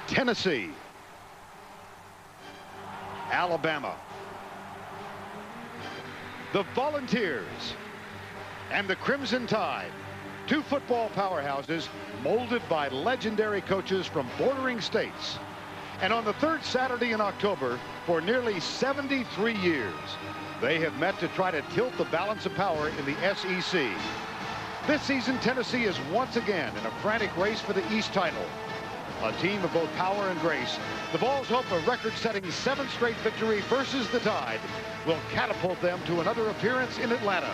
Tennessee, Alabama, the Volunteers, and the Crimson Tide, two football powerhouses molded by legendary coaches from bordering states. And on the third Saturday in October, for nearly 73 years, they have met to try to tilt the balance of power in the SEC. This season, Tennessee is once again in a frantic race for the East title. A team of both power and grace, the Vols hope a record-setting 7th straight victory versus the Tide will catapult them to another appearance in Atlanta.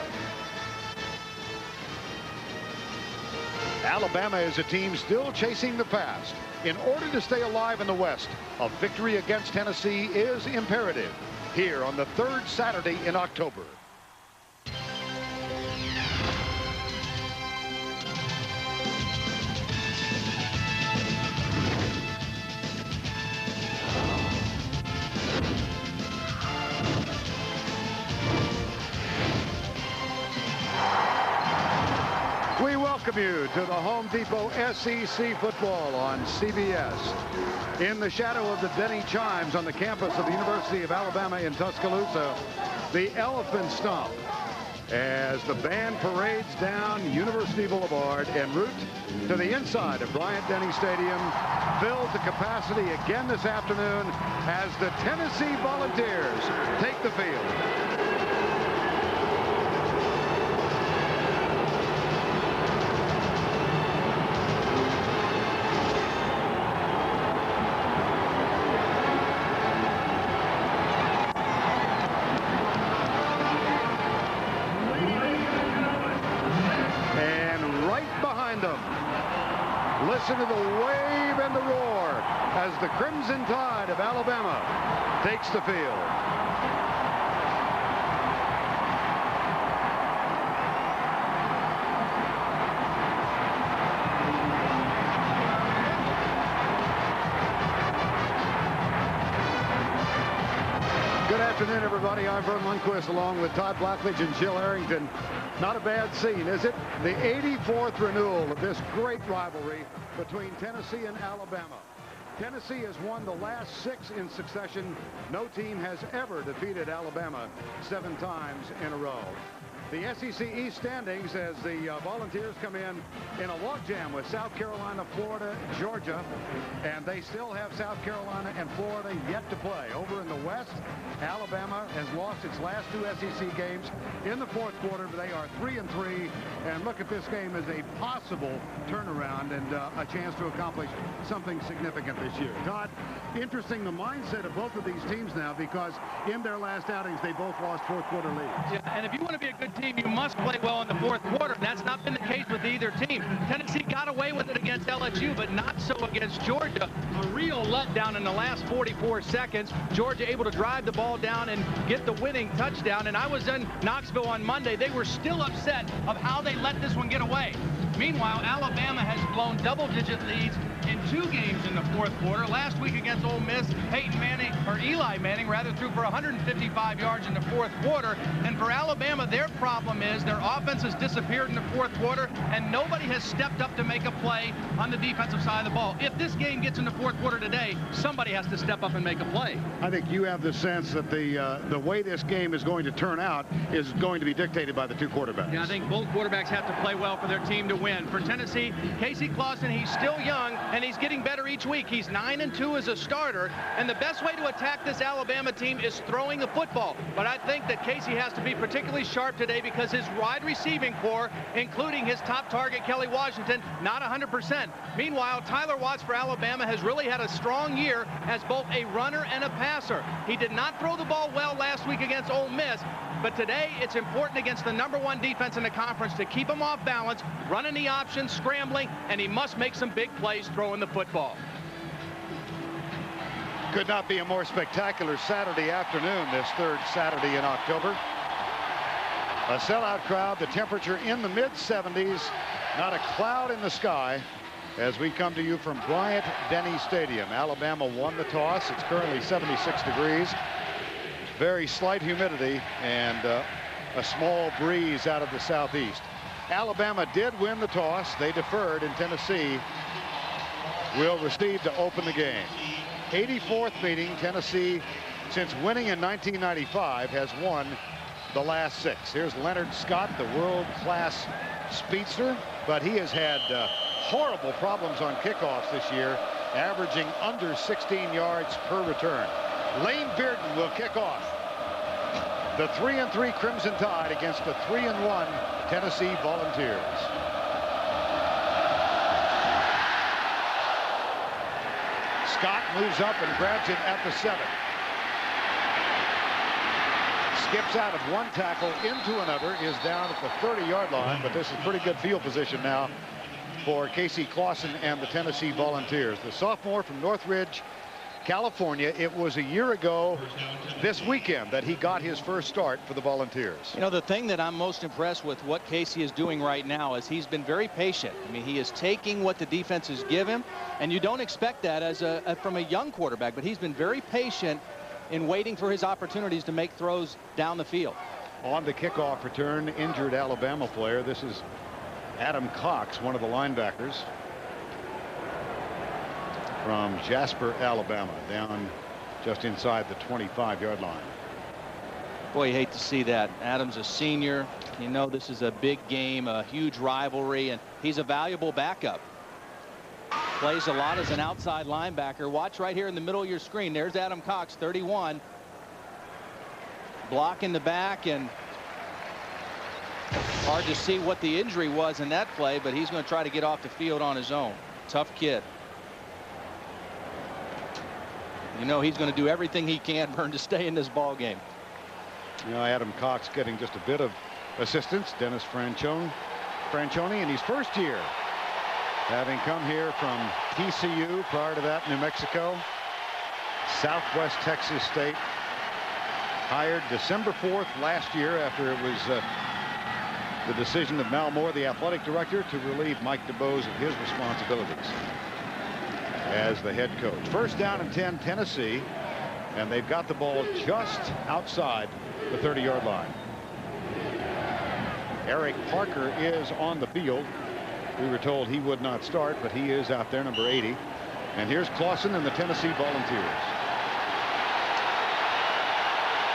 Alabama is a team still chasing the past. In order to stay alive in the West, a victory against Tennessee is imperative here on the third Saturday in October. We welcome you to the Home Depot SEC football on CBS. In the shadow of the Denny Chimes on the campus of the University of Alabama in Tuscaloosa, the Elephant Stomp as the band parades down University Boulevard en route to the inside of Bryant-Denny Stadium, filled to capacity again this afternoon as the Tennessee Volunteers take the field. Listen to the wave and the roar as the Crimson Tide of Alabama takes the field. Good afternoon, everybody. I'm Vern Lundquist along with Todd Blackledge and Jill Harrington. Not a bad scene, is it? The 84th renewal of this great rivalry between Tennessee and Alabama. Tennessee has won the last 6 in succession. No team has ever defeated Alabama 7 times in a row. The SEC East standings as the Volunteers come in a logjam with South Carolina, Florida, Georgia, and they still have South Carolina and Florida yet to play. Over in the West, Alabama has lost its last 2 SEC games in the fourth quarter. They are 3-3, and look at this game as a possible turnaround and a chance to accomplish something significant this year. Todd, interesting the mindset of both of these teams now, because in their last outings they both lost fourth quarter leads. Yeah, and if you want to be a good team, you must play well in the fourth quarter. That's not been the case with either team. Tennessee got away with it against LSU, but not so against Georgia. A real letdown in the last 44 seconds. Georgia able to drive the ball down and get the winning touchdown. And I was in Knoxville on Monday. They were still upset of how they let this one get away. Meanwhile, Alabama has blown double-digit leads in 2 games in the fourth quarter. Last week against Ole Miss, Eli Manning threw for 155 yards in the fourth quarter. And for Alabama, their problem is their offense has disappeared in the fourth quarter, and nobody has stepped up to make a play on the defensive side of the ball. If this game gets in the fourth quarter today, somebody has to step up and make a play. I think you have the sense that the way this game is going to turn out is going to be dictated by the 2 quarterbacks. Yeah, I think both quarterbacks have to play well for their team to win. For Tennessee, Casey Clausen, he's still young, and he's getting better each week. He's 9-2 as a starter, and the best way to attack this Alabama team is throwing the football. But I think that Casey has to be particularly sharp today because his wide receiving core, including his top target, Kelly Washington, not 100%. Meanwhile, Tyler Watts for Alabama has really had a strong year as both a runner and a passer. He did not throw the ball well last week against Ole Miss, but today it's important against the #1 defense in the conference to keep him off balance, running the option, scrambling, and he must make some big plays throwing the football. Could not be a more spectacular Saturday afternoon, this third Saturday in October. A sellout crowd, the temperature in the mid-70s, not a cloud in the sky as we come to you from Bryant-Denny Stadium. Alabama won the toss. It's currently 76 degrees. Very slight humidity and a small breeze out of the southeast. Alabama did win the toss. They deferred, and Tennessee will receive to open the game. 84th meeting. Tennessee, since winning in 1995, has won the last 6. Here's Leonard Scott, the world-class speedster, but he has had horrible problems on kickoffs this year, averaging under 16 yards per return. Lane Bearden will kick off. The 3-3 Crimson Tide against the 3-1 Tennessee Volunteers. Scott moves up and grabs it at the 7. Skips out of one tackle into another, is down at the 30-yard line, but this is pretty good field position now for Casey Clausen and the Tennessee Volunteers. The sophomore from Northridge, California. It was a year ago this weekend that he got his first start for the Volunteers. You know, the thing that I'm most impressed with what Casey is doing right now is he's been very patient. I mean, he is taking what the defenses give him, and you don't expect that as from a young quarterback, but he's been very patient in waiting for his opportunities to make throws down the field. On the kickoff return, injured Alabama player. This is Adam Cox, one of the linebackers from Jasper, Alabama, down just inside the 25-yard line. Boy, you hate to see that. Adam's a senior. You know this is a big game, a huge rivalry, and he's a valuable backup. Plays a lot as an outside linebacker. Watch right here in the middle of your screen. There's Adam Cox, 31. Block in the back, and hard to see what the injury was in that play, but he's going to try to get off the field on his own. Tough kid. You know he's going to do everything he can, Vern, to stay in this ball game. You know, Adam Cox getting just a bit of assistance. Dennis Franchione in his first year, having come here from TCU, prior to that New Mexico, Southwest Texas State. Hired December 4th last year after it was the decision of Mal Moore, the athletic director, to relieve Mike DuBose of his responsibilities as the head coach. First down and 10, Tennessee, and they've got the ball just outside the 30-yard line. Eric Parker is on the field. We were told he would not start, but he is out there, number 80. And here's Clausen and the Tennessee Volunteers.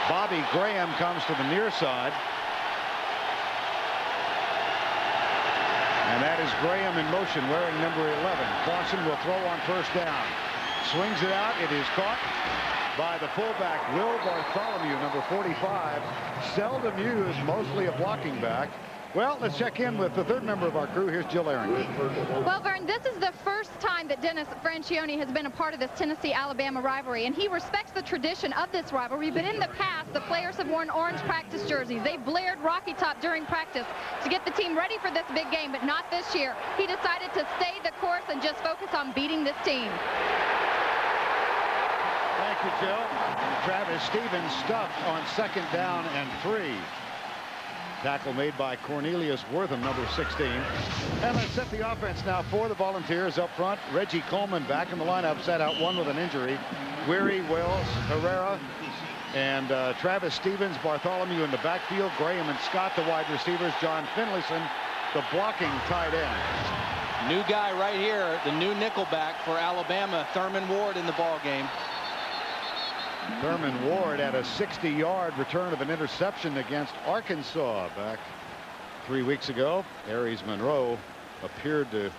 Bobby Graham comes to the near side. And that is Graham in motion, wearing number 11. Clausen will throw on first down. Swings it out. It is caught by the fullback, Will Bartholomew, number 45. Seldom used, mostly a blocking back. Well, let's check in with the third member of our crew. Here's Jill Arrington. Well, Vern, this is the first time that Dennis Franchione has been a part of this Tennessee-Alabama rivalry, and he respects the tradition of this rivalry. But in the past, the players have worn orange practice jerseys. They blared Rocky Top during practice to get the team ready for this big game, but not this year. He decided to stay the course and just focus on beating this team. Thank you, Jill. Travis Stevens stuffed on second down and 3. Tackle made by Cornelius Wortham, number 16. And let's set the offense now for the Volunteers up front. Reggie Coleman back in the lineup, sat out one with an injury. Weary, Wells, Herrera, and Travis Stevens, Bartholomew in the backfield. Graham and Scott, the wide receivers. John Finlayson, the blocking tight end. New guy right here, the new nickelback for Alabama, Thurman Ward, in the ball game. Thurman Ward had a 60-yard return of an interception against Arkansas back 3 weeks ago. Aries Monroe appeared to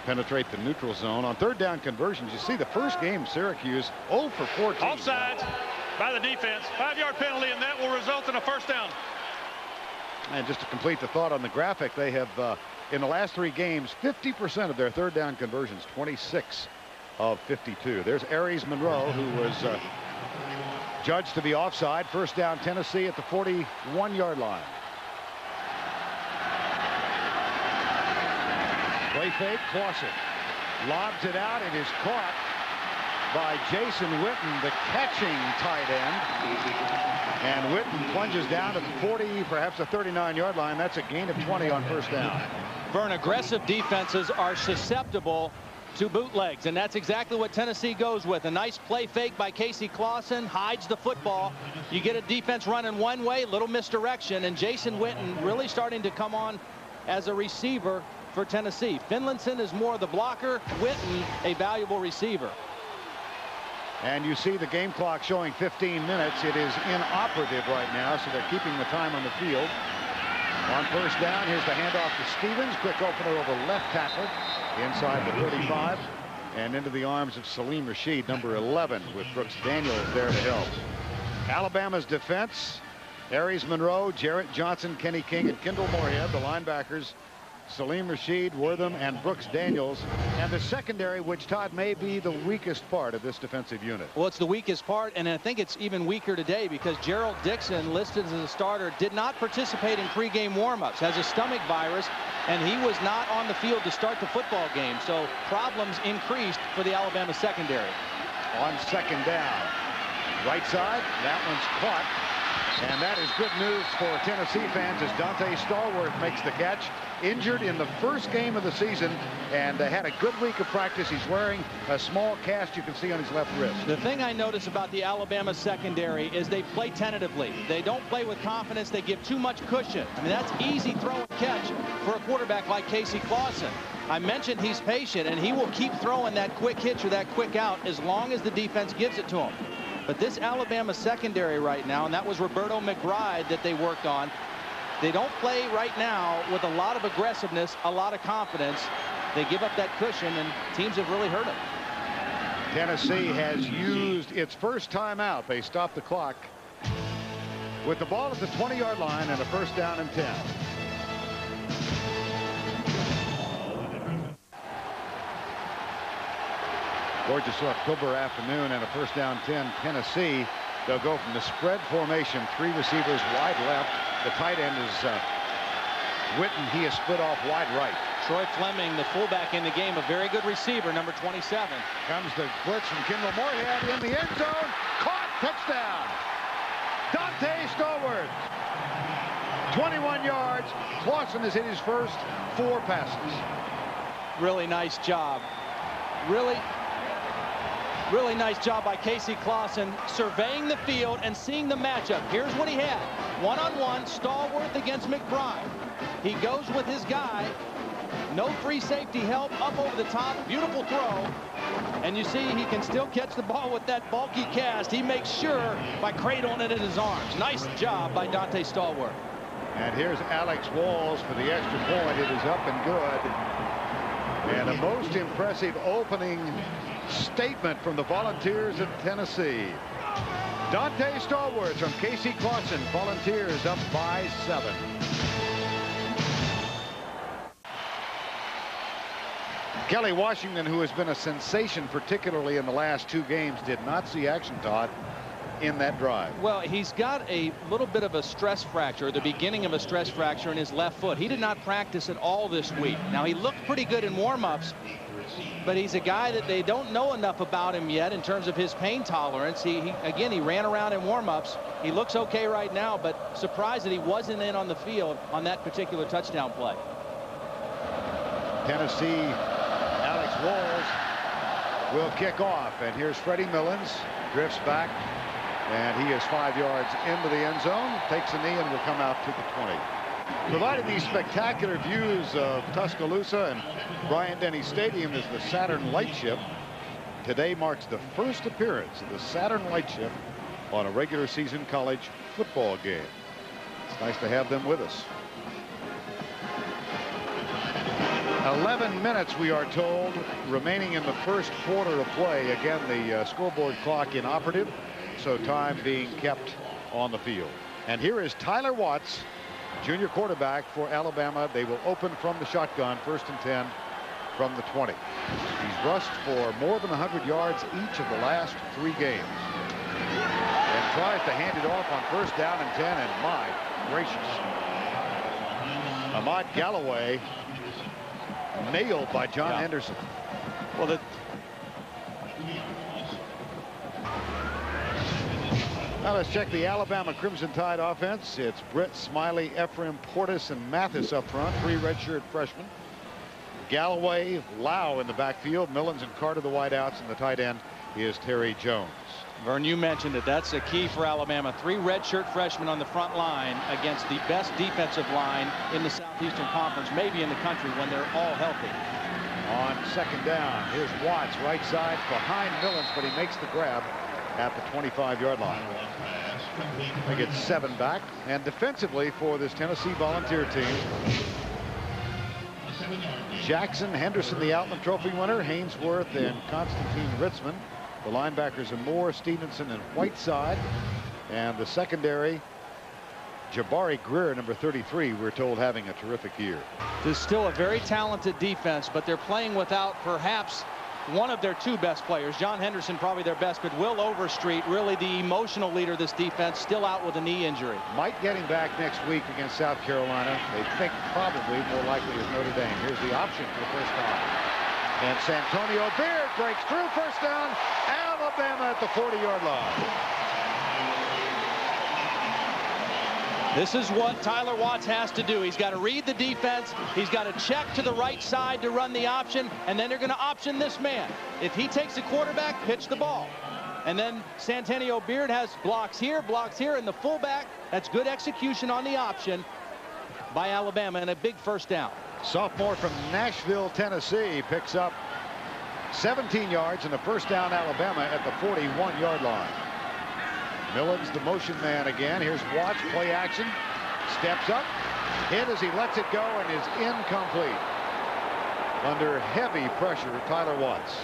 penetrate the neutral zone. On third down conversions, you see the first game, Syracuse 0 for 14. Offsides by the defense. 5-yard penalty, and that will result in a first down. And just to complete the thought on the graphic, they have in the last 3 games 50% of their third down conversions, 26 of 52. There's Aries Monroe, who was judged to be offside. First down, Tennessee at the 41-yard line. Play fake, Clausen lobs it out. It is caught by Jason Witten, the catching tight end. And Witten plunges down to the 40, perhaps the 39-yard line. That's a gain of 20 on first down. Vern, aggressive defenses are susceptible to bootlegs, and that's exactly what Tennessee goes with. A nice play fake by Casey Clausen, hides the football. You get a defense running one way, little misdirection, and Jason Witten really starting to come on as a receiver for Tennessee. Finlayson is more the blocker. Witten, a valuable receiver. And you see the game clock showing 15 minutes. It is inoperative right now, so they're keeping the time on the field. On first down, here's the handoff to Stevens. Quick opener over left tackle inside the 35 and into the arms of Salim Rashid, number 11, with Brooks Daniels there to help. Alabama's defense, Aries Monroe, Jarrett Johnson, Kenny King, and Kendall Moorhead, the linebackers. Salim Rashid, Wortham, and Brooks Daniels, and the secondary, which, Todd, may be the weakest part of this defensive unit. Well, it's the weakest part, and I think it's even weaker today because Gerald Dixon, listed as a starter, did not participate in pregame warmups, has a stomach virus, and he was not on the field to start the football game. So problems increased for the Alabama secondary. On second down, right side, that one's caught. And that is good news for Tennessee fans as Dante Stallworth makes the catch. Injured in the first game of the season and had a good week of practice. He's wearing a small cast you can see on his left wrist. The thing I notice about the Alabama secondary is they play tentatively. They don't play with confidence. They give too much cushion. I mean, that's easy throw and catch for a quarterback like Casey Clausen. I mentioned he's patient, and he will keep throwing that quick hitch or that quick out as long as the defense gives it to him. But this Alabama secondary right now, and that was Roberto McBride that they worked on, they don't play right now with a lot of aggressiveness, a lot of confidence. They give up that cushion, and teams have really hurt them. Tennessee has used its first timeout. They stopped the clock with the ball at the 20-yard line and a first down and 10. Gorgeous October afternoon and a first down 10. Tennessee, they'll go from the spread formation, 3 receivers wide left. The tight end is Witten. He is split off wide right. Troy Fleming, the fullback in the game, a very good receiver, number 27. Comes the blitz from Kendall Moorhead in the end zone. Caught, touchdown. Dante Stallworth. 21 yards. Clausen has hit his first 4 passes. Really nice job. Really nice job by Casey Clausen surveying the field and seeing the matchup. Here's what he had. One-on-one, Stallworth against McBride. He goes with his guy. No free safety help, up over the top. Beautiful throw. And you see he can still catch the ball with that bulky cast. He makes sure by cradling it in his arms. Nice job by Dante Stallworth. And here's Alex Walls for the extra point. It is up and good. And a most impressive opening statement from the Volunteers of Tennessee. Dante Stallworth from Casey Clausen. Volunteers up by 7. Kelly Washington, who has been a sensation, particularly in the last 2 games, did not see action, Todd, in that drive. Well, he's got a little bit of a stress fracture, the beginning of a stress fracture in his left foot. He did not practice at all this week. Now, he looked pretty good in warm-ups, but he's a guy that they don't know enough about him yet in terms of his pain tolerance. Again, he ran around in warm-ups. He looks okay right now, but surprised that he wasn't in on the field on that particular touchdown play. Tennessee, Alex Walls will kick off, and here's Freddie Millens, drifts back, and he is 5 yards into the end zone, takes a knee, and will come out to the 20. Providing these spectacular views of Tuscaloosa and Bryant-Denny Stadium is the Saturn Lightship. Today marks the first appearance of the Saturn Lightship on a regular season college football game. It's nice to have them with us. 11 minutes, we are told, remaining in the first quarter of play. Again, the scoreboard clock inoperative, so time being kept on the field. And here is Tyler Watts, junior quarterback for Alabama. They will open from the shotgun, 1st and 10 from the 20. He's rushed for more than 100 yards each of the last 3 games. And tries to hand it off on 1st down and 10, and my gracious. Ahmad Galloway nailed by John Henderson. Well, now let's check the Alabama Crimson Tide offense. It's Britt Smiley, Ephraim Portis, and Mathis up front. 3 redshirt freshmen. Galloway, Lau in the backfield. Millens and Carter the wideouts, and the tight end is Terry Jones. Vern, you mentioned it. That's a key for Alabama. 3 redshirt freshmen on the front line against the best defensive line in the Southeastern Conference, maybe in the country, when they're all healthy. On second down, here's Watts, right side behind Millens, but he makes the grab at the 25-yard line. They get 7 back. And defensively for this Tennessee Volunteer team, Jackson, Henderson, the Outland Trophy winner, Hainsworth and Constantine Ritzman. The linebackers are Moore, Stevenson, and Whiteside. And the secondary, Jabari Greer, number 33, we're told having a terrific year. This is still a very talented defense, but they're playing without perhaps one of their 2 best players. John Henderson probably their best, but Will Overstreet, really the emotional leader of this defense, still out with a knee injury. Might get him back next week against South Carolina. They think probably more likely is Notre Dame. Here's the option for the first time. And Santonio Beard breaks through, first down. Alabama at the 40-yard line. This is what Tyler Watts has to do. He's got to read the defense. He's got to check to the right side to run the option, and then they're going to option this man. If he takes the quarterback, pitch the ball. And then Santonio Beard has blocks here, and the fullback. That's good execution on the option by Alabama, and a big first down. Sophomore from Nashville, Tennessee, picks up 17 yards and a first down. Alabama at the 41-yard line. Millens, the motion man again. Here's Watts, play action. Steps up, hit as he lets it go, and is incomplete. Under heavy pressure, Tyler Watts.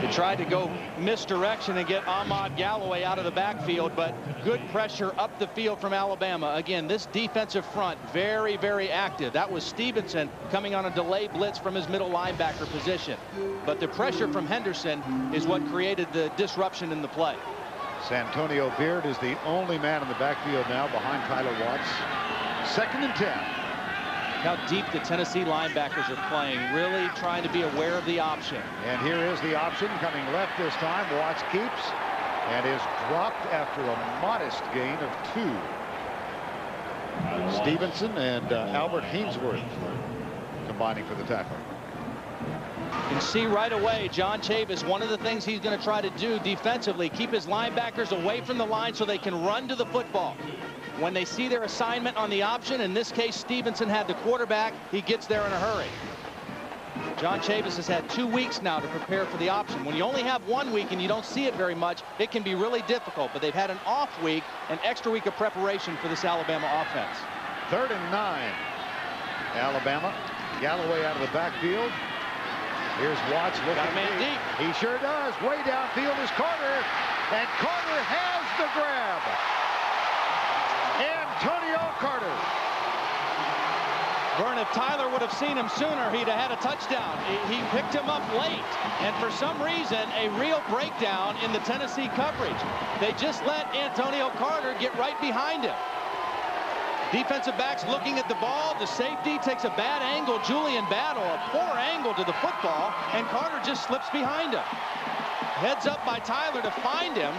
They tried to go misdirection and get Ahmad Galloway out of the backfield, but good pressure up the field from Alabama. Again, this defensive front very, very active. That was Stevenson coming on a delay blitz from his middle linebacker position. But the pressure from Henderson is what created the disruption in the play. Santonio Beard is the only man in the backfield now behind Tyler Watts. 2nd and 10. How deep the Tennessee linebackers are playing, really trying to be aware of the option. And here is the option coming left this time. Watts keeps and is dropped after a modest gain of 2. Stevenson and Albert Hainsworth combining for the tackle. You can see right away John Chavis, one of the things he's going to try to do defensively, keep his linebackers away from the line so they can run to the football. When they see their assignment on the option, in this case Stevenson had the quarterback, he gets there in a hurry. John Chavis has had 2 weeks now to prepare for the option. When you only have 1 week and you don't see it very much, it can be really difficult, but they've had an off week, an extra week of preparation for this Alabama offense. 3rd and 9. Alabama. Galloway out of the backfield. Here's Watts looking deep. He sure does. Way downfield is Carter, and Carter has the grab. Antonio Carter. Vern, if Tyler would have seen him sooner, he'd have had a touchdown. He picked him up late, and for some reason, a real breakdown in the Tennessee coverage. They just let Antonio Carter get right behind him. Defensive backs looking at the ball. The safety takes a bad angle. Julian Battle, a poor angle to the football, and Carter just slips behind him. Heads up by Tyler to find him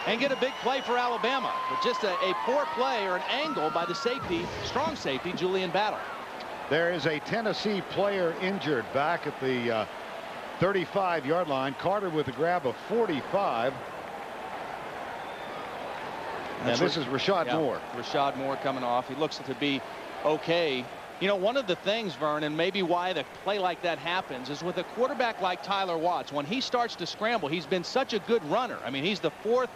and get a big play for Alabama. But just a poor play or an angle by the safety, strong safety, Julian Battle. There is a Tennessee player injured back at the 35-yard line. Carter with a grab of 45. And this is Rashad Moore. Rashad Moore coming off. He looks to be okay. You know, one of the things, Vern, and maybe why the play like that happens, is with a quarterback like Tyler Watts, when he starts to scramble, he's been such a good runner. I mean, he's the 4th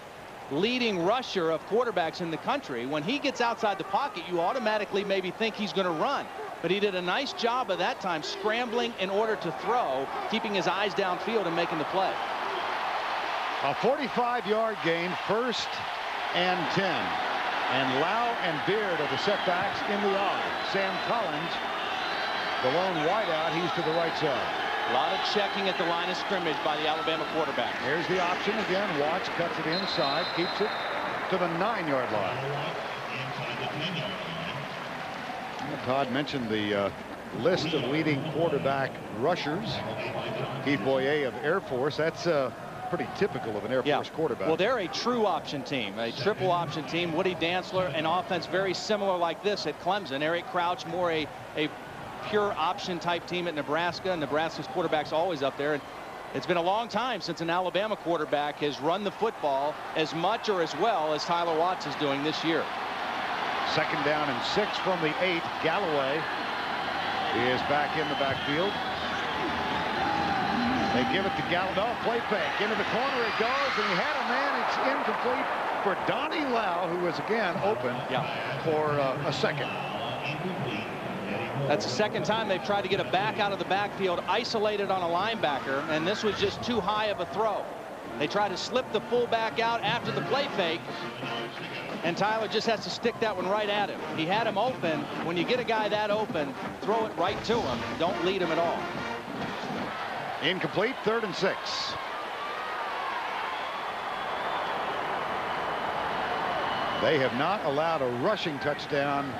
leading rusher of quarterbacks in the country. When he gets outside the pocket, you automatically maybe think he's going to run. But he did a nice job of that time scrambling in order to throw, keeping his eyes downfield and making the play. A 45-yard gain, 1st and 10. And Lau and Beard are the setbacks in the I. Sam Collins, the lone wideout, he's to the right side. A lot of checking at the line of scrimmage by the Alabama quarterback. Here's the option again. Watts cuts it inside, keeps it to the 9-yard line. Todd mentioned the list of leading quarterback rushers. Keith Boyer of Air Force. That's pretty typical of an Air Force quarterback. Well, they're a true option team, a triple option team. Woody Dantzler, an offense very similar like this at Clemson. Eric Crouch, more a pure option type team at Nebraska. Nebraska's quarterback's always up there. And It's been a long time since an Alabama quarterback has run the football as much or as well as Tyler Watts is doing this year. 2nd down and 6 from the 8. Galloway is back in the backfield. They give it to Galloway. No, play fake. Into the corner it goes, and he had a man. It's incomplete for Donnie Lau, who was again open for a second. That's the 2nd time they've tried to get a back out of the backfield, isolated on a linebacker, and this was just too high of a throw. They try to slip the fullback out after the play fake, and Tyler just has to stick that one right at him. He had him open. When you get a guy that open, throw it right to him. Don't lead him at all. Incomplete. 3rd and 6. They have not allowed a rushing touchdown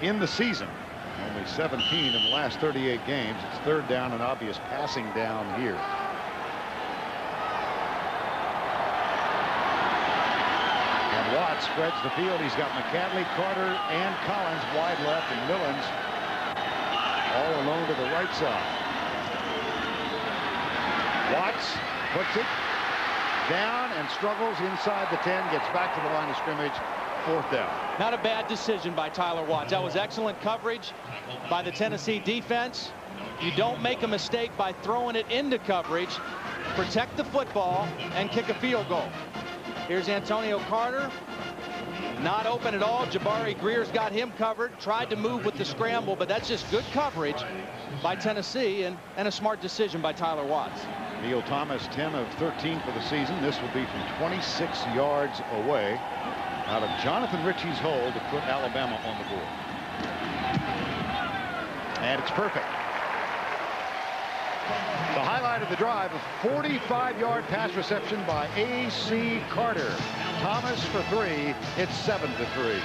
in the season. Only 17 in the last 38 games. It's 3rd down and obvious passing down here. And Watts spreads the field. He's got McCadley, Carter, and Collins wide left, and Millens all alone to the right side. Watts puts it down and struggles inside the 10, gets back to the line of scrimmage. 4th down. Not a bad decision by Tyler Watts. That was excellent coverage by the Tennessee defense. You don't make a mistake by throwing it into coverage. Protect the football and kick a field goal. Here's Antonio Carter. Not open at all. Jabari Greer's got him covered. Tried to move with the scramble, but that's just good coverage by Tennessee and a smart decision by Tyler Watts. Neil Thomas 10 of 13 for the season. This will be from 26 yards away out of Jonathan Ritchie's hole to put Alabama on the board. And it's perfect. The highlight of the drive, a 45-yard pass reception by A.C. Carter. Thomas for 3. It's 7-3.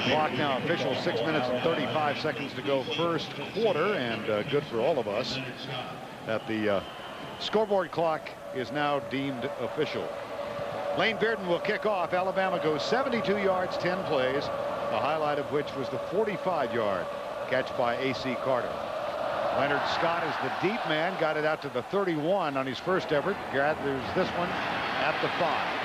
Clock now official. 6 minutes and 35 seconds to go, 1st quarter, and good for all of us that the scoreboard clock is now deemed official. Lane Bearden will kick off. Alabama goes 72 yards, 10 plays, the highlight of which was the 45-yard catch by A.C. Carter. Leonard Scott is the deep man, got it out to the 31 on his first effort. Gathers this one at the 5.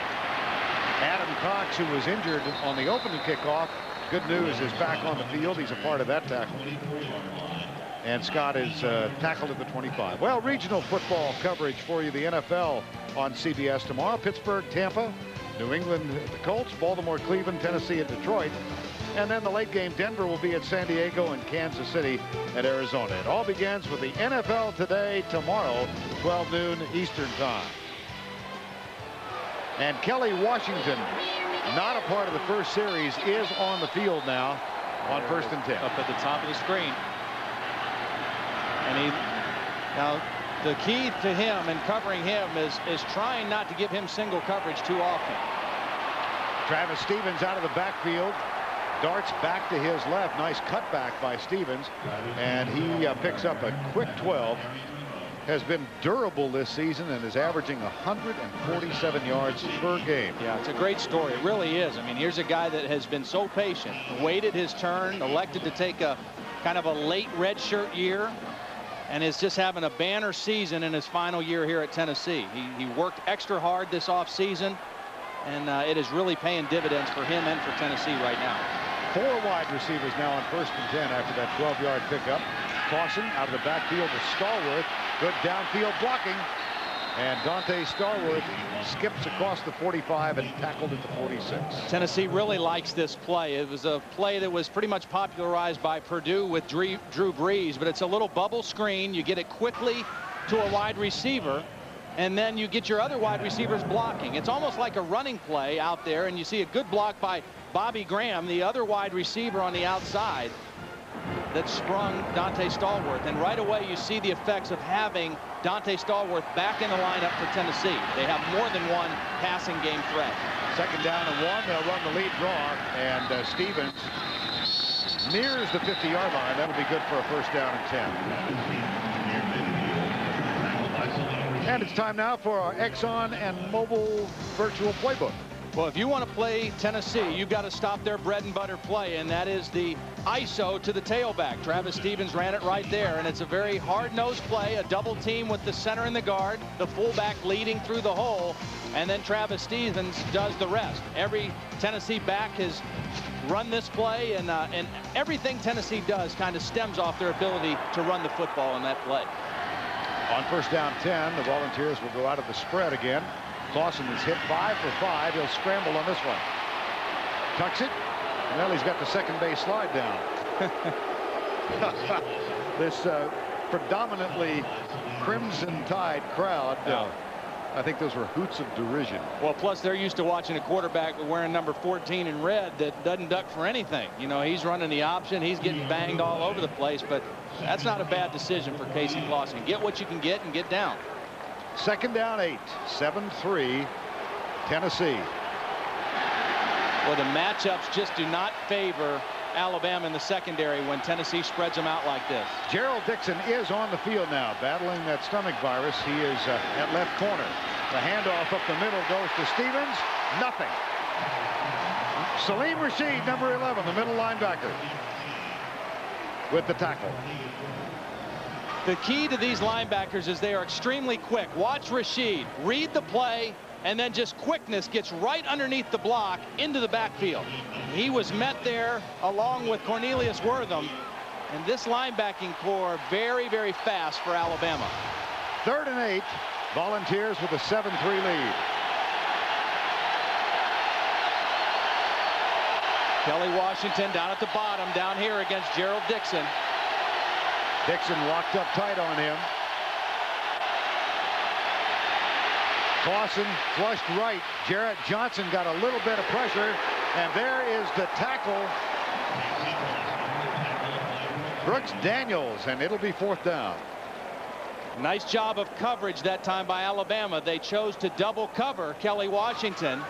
Adam Cox, who was injured on the opening kickoff, good news, is back on the field. He's a part of that tackle. And Scott is tackled at the 25. Well, regional football coverage for you. The NFL on CBS tomorrow. Pittsburgh, Tampa, New England, the Colts, Baltimore, Cleveland, Tennessee, and Detroit. And then the late game, Denver will be at San Diego and Kansas City at Arizona. It all begins with the NFL Today tomorrow, 12 noon Eastern time. And Kelly Washington, not a part of the first series, is on the field now on 1st and 10. Up at the top of the screen. And now the key to him and covering him is trying not to give him single coverage too often. Travis Stevens out of the backfield, darts back to his left. Nice cutback by Stevens, and he picks up a quick 12. Has been durable this season and is averaging 147 yards per game. Yeah, it's a great story. It really is. I mean, here's a guy that has been so patient, waited his turn, elected to take a kind of a late redshirt year, and is just having a banner season in his final year here at Tennessee. He worked extra hard this offseason, and it is really paying dividends for him and for Tennessee right now. 4 wide receivers now on 1st and 10 after that 12-yard pickup. Clausen out of the backfield to Stallworth. Good downfield blocking. And Dante Stallworth skips across the 45 and tackled at the 46. Tennessee really likes this play. It was a play that was pretty much popularized by Purdue with Drew Brees, but it's a little bubble screen. You get it quickly to a wide receiver, and then you get your other wide receivers blocking. It's almost like a running play out there, and you see a good block by Bobby Graham, the other wide receiver on the outside, that sprung Dante Stallworth. And right away you see the effects of having Dante Stallworth back in the lineup for Tennessee. They have more than one passing game threat. 2nd down and 1. They'll run the lead draw, and Stevens nears the 50-yard line. That'll be good for a 1st down and 10. And it's time now for our Exxon and Mobil virtual playbook. Well, if you want to play Tennessee, you've got to stop their bread and butter play, and that is the ISO to the tailback. Travis Stephens ran it right there, and it's a very hard-nosed play, a double team with the center and the guard, the fullback leading through the hole, and then Travis Stephens does the rest. Every Tennessee back has run this play, and everything Tennessee does kind of stems off their ability to run the football in that play. On first down 10, the Volunteers will go out of the spread again. Clausen is hit 5 for 5. He'll scramble on this one. Tucks it. Well, he's got the second base slide down. This predominantly Crimson Tide crowd. I think those were hoots of derision. Well, plus they're used to watching a quarterback wearing number 14 in red that doesn't duck for anything. You know, he's running the option. He's getting banged all over the place, but that's not a bad decision for Casey Clausen. Get what you can get and get down. Second down 8, 7-3 Tennessee. Well, the matchups just do not favor Alabama in the secondary when Tennessee spreads them out like this. Gerald Dixon is on the field now, battling that stomach virus. He is at left corner. The handoff up the middle goes to Stephens. Nothing. Salim Rashid, number 11, the middle linebacker, with the tackle. The key to these linebackers is they are extremely quick. Watch Rashid read the play, and then just quickness gets right underneath the block into the backfield. He was met there along with Cornelius Wortham, and this linebacking core very, very fast for Alabama. 3rd and 8, Volunteers with a 7-3 lead. Kelly Washington down at the bottom, down here against Gerald Dixon. Dixon locked up tight on him. Clausen flushed right. Jarrett Johnson got a little bit of pressure, and there is the tackle. Brooks Daniels, and it'll be 4th down. Nice job of coverage that time by Alabama. They chose to double cover Kelly Washington,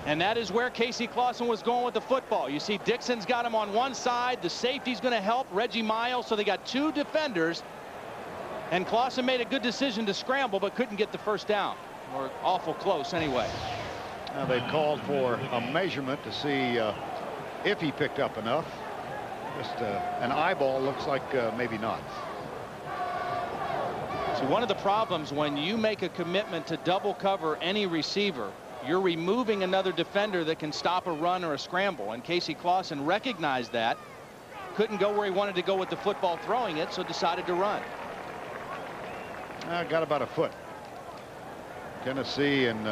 and that is where Casey Clausen was going with the football. You see Dixon's got him on one side. The safety's going to help Reggie Miles, so they got 2 defenders, and Clausen made a good decision to scramble but couldn't get the first down, or awful close anyway. Now they called for a measurement to see if he picked up enough. Just an eyeball, looks like maybe not. So one of the problems when you make a commitment to double cover any receiver, you're removing another defender that can stop a run or a scramble, and Casey Clausen recognized that. Couldn't go where he wanted to go with the football throwing it, so decided to run. Got about a foot. Tennessee, in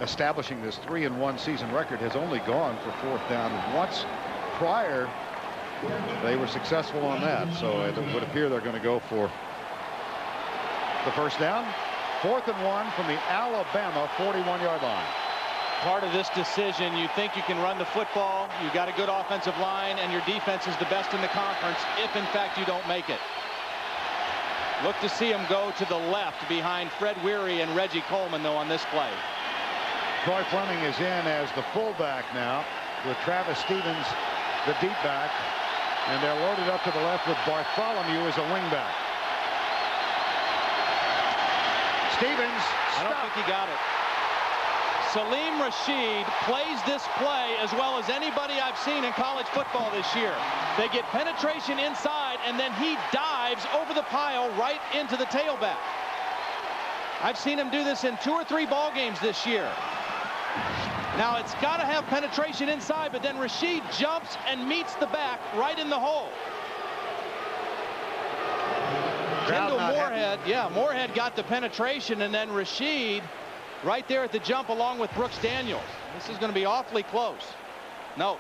establishing this 3-1 season record, has only gone for 4th down once prior. They were successful on that, so it would appear they're going to go for the first down. 4th and 1 from the Alabama 41-yard line. Part of this decision, you think you can run the football, you got a good offensive line, and your defense is the best in the conference if in fact you don't make it. Look to see him go to the left behind Fred Weary and Reggie Coleman, though, on this play. Troy Fleming is in as the fullback now, with Travis Stephens the deep back, and they're loaded up to the left with Bartholomew as a wingback. Stephens, I don't think he got it. Salim Rashid plays this play as well as anybody I've seen in college football this year. They get penetration inside, and then he dives over the pile right into the tailback. I've seen him do this in 2 or 3 ball games this year. Now it's got to have penetration inside, but then Rashid jumps and meets the back right in the hole. Kendall Moorhead, Moorhead got the penetration, and then Rashid right there at the jump along with Brooks Daniels. This is going to be awfully close. No.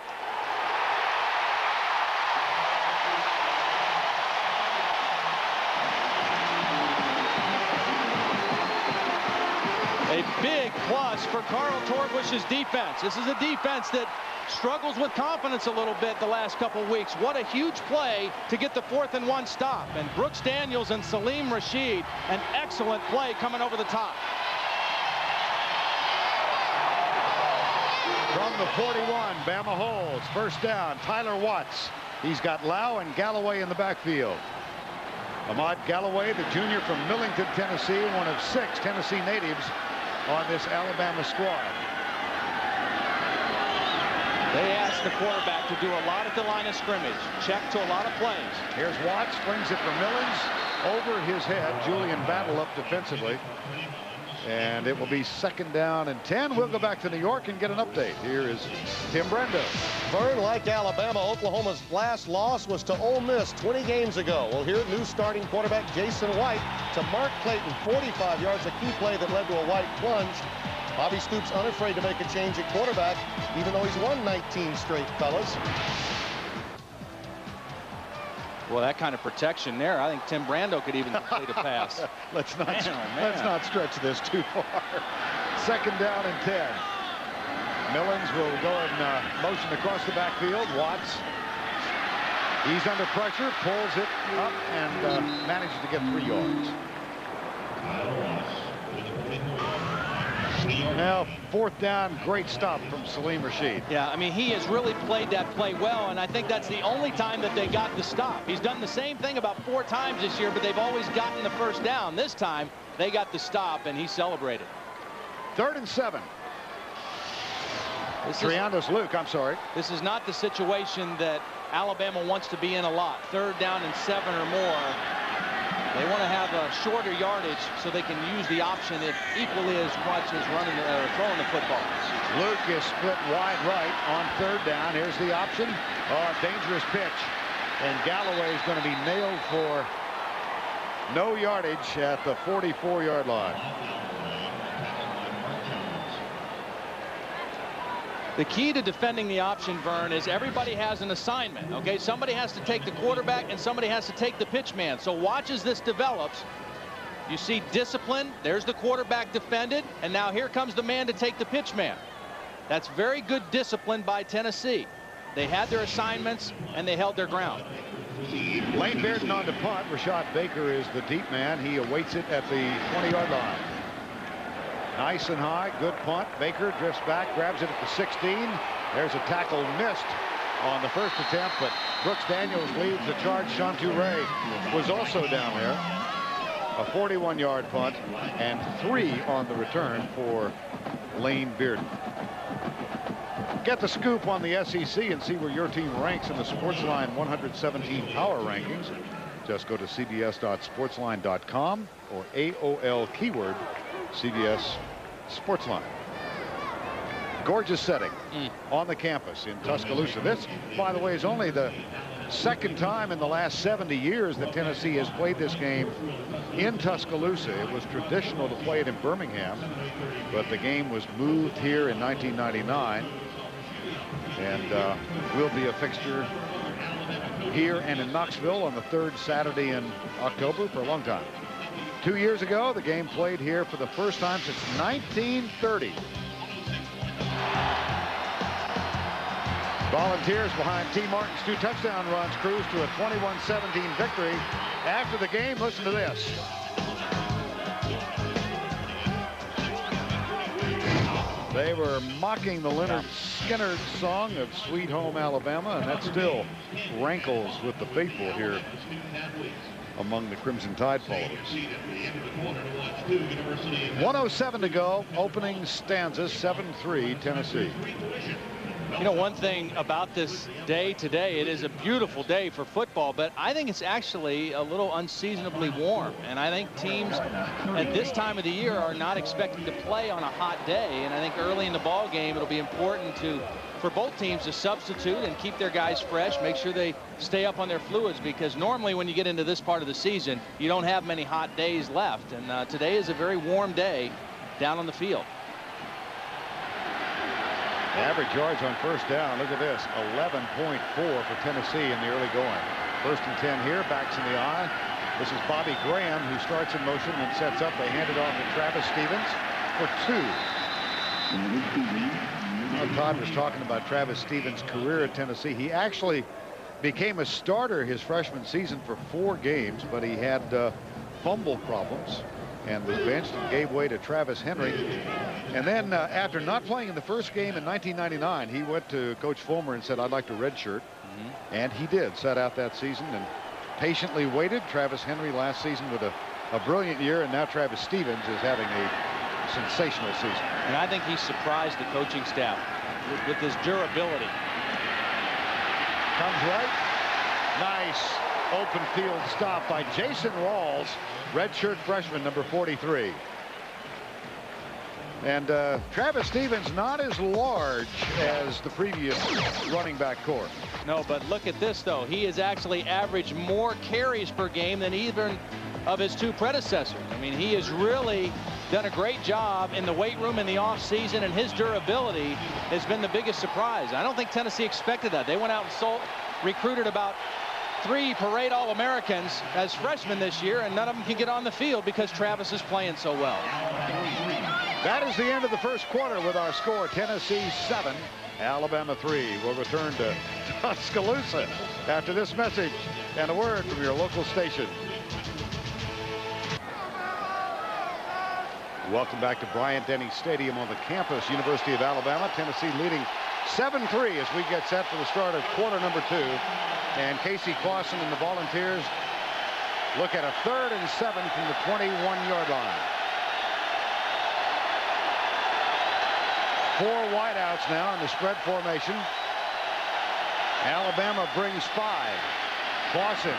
A big plus for Carl Torbush's defense. This is a defense that struggles with confidence a little bit the last couple weeks. What a huge play to get the 4th and 1 stop. And Brooks Daniels and Salim Rashid, an excellent play coming over the top. From the 41, Bama holds. First down, Tyler Watts. He's got Lau and Galloway in the backfield. Ahmad Galloway, the junior from Millington, Tennessee, one of 6 Tennessee natives on this Alabama squad. They asked the quarterback to do a lot at the line of scrimmage. Check to a lot of plays. Here's Watts, flings it for Millens over his head. Julian Battle up defensively. And it will be 2nd down and 10. We'll go back to New York and get an update. Here is Tim Brando. Vern, like Alabama, Oklahoma's last loss was to Ole Miss 20 games ago. Well, here, new starting quarterback Jason White to Mark Clayton, 45 yards, a key play that led to a White plunge. Bobby Stoops unafraid to make a change at quarterback, even though he's won 19 straight, fellas. Well, that kind of protection there, I think Tim Brando could even complete a pass. Let's not stretch this too far. 2nd down and 10. Millens will go and motion across the backfield. Watts, he's under pressure, pulls it up and manages to get 3 yards. Now 4th down, great stop from Salim Rashid. Yeah, I mean, he has really played that play well, and I think that's the only time that they got the stop. He's done the same thing about 4 times this year, but they've always gotten the 1st down. This time, they got the stop, and he celebrated. 3rd and 7. Triandos Luke, I'm sorry. This is not the situation that Alabama wants to be in a lot. 3rd down and 7 or more. They want to have a shorter yardage so they can use the option equally as much as running or throwing the football. Luke is split wide right on 3rd down. Here's the option. Oh, dangerous pitch. And Galloway is going to be nailed for no yardage at the 44-yard line. The key to defending the option, Vern, is everybody has an assignment. Okay, somebody has to take the quarterback and somebody has to take the pitch man. So watch as this develops. You see discipline. There's the quarterback defended, and now here comes the man to take the pitch man. That's very good discipline by Tennessee. They had their assignments and they held their ground. Lane Bearden on the punt. Rashad Baker is the deep man. He awaits it at the 20-yard line. Nice and high, good punt. Baker drifts back, grabs it at the 16. There's a tackle missed on the 1st attempt, but Brooks Daniels leads the charge. Sean Toure was also down there. A 41-yard punt and 3 on the return for Lane Bearden. Get the scoop on the SEC and see where your team ranks in the Sportsline 117 power rankings. Just go to cbs.sportsline.com or AOL keyword CBS Sportsline. Gorgeous setting on the campus in Tuscaloosa. This, by the way, is only the 2nd time in the last 70 years that Tennessee has played this game in Tuscaloosa. It was traditional to play it in Birmingham, but the game was moved here in 1999 and will be a fixture here and in Knoxville on the 3rd Saturday in October for a long time. 2 years ago, the game played here for the first time since 1930. Volunteers behind T. Martin's 2 touchdown runs cruise to a 21-17 victory. After the game, listen to this. They were mocking the Leonard Skinner song of Sweet Home Alabama, and that still rankles with the faithful here among the Crimson Tide followers. 1:07 to go. Opening stanza, 7-3 Tennessee. You know, one thing about this day today, it is a beautiful day for football, but I think it's actually a little unseasonably warm. And I think teams at this time of the year are not expecting to play on a hot day. And I think early in the ball game, it'll be important for both teams to substitute and keep their guys fresh, make sure they stay up on their fluids, because normally when you get into this part of the season, you don't have many hot days left. And today is a very warm day down on the field. Average yards on 1st down. Look at this. 11.4 for Tennessee in the early going. 1st and 10 here. Backs in the eye. This is Bobby Graham who starts in motion and sets up. They hand it off to Travis Stevens for 2. Todd was talking about Travis Stevens' career at Tennessee. He actually became a starter his freshman season for 4 games, but he had fumble problems and was benched and gave way to Travis Henry. And then after not playing in the first game in 1999, he went to Coach Fulmer and said, "I'd like to redshirt." And he did. Sat out that season and patiently waited. Travis Henry last season with a brilliant year, and now Travis Stevens is having a sensational season. And I think he surprised the coaching staff with his durability. Comes right. Nice open field stop by Jason Rawls, redshirt freshman, number 43. And Travis Stevens not as large as the previous running back core. No, but look at this, though. He has actually averaged more carries per game than either of his two predecessors. I mean, he has really done a great job in the weight room in the offseason, and his durability has been the biggest surprise. I don't think Tennessee expected that. They went out and recruited about 3 parade All-Americans as freshmen this year, and none of them can get on the field because Travis is playing so well. That is the end of the first quarter with our score, Tennessee 7, Alabama 3. We'll return to Tuscaloosa after this message and a word from your local station. Welcome back to Bryant-Denny Stadium on the campus, University of Alabama. Tennessee leading 7-3 as we get set for the start of quarter number 2. And Casey Clausen and the Volunteers look at a 3rd and 7 from the 21-yard line. 4 wideouts now in the spread formation. Alabama brings 5. Clausen,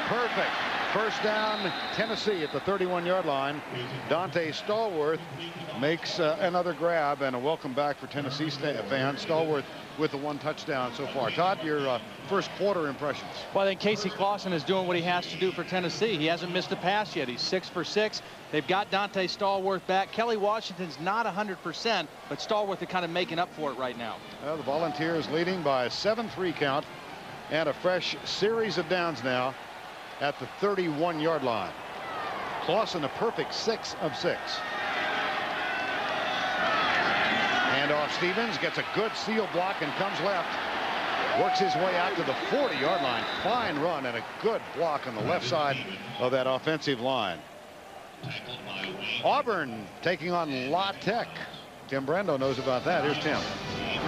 perfect. First down, Tennessee at the 31-yard line. Dante Stallworth makes another grab, and a welcome back for Tennessee fans. Stallworth with the 1 touchdown so far. Todd, your first quarter impressions. Well, I think Casey Clausen is doing what he has to do for Tennessee. He hasn't missed a pass yet. He's 6 for 6. They've got Dante Stallworth back. Kelly Washington's not 100%, but Stallworth is kind of making up for it right now. Well, the Volunteers leading by a 7-3 count and a fresh series of downs now at the 31-yard line. Clausen a perfect 6 of 6. Hand off Stevens, gets a good seal block and comes left. Works his way out to the 40-yard line. Fine run and a good block on the left side of that offensive line. Auburn taking on La Tech. Tim Brando knows about that. Here's Tim.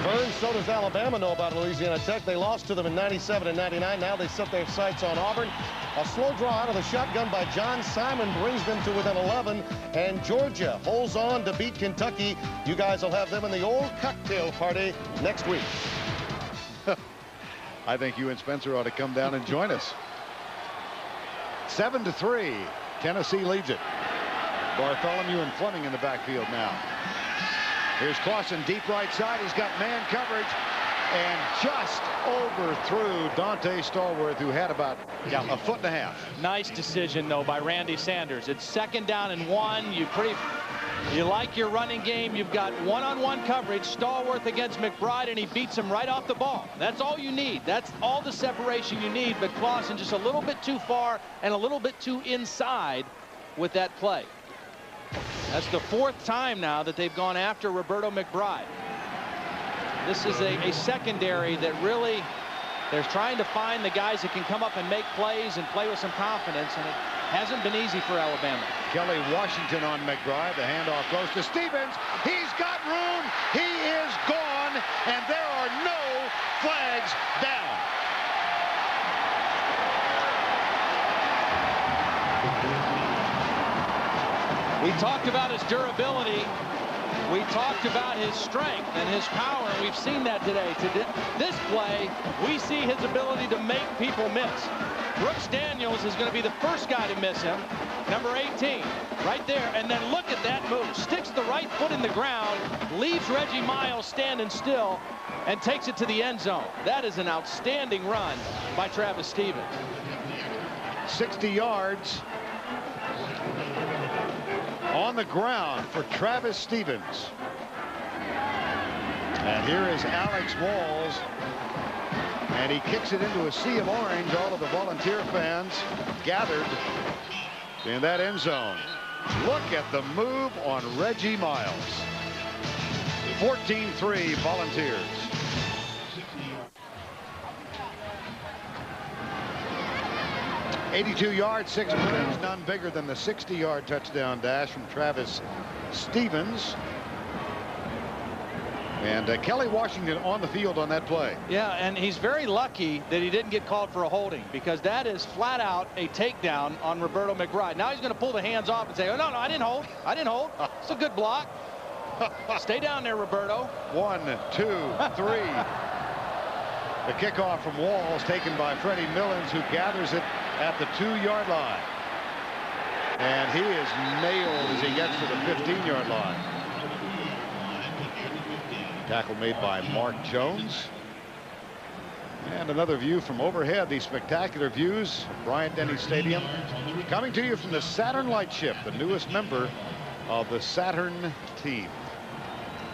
Burns, so does Alabama know about Louisiana Tech. They lost to them in 97 and 99. Now they set their sights on Auburn. A slow draw out of the shotgun by John Simon brings them to within 11. And Georgia holds on to beat Kentucky. You guys will have them in the old cocktail party next week. I think you and Spencer ought to come down and join us. 7-3. Tennessee leads it. Bartholomew and Fleming in the backfield now. Here's Clausen, deep right side. He's got man coverage and just overthrew Dante Stallworth, who had about a 1.5 feet. Nice decision, though, by Randy Sanders. It's 2nd down and 1. You like your running game. You've got one-on-one coverage. Stallworth against McBride, and he beats him right off the ball. That's all you need. That's all the separation you need. But Clausen just a little bit too far and a little bit too inside with that play. That's the 4th time now that they've gone after Roberto McBride. This is a secondary that really, they're trying to find the guys that can come up and make plays and play with some confidence, and it hasn't been easy for Alabama. Kelly Washington on McBride. The handoff goes to Stevens. He's got room. He is gone, and there are no flags down. We talked about his durability. We talked about his strength and his power, and we've seen that today. This play, we see his ability to make people miss. Brooks Daniels is going to be the first guy to miss him. Number 18, right there. And then look at that move. Sticks the right foot in the ground, leaves Reggie Miles standing still, and takes it to the end zone. That is an outstanding run by Travis Stevens. 60 yards on the ground for Travis Stevens. And here is Alex Walls, and he kicks it into a sea of orange. All of the Volunteer fans gathered in that end zone. Look at the move on Reggie Miles. 14-3 Volunteers. $82 yards, 6 plays, none bigger than the 60-yard touchdown dash from Travis Stevens. And Kelly Washington on the field on that play. Yeah, and he's very lucky that he didn't get called for a holding, because that is flat out a takedown on Roberto McBride. Now he's going to pull the hands off and say, oh, no, I didn't hold. I didn't hold. It's a good block. Stay down there, Roberto. 1, 2, 3. The kickoff from Walls taken by Freddie Millens, who gathers it at the 2-yard line. And he is nailed as he gets to the 15-yard line. Tackle made by Mark Jones. And another view from overhead, these spectacular views of Bryant-Denny Stadium, coming to you from the Saturn Lightship, the newest member of the Saturn team.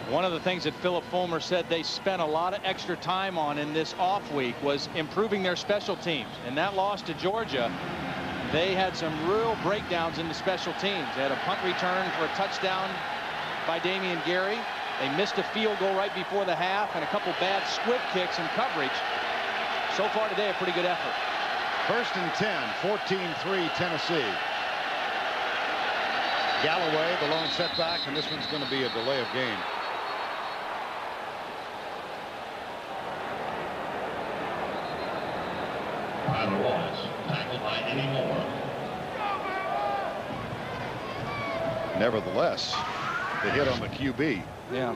One of the things that Philip Fulmer said they spent a lot of extra time on in this off week was improving their special teams. And that loss to Georgia, they had some real breakdowns in the special teams. They had a punt return for a touchdown by Damian Gary. They missed a field goal right before the half and a couple bad squib kicks in coverage. So far today, a pretty good effort. 1st and 10, 14-3 Tennessee. Galloway, the lone setback, and this one's going to be a delay of game. Tyler Watts, tackled by Eddie Moore. Nevertheless, the hit on the QB. Yeah.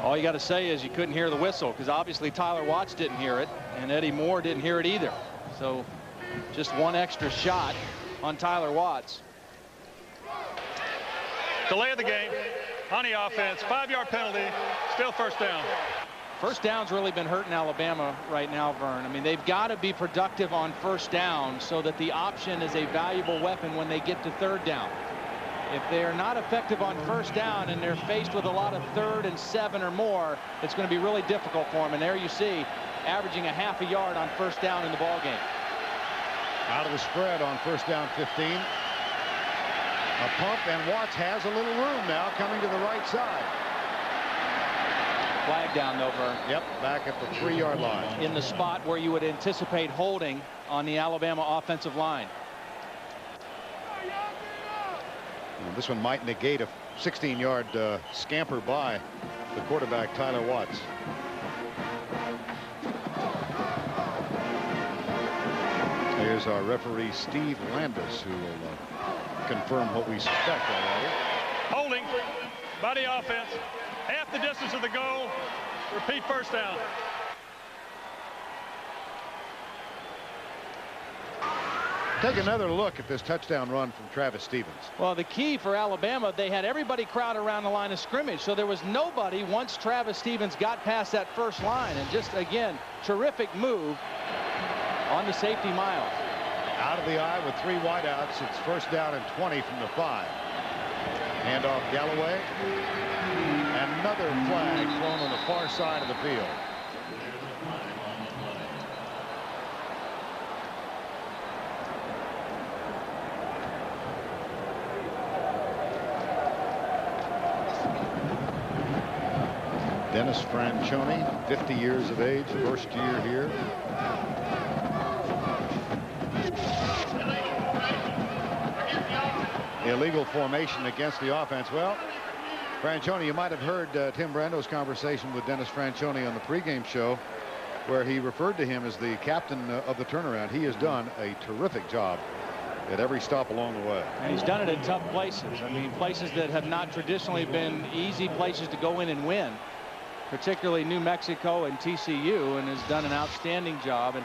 All you got to say is you couldn't hear the whistle, because obviously Tyler Watts didn't hear it, and Eddie Moore didn't hear it either. So just one extra shot on Tyler Watts. Delay of the game on the offense. 5-yard penalty. Still first down. First down's really been hurting Alabama right now, Vern. I mean, they've got to be productive on first down so that the option is a valuable weapon when they get to third down. If they're not effective on first down and they're faced with a lot of 3rd and 7 or more, it's going to be really difficult for them. And there you see, averaging a half a yard on first down in the ball game. Out of the spread on first down 15. A pump, and Watts has a little room now coming to the right side. Flag down though, Vern. Yep, back at the 3-yard line. In the spot where you would anticipate holding on the Alabama offensive line. And this one might negate a 16-yard scamper by the quarterback, Tyler Watts. Here's our referee, Steve Landis, who will confirm what we suspect already. Holding by the offense. Half the distance of the goal. Repeat first down. Take another look at this touchdown run from Travis Stevens. Well, the key for Alabama, they had everybody crowd around the line of scrimmage, so there was nobody once Travis Stevens got past that first line. And just, again, terrific move on the safety Miles. Out of the eye with 3 wideouts. It's first down and 20 from the 5. Handoff Galloway. Another flag thrown on the far side of the field. Dennis Franchione, 50 years of age, first year here. Illegal formation against the offense. Well, Franchione, you might have heard Tim Brando's conversation with Dennis Franchione on the pregame show, where he referred to him as the captain of the turnaround. He has done a terrific job at every stop along the way. And he's done it in tough places. I mean, places that have not traditionally been easy places to go in and win, particularly New Mexico and TCU, and has done an outstanding job. And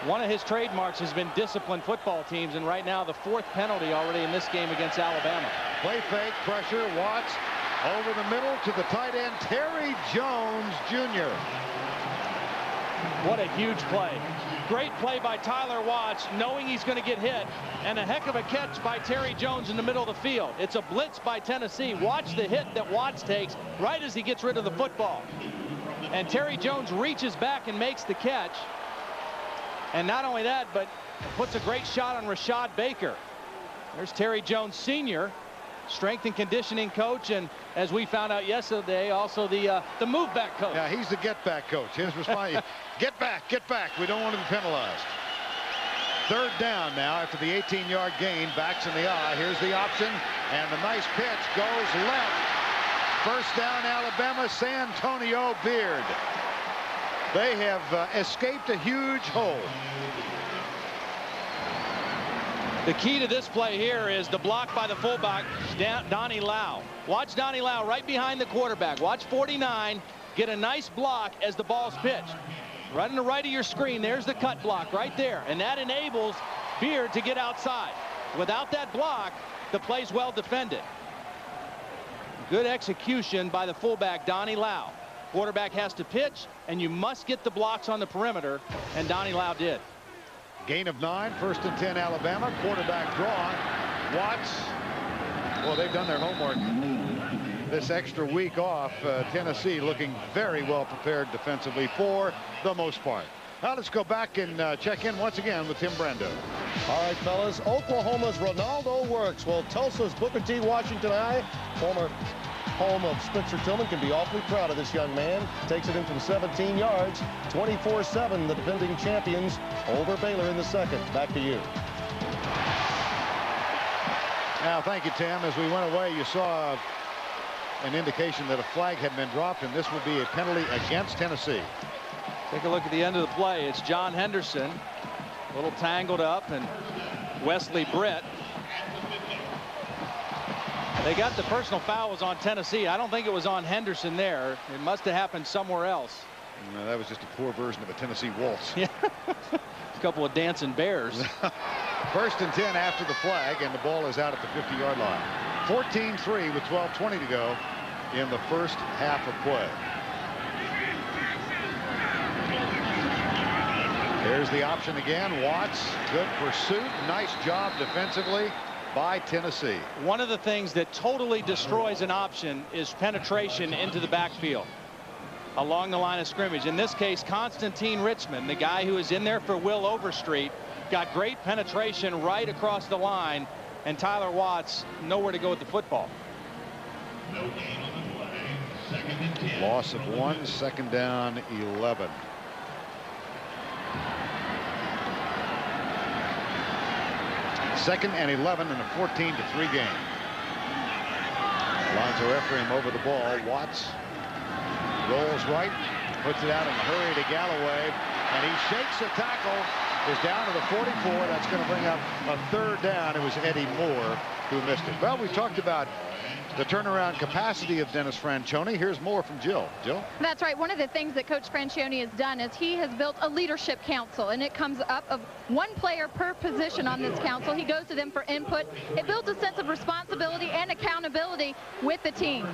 one of his trademarks has been disciplined football teams, and right now the 4th penalty already in this game against Alabama. Play fake, pressure, Watts over the middle to the tight end, Terry Jones Jr. What a huge play. Great play by Tyler Watts, knowing he's going to get hit, and a heck of a catch by Terry Jones in the middle of the field. It's a blitz by Tennessee. Watch the hit that Watts takes right as he gets rid of the football. And Terry Jones reaches back and makes the catch. And not only that, but puts a great shot on Rashad Baker. There's Terry Jones Sr., strength and conditioning coach, and as we found out yesterday, also the move back coach. Yeah, he's the get back coach. His response: get back, we don't want to be penalized. 3rd down now after the 18-yard gain. Backs in the eye. Here's the option, and the nice pitch goes left. First down, Alabama. Santonio Beard. They have escaped a huge hole. The key to this play here is the block by the fullback, Donnie Lau. Watch Donnie Lau right behind the quarterback. Watch 49 get a nice block as the ball's pitched. Right on the right of your screen, there's the cut block right there. And that enables Beard to get outside. Without that block, the play's well defended. Good execution by the fullback, Donnie Lau. Quarterback has to pitch, and you must get the blocks on the perimeter, and Donnie Lau did. Gain of 9, 1st and 10 Alabama. Quarterback draw. Watts. Well, they've done their homework. This extra week off, Tennessee looking very well prepared defensively for the most part. Now let's go back and check in once again with Tim Brando. All right, fellas. Oklahoma's Ronaldo Works. Well, Tulsa's Booker T. Washington High, former home of Spencer Tillman, can be awfully proud of this young man. Takes it in from 17 yards, 24-7, the defending champions over Baylor in the second. Back to you. Now, thank you, Tim. As we went away, you saw an indication that a flag had been dropped, and this will be a penalty against Tennessee. Take a look at the end of the play. It's John Henderson, a little tangled up, and Wesley Britt. They got the personal foul was on Tennessee. I don't think it was on Henderson there. It must have happened somewhere else. No, that was just a poor version of a Tennessee waltz. Yeah. A couple of dancing bears. 1st and 10 after the flag, and the ball is out at the 50-yard line. 14-3 with 12:20 to go in the first half of play. There's the option again. Watts, good pursuit. Nice job defensively by Tennessee. One of the things that totally destroys an option is penetration into the backfield along the line of scrimmage. In this case, Constantine Richmond, the guy who is in there for Will Overstreet, got great penetration right across the line, and Tyler Watts nowhere to go with the football. No gain on the play. 2nd and 10. Loss of 1, 2nd down, 11. Second and 11 in a 14-3 game. Alonzo Ephraim over the ball. Watts rolls right, puts it out in a hurry to Galloway, and he shakes a tackle. Is down to the 44. That's going to bring up a 3rd down. It was Eddie Moore who missed it. Well, we talked about the turnaround capacity of Dennis Franchione. Here's more from Jill. Jill? That's right. One of the things that Coach Franchione has done is he has built a leadership council, and it comes up of 1 player per position on this council. He goes to them for input. It builds a sense of responsibility and accountability with the team.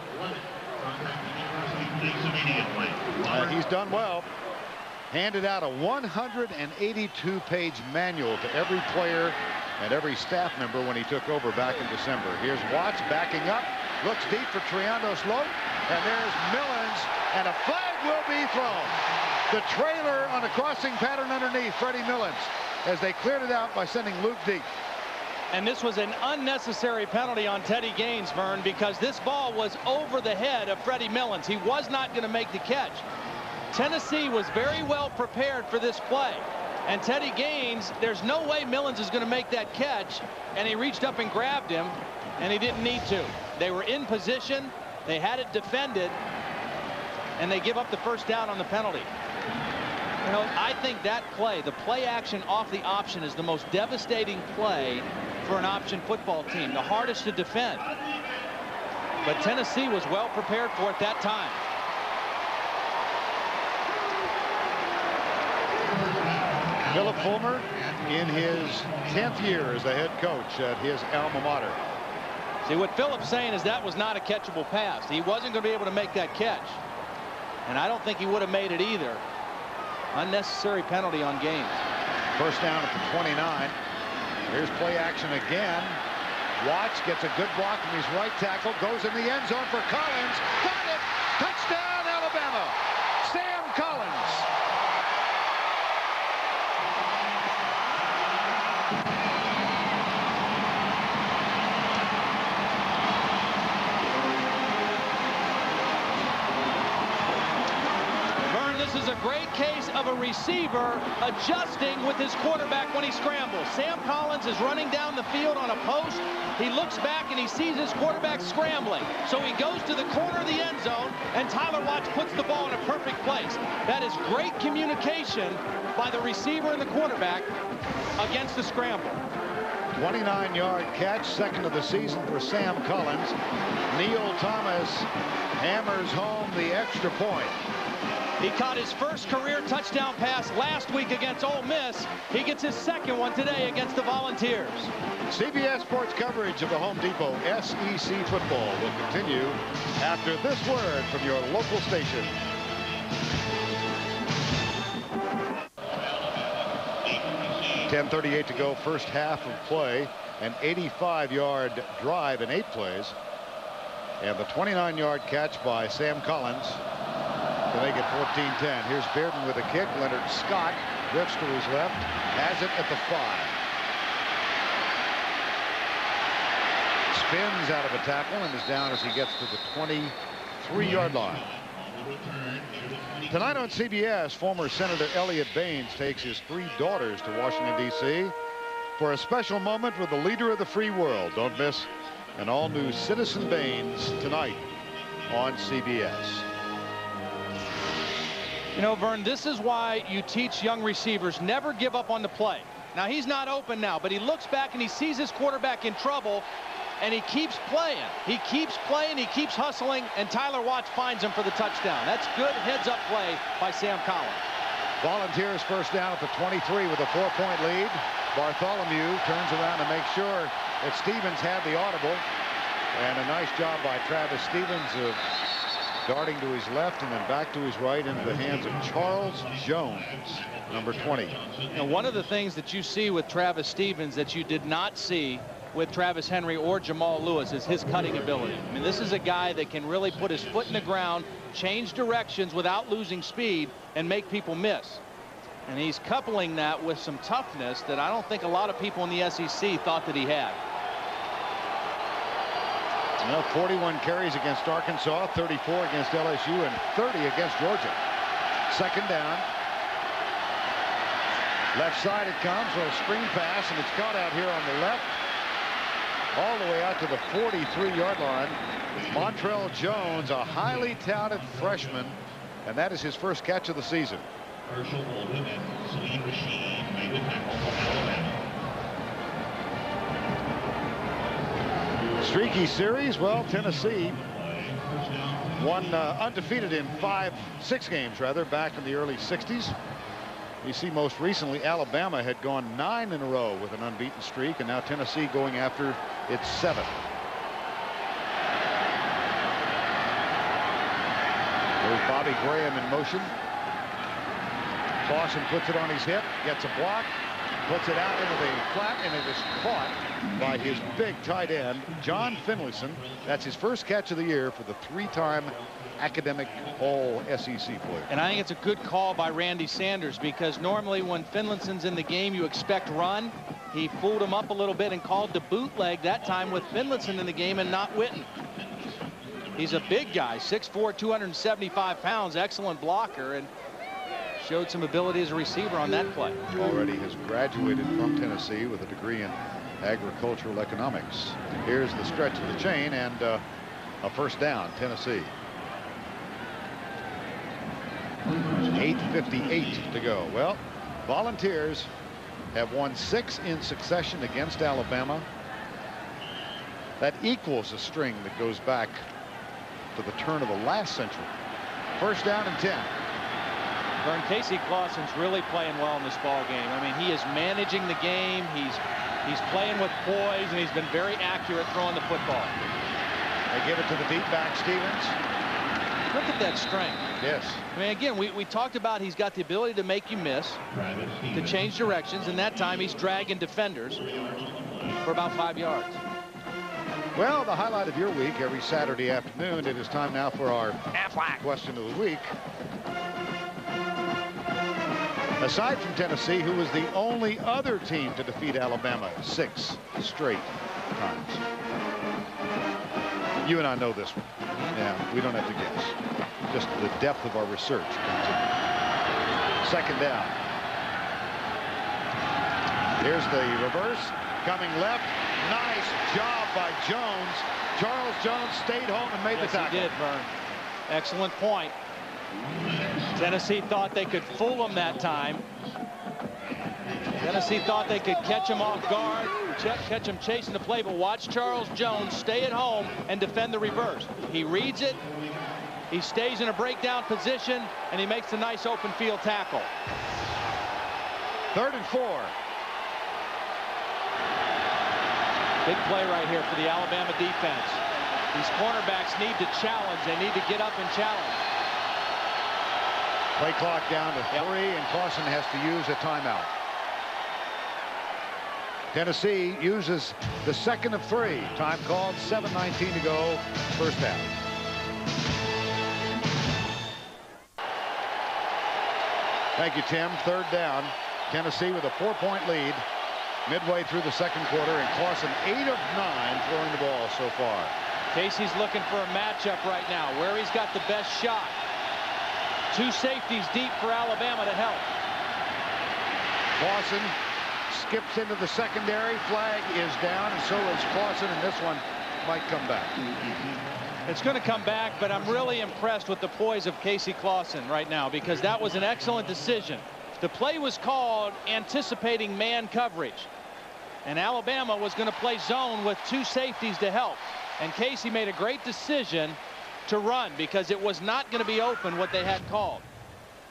He's done well. Handed out a 182-page manual to every player and every staff member when he took over back in December. Here's Watts backing up, looks deep for Triando Sloat, and there's Millens, and a flag will be thrown. The trailer on a crossing pattern underneath Freddie Millens as they cleared it out by sending Luke deep. And this was an unnecessary penalty on Teddy Gaines, Vern, because this ball was over the head of Freddie Millens. He was not going to make the catch. Tennessee was very well prepared for this play. And Teddy Gaines, there's no way Millens is going to make that catch. And he reached up and grabbed him, and he didn't need to. They were in position. They had it defended. And they give up the 1st down on the penalty. You know, I think that play, the play action off the option, is the most devastating play for an option football team. The hardest to defend. But Tennessee was well prepared for it that time. Philip Fulmer in his 10th year as the head coach at his alma mater. See, what Philip's saying is that was not a catchable pass. He wasn't going to be able to make that catch. And I don't think he would have made it either. Unnecessary penalty on Gaines. 1st down at the 29. Here's play action again. Watts gets a good block from his right tackle. Goes in the end zone for Collins. Got it! Touchdown, Alabama! Sam Collins. This is a great case of a receiver adjusting with his quarterback when he scrambles. Sam Collins is running down the field on a post. He looks back and he sees his quarterback scrambling. So he goes to the corner of the end zone, and Tyler Watts puts the ball in a perfect place. That is great communication by the receiver and the quarterback against the scramble. 29-yard catch, 2nd of the season for Sam Collins. Neil Thomas hammers home the extra point. He caught his first career touchdown pass last week against Ole Miss. He gets his second one today against the Volunteers. CBS Sports coverage of the Home Depot SEC football will continue after this word from your local station. .38 to go, first half of play. An 85-yard drive in 8 plays. And the 29-yard catch by Sam Collins to make it 14-10. Here's Bearden with a kick. Leonard Scott drifts to his left, has it at the 5. Spins out of a tackle and is down as he gets to the 23-yard line. Tonight on CBS, former Senator Elliot Baines takes his 3 daughters to Washington, D.C. for a special moment with the leader of the free world. Don't miss an all-new Citizen Baines tonight on CBS. You know, Vern, this is why you teach young receivers never give up on the play. Now, he's not open now, but he looks back and he sees his quarterback in trouble, and he keeps playing. He keeps playing, he keeps hustling, and Tyler Watts finds him for the touchdown. That's good heads-up play by Sam Collins. Volunteers first down at the 23 with a 4-point lead. Bartholomew turns around to make sure that Stevens had the audible. And a nice job by Travis Stevens of darting to his left and then back to his right into the hands of Charles Jones, number 20. And one of the things that you see with Travis Stevens that you did not see with Travis Henry or Jamal Lewis is his cutting ability. I mean, this is a guy that can really put his foot in the ground, change directions without losing speed, and make people miss. And he's coupling that with some toughness that I don't think a lot of people in the SEC thought that he had. Well, 41 carries against Arkansas, 34 against LSU, and 30 against Georgia. Second down. Left side it comes, a little screen pass, and it's caught out here on the left. All the way out to the 43-yard line. Montrell Jones, a highly touted freshman, and that is his first catch of the season. Herschel Walden and Salim Rashid made the tackle for Alabama. Streaky series. Well, Tennessee won undefeated in 6 games rather back in the early 60s. You see, most recently Alabama had gone 9 in a row with an unbeaten streak, and now Tennessee going after its 7th. There's Bobby Graham in motion. Clausen puts it on his hip, gets a block, puts it out into the flat, and it is caught by his big tight end, John Finlayson. That's his first catch of the year for the 3-time academic All-SEC player. And I think it's a good call by Randy Sanders, because normally when Finlayson's in the game, you expect run. He fooled him up a little bit and called the bootleg that time with Finlayson in the game and not Witten. He's a big guy, 6'4", 275 pounds, excellent blocker, and showed some ability as a receiver on that play. Already has graduated from Tennessee with a degree in agricultural economics. Here's the stretch of the chain and a first down, Tennessee. 8:58 to go. Well, Volunteers have won 6 in succession against Alabama. That equals a string that goes back to the turn of the last century. First down and 10. Vern, Casey Clausen's really playing well in this ball game. I mean, he is managing the game. He's playing with poise, and he's been very accurate throwing the football. They give it to the deep back, Stevens. Look at that strength. Yes. I mean, again, we talked about he's got the ability to make you miss, to change directions, and that time he's dragging defenders for about 5 yards. Well, the highlight of your week every Saturday afternoon. It is time now for our question of the week. Aside from Tennessee, who was the only other team to defeat Alabama 6 straight times? You and I know this one. Yeah, we don't have to guess. Just the depth of our research. Second down. Here's the reverse. Coming left. Nice job by Jones. Charles Jones stayed home and made the tackle. He did, Vern. Excellent point. Tennessee thought they could fool him that time. Tennessee thought they could catch him off guard, catch him chasing the play, but watch Charles Jones stay at home and defend the reverse. He reads it, He stays in a breakdown position, and he makes a nice open field tackle. 3rd and 4. Big play right here for the Alabama defense. These cornerbacks need to challenge. They need to get up and challenge. Play clock down to 3, and Clausen has to use a timeout. Tennessee uses the 2nd of 3. Time called, 7:19 to go, first half. Thank you, Tim. 3rd down. Tennessee with a 4-point lead midway through the 2nd quarter, and Clausen 8 of 9 throwing the ball so far. Casey's looking for a matchup right now where he's got the best shot. 2 safeties deep for Alabama to help. Clausen skips into the secondary. Flag is down, and so is Clausen, and this one might come back. It's going to come back, but I'm really impressed with the poise of Casey Clausen right now, because that was an excellent decision. The play was called anticipating man coverage, and Alabama was going to play zone with 2 safeties to help, and Casey made a great decision to run because it was not going to be open what they had called.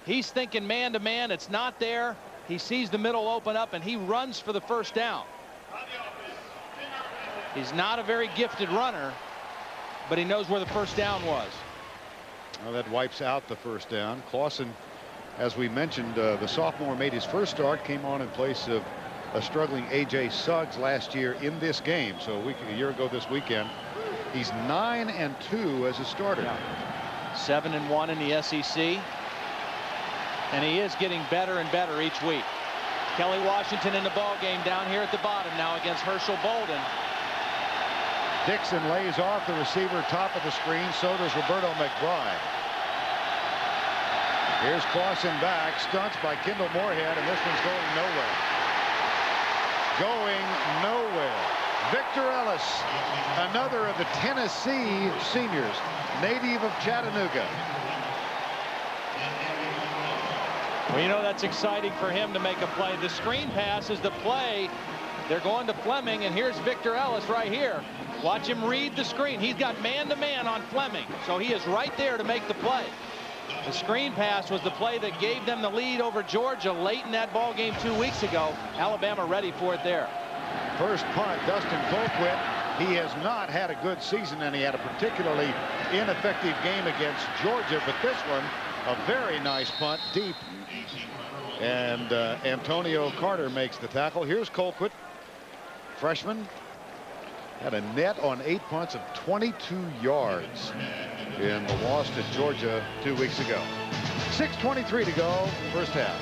He's thinking man to man. It's not there. He sees the middle open up, and he runs for the first down. He's not a very gifted runner, but he knows where the first down was. Well, that wipes out the first down. Clausen, as we mentioned, the sophomore made his first start, came on in place of a struggling A.J. Suggs last year in this game. So a year ago this weekend, he's 9-2 as a starter. 7-1 in the SEC. And he is getting better and better each week. Kelly Washington in the ball game down here at the bottom now against Herschel Bolden. Dixon lays off the receiver, top of the screen. So does Roberto McBride. Here's Clausen back. Stunts by Kendall Moorhead, and this one's going nowhere. Going nowhere. Victor Ellis, another of the Tennessee seniors, native of Chattanooga. Well, you know, that's exciting for him to make a play. The screen pass is the play. They're going to Fleming, and here's Victor Ellis right here. Watch him read the screen. He's got man-to-man on Fleming, so he is right there to make the play. The screen pass was the play that gave them the lead over Georgia late in that ball game 2 weeks ago. Alabama ready for it there. First punt, Dustin Colquitt. He has not had a good season, and he had a particularly ineffective game against Georgia, but this one, a very nice punt deep. And Antonio Carter makes the tackle. Here's Colquitt, freshman. Had a net on 8 punts of 22 yards in the loss to Georgia 2 weeks ago. 6:23 to go, first half.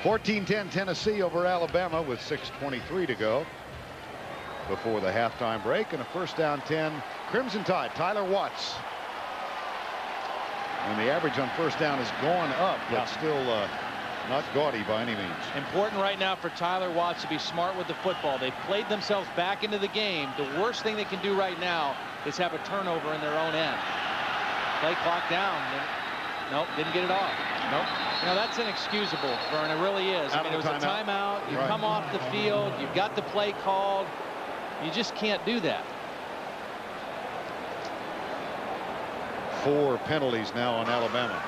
(14-10) Tennessee over Alabama with 6:23 to go before the halftime break, and a first down 10. Crimson Tide, Tyler Watts. And the average on first down has gone up, but still not gaudy by any means. Important right now for Tyler Watts to be smart with the football. They played themselves back into the game. The worst thing they can do right now is have a turnover in their own end. Play clock down. Nope, didn't get it off. Nope. You know, that's inexcusable, Vern. It really is. I mean, it was a timeout. You come off the field. You've got the play called. You just can't do that. 4 penalties now on Alabama.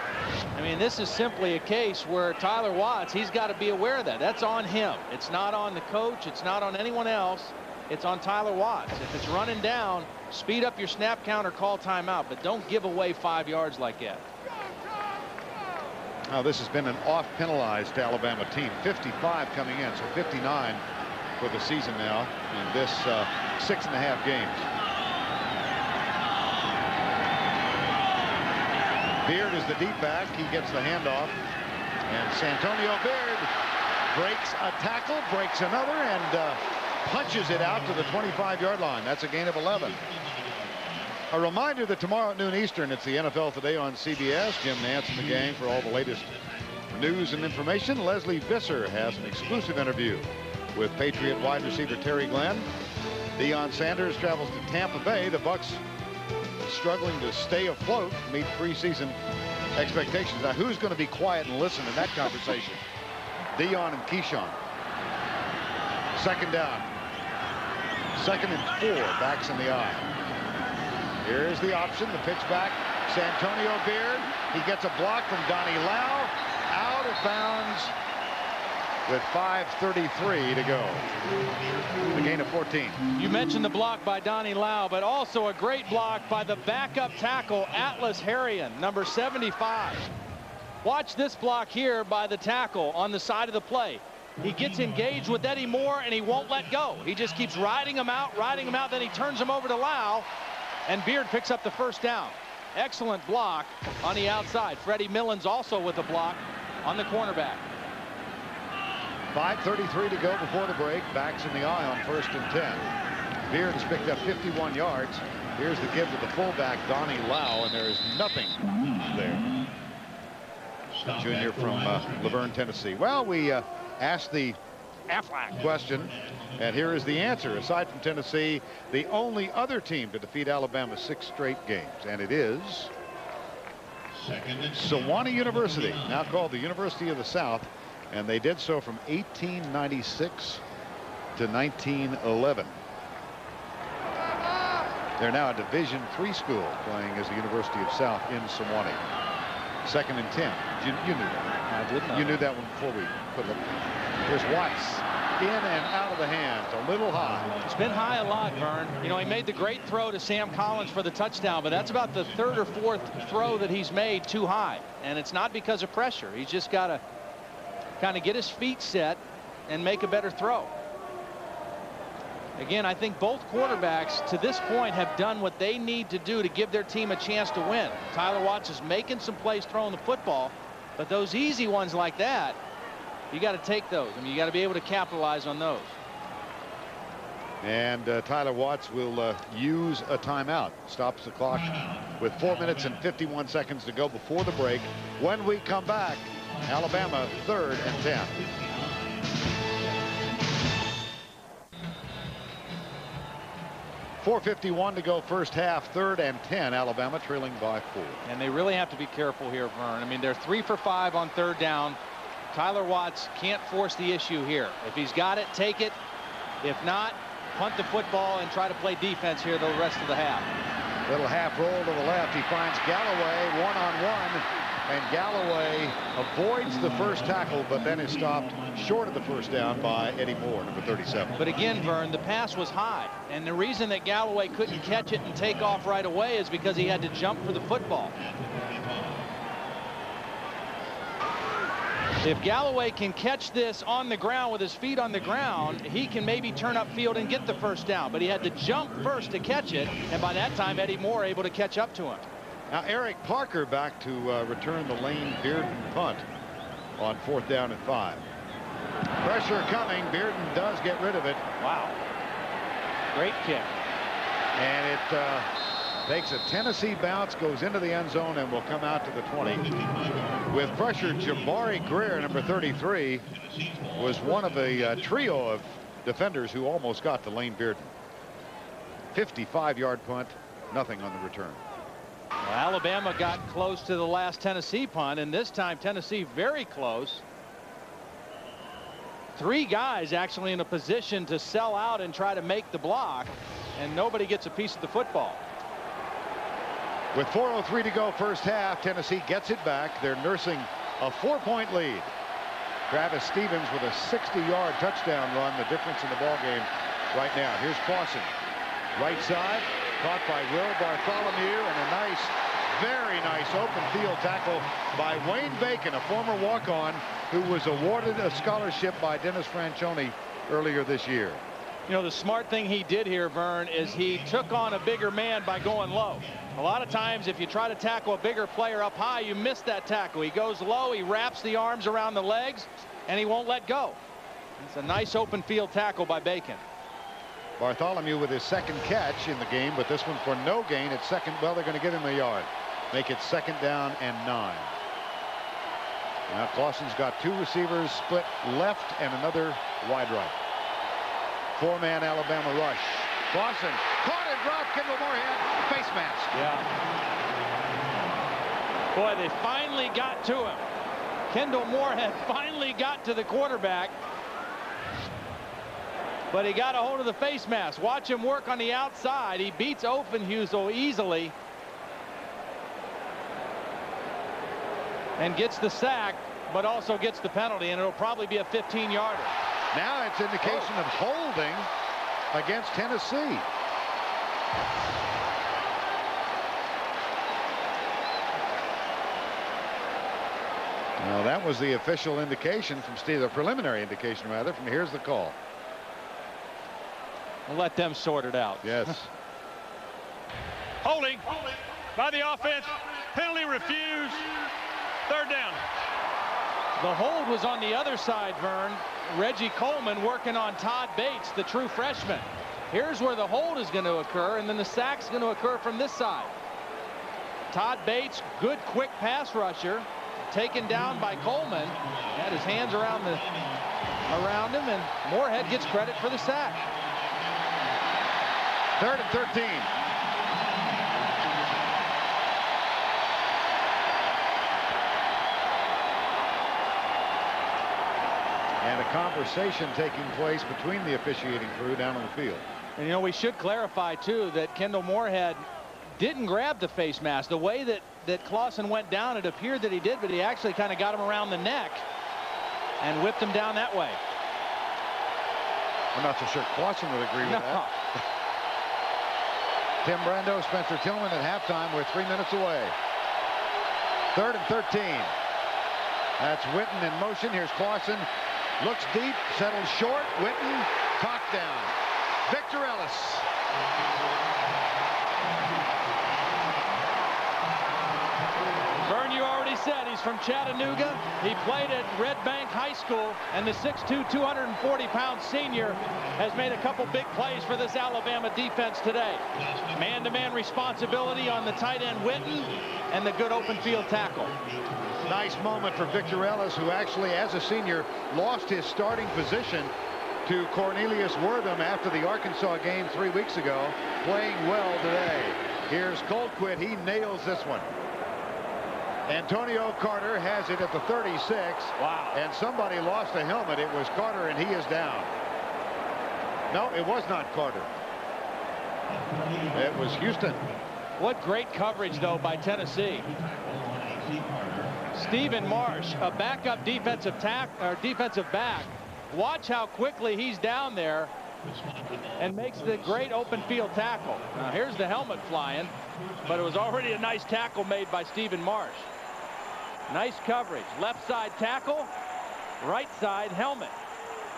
I mean, this is simply a case where Tyler Watts, he's got to be aware of that. That's on him. It's not on the coach. It's not on anyone else. It's on Tyler Watts. If it's running down, speed up your snap count or call timeout, but don't give away 5 yards like that. Now, this has been an off penalized Alabama team. 55 coming in, so 59 for the season now in this 6.5 games. Beard is the deep back. He gets the handoff, and Santonio Beard breaks a tackle, breaks another, and punches it out to the 25-yard line. That's a gain of 11. A reminder that tomorrow at noon Eastern, it's the NFL Today on CBS. Jim Nantz in the game for all the latest news and information. Leslie Visser has an exclusive interview with Patriot wide receiver Terry Glenn. Deion Sanders travels to Tampa Bay. The Bucs struggling to stay afloat, meet preseason expectations. Now, who's going to be quiet and listen in that conversation? Deion and Keyshawn. Second down. 2nd and 4. Backs in the eye. Here's the option. The pitch back. Santonio Beard. He gets a block from Donnie Lau. Out of bounds with 5:33 to go. A gain of 14. You mentioned the block by Donnie Lau, but also a great block by the backup tackle, Atlas Harrion, number 75. Watch this block here by the tackle on the side of the play. He gets engaged with Eddie Moore, and he won't let go. He just keeps riding him out, then he turns him over to Lau, and Beard picks up the first down. Excellent block on the outside. Freddie Millens also with a block on the cornerback. 5:33 to go before the break. Backs in the eye on 1st and 10. Beard has picked up 51 yards. Here's the give to the fullback, Donnie Lau, and there is nothing there. Junior from Laverne, Tennessee. Well, we asked the Aflac question, and here is the answer. Aside from Tennessee, the only other team to defeat Alabama 6 straight games, and it is Sewanee University, now called the University of the South, and they did so from 1896 to 1911. They're now a Division III school playing as the University of South in Sewanee. 2nd and 10. You knew that. I did know. You knew that one before we put it. Here's Watts. In and out of the hands. A little high. It's been high a lot, Vern. You know, he made the great throw to Sam Collins for the touchdown, but that's about the 3rd or 4th throw that he's made too high. And it's not because of pressure. He's just got to kind of get his feet set and make a better throw. Again, I think both quarterbacks to this point have done what they need to do to give their team a chance to win. Tyler Watts is making some plays throwing the football, but those easy ones like that, you got to take those. I mean, you got to be able to capitalize on those. And Tyler Watts will use a timeout. Stops the clock with 4 minutes and 51 seconds to go before the break. When we come back, Alabama 3rd and 10. .451 to go first half. 3rd and 10. Alabama trailing by 4. And they really have to be careful here, Vern. I mean, they're 3 for 5 on 3rd down. Tyler Watts can't force the issue here. If he's got it, take it. If not, punt the football and try to play defense here the rest of the half. Little half roll to the left. He finds Galloway one-on-one. And Galloway avoids the first tackle, but then is stopped short of the first down by Eddie Moore, number 37. But again, Vern, the pass was high. And the reason that Galloway couldn't catch it and take off right away is because he had to jump for the football. If Galloway can catch this on the ground with his feet on the ground, he can maybe turn upfield and get the first down. But he had to jump first to catch it. And by that time, Eddie Moore able to catch up to him. Now Eric Parker back to return the Lane Bearden punt on 4th down and 5. Pressure coming. Bearden does get rid of it. Wow. Great kick. And it takes a Tennessee bounce, goes into the end zone, and will come out to the 20. With pressure, Jabari Greer, number 33, was one of a trio of defenders who almost got to Lane Bearden. 55-yard punt, nothing on the return. Well, Alabama got close to the last Tennessee punt, and this time Tennessee very close. 3 guys actually in a position to sell out and try to make the block, and nobody gets a piece of the football. With 4:03 to go first half, Tennessee gets it back. They're nursing a 4-point lead. Travis Stevens with a 60-yard touchdown run, the difference in the ball game right now. Here's Clausen, right side. Caught by Will Bartholomew, and a nice, very nice open field tackle by Wayne Bacon, a former walk-on who was awarded a scholarship by Dennis Franchione earlier this year. You know, the smart thing he did here, Vern, is he took on a bigger man by going low. A lot of times if you try to tackle a bigger player up high, you miss that tackle. He goes low, he wraps the arms around the legs, and he won't let go. It's a nice open field tackle by Bacon. Bartholomew with his 2nd catch in the game, but this one for no gain at 2nd. Well, they're going to get him a yard. Make it 2nd down and 9. Now Clausen's got 2 receivers split left and another wide right. 4-man Alabama rush. Clausen caught and dropped. Kendall Moorhead face mask. Yeah. Boy, they finally got to him. Kendall Moorhead finally got to the quarterback. But he got a hold of the face mask. Watch him work on the outside. He beats Offenhusel easily and gets the sack, but also gets the penalty, and it'll probably be a 15-yarder. Now it's indication of holding against Tennessee. Well, that was the official indication from Steve, the preliminary indication rather. From here's the call. We'll let them sort it out. Yes. Holding by the offense. Penalty refused. Third down. The hold was on the other side, Vern. Reggie Coleman working on Todd Bates, the true freshman. Here's where the hold is going to occur, and then the sack's going to occur from this side. Todd Bates, good quick pass rusher, taken down by Coleman. Had his hands around him, and Moorhead gets credit for the sack. 3rd and 13. And a conversation taking place between the officiating crew down on the field. And, you know, we should clarify, too, that Kendall Moorhead didn't grab the face mask. The way that Clausen went down, it appeared that he did, but he actually kind of got him around the neck and whipped him down that way. I'm not so sure Clausen would agree with that. Tim Brando, Spencer Tillman at halftime. We're 3 minutes away. 3rd and 13. That's Witten in motion. Here's Clausen. Looks deep, settles short. Witten, cocked down. Victor Ellis. Vern, you already said he's from Chattanooga. He played at Red Bank High School, and the 6'2", 240-pound senior has made a couple big plays for this Alabama defense today. Man-to-man responsibility on the tight end Witten, and the good open field tackle. Nice moment for Victor Ellis, who actually, as a senior, lost his starting position to Cornelius Wortham after the Arkansas game 3 weeks ago, playing well today. Here's Colquitt. He nails this one. Antonio Carter has it at the 36. Wow. And somebody lost a helmet. It was Carter, and he is down. No, it was not Carter. It was Houston. What great coverage, though, by Tennessee. Stephen Marsh, a backup defensive back. Watch how quickly he's down there and makes the great open field tackle. Now, here's the helmet flying, but it was already a nice tackle made by Stephen Marsh. Nice coverage. Left side tackle, right side helmet.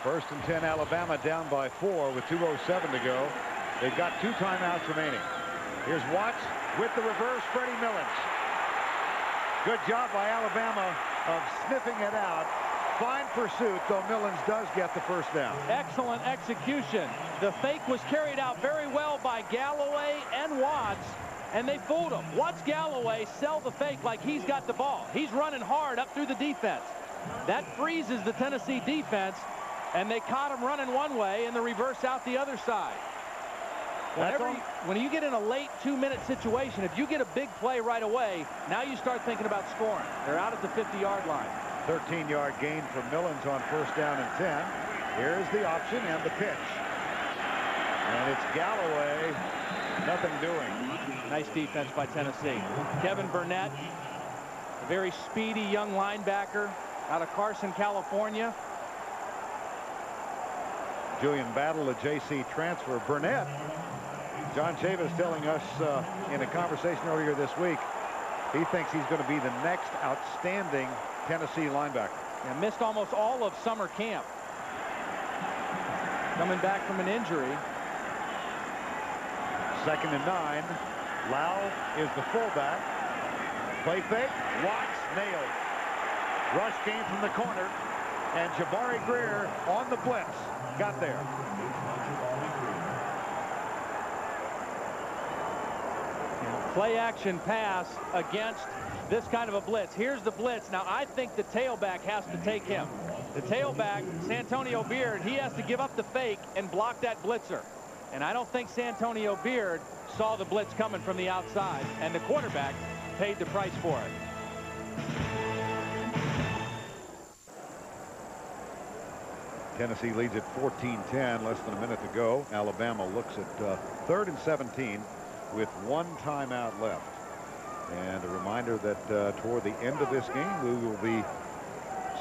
1st and 10, Alabama down by 4 with 2:07 to go. They've got 2 timeouts remaining. Here's Watts with the reverse, Freddie Millens. Good job by Alabama of sniffing it out. Fine pursuit, though Millens does get the 1st down. Excellent execution. The fake was carried out very well by Galloway and Watts, and they fooled him. Watts Galloway sell the fake like he's got the ball. He's running hard up through the defense. That freezes the Tennessee defense, and they caught him running one way and the reverse out the other side. When you get in a late 2-minute situation, if you get a big play right away, now you start thinking about scoring. They're out at the 50-yard line. 13-yard gain for Millens on 1st down and 10. Here's the option and the pitch. And it's Galloway. Nothing doing. Nice defense by Tennessee. Kevin Burnett, a very speedy young linebacker out of Carson, California. Julian Battle, a JC transfer. Burnett, John Chavis telling us in a conversation earlier this week, he thinks he's going to be the next outstanding Tennessee linebacker. And missed almost all of summer camp. Coming back from an injury. 2nd and 9. Lau is the fullback. Play fake. Watts nailed. Rush came from the corner. And Jabari Greer on the blitz. Got there. Play action pass against this kind of a blitz. Here's the blitz. Now, I think the tailback has to take him. The tailback, Santonio Beard, he has to give up the fake and block that blitzer. And I don't think Santonio Beard saw the blitz coming from the outside, and the quarterback paid the price for it. Tennessee leads at 14-10, less than a minute to go. Alabama looks at 3rd and 17 with 1 timeout left. And a reminder that toward the end of this game, we will be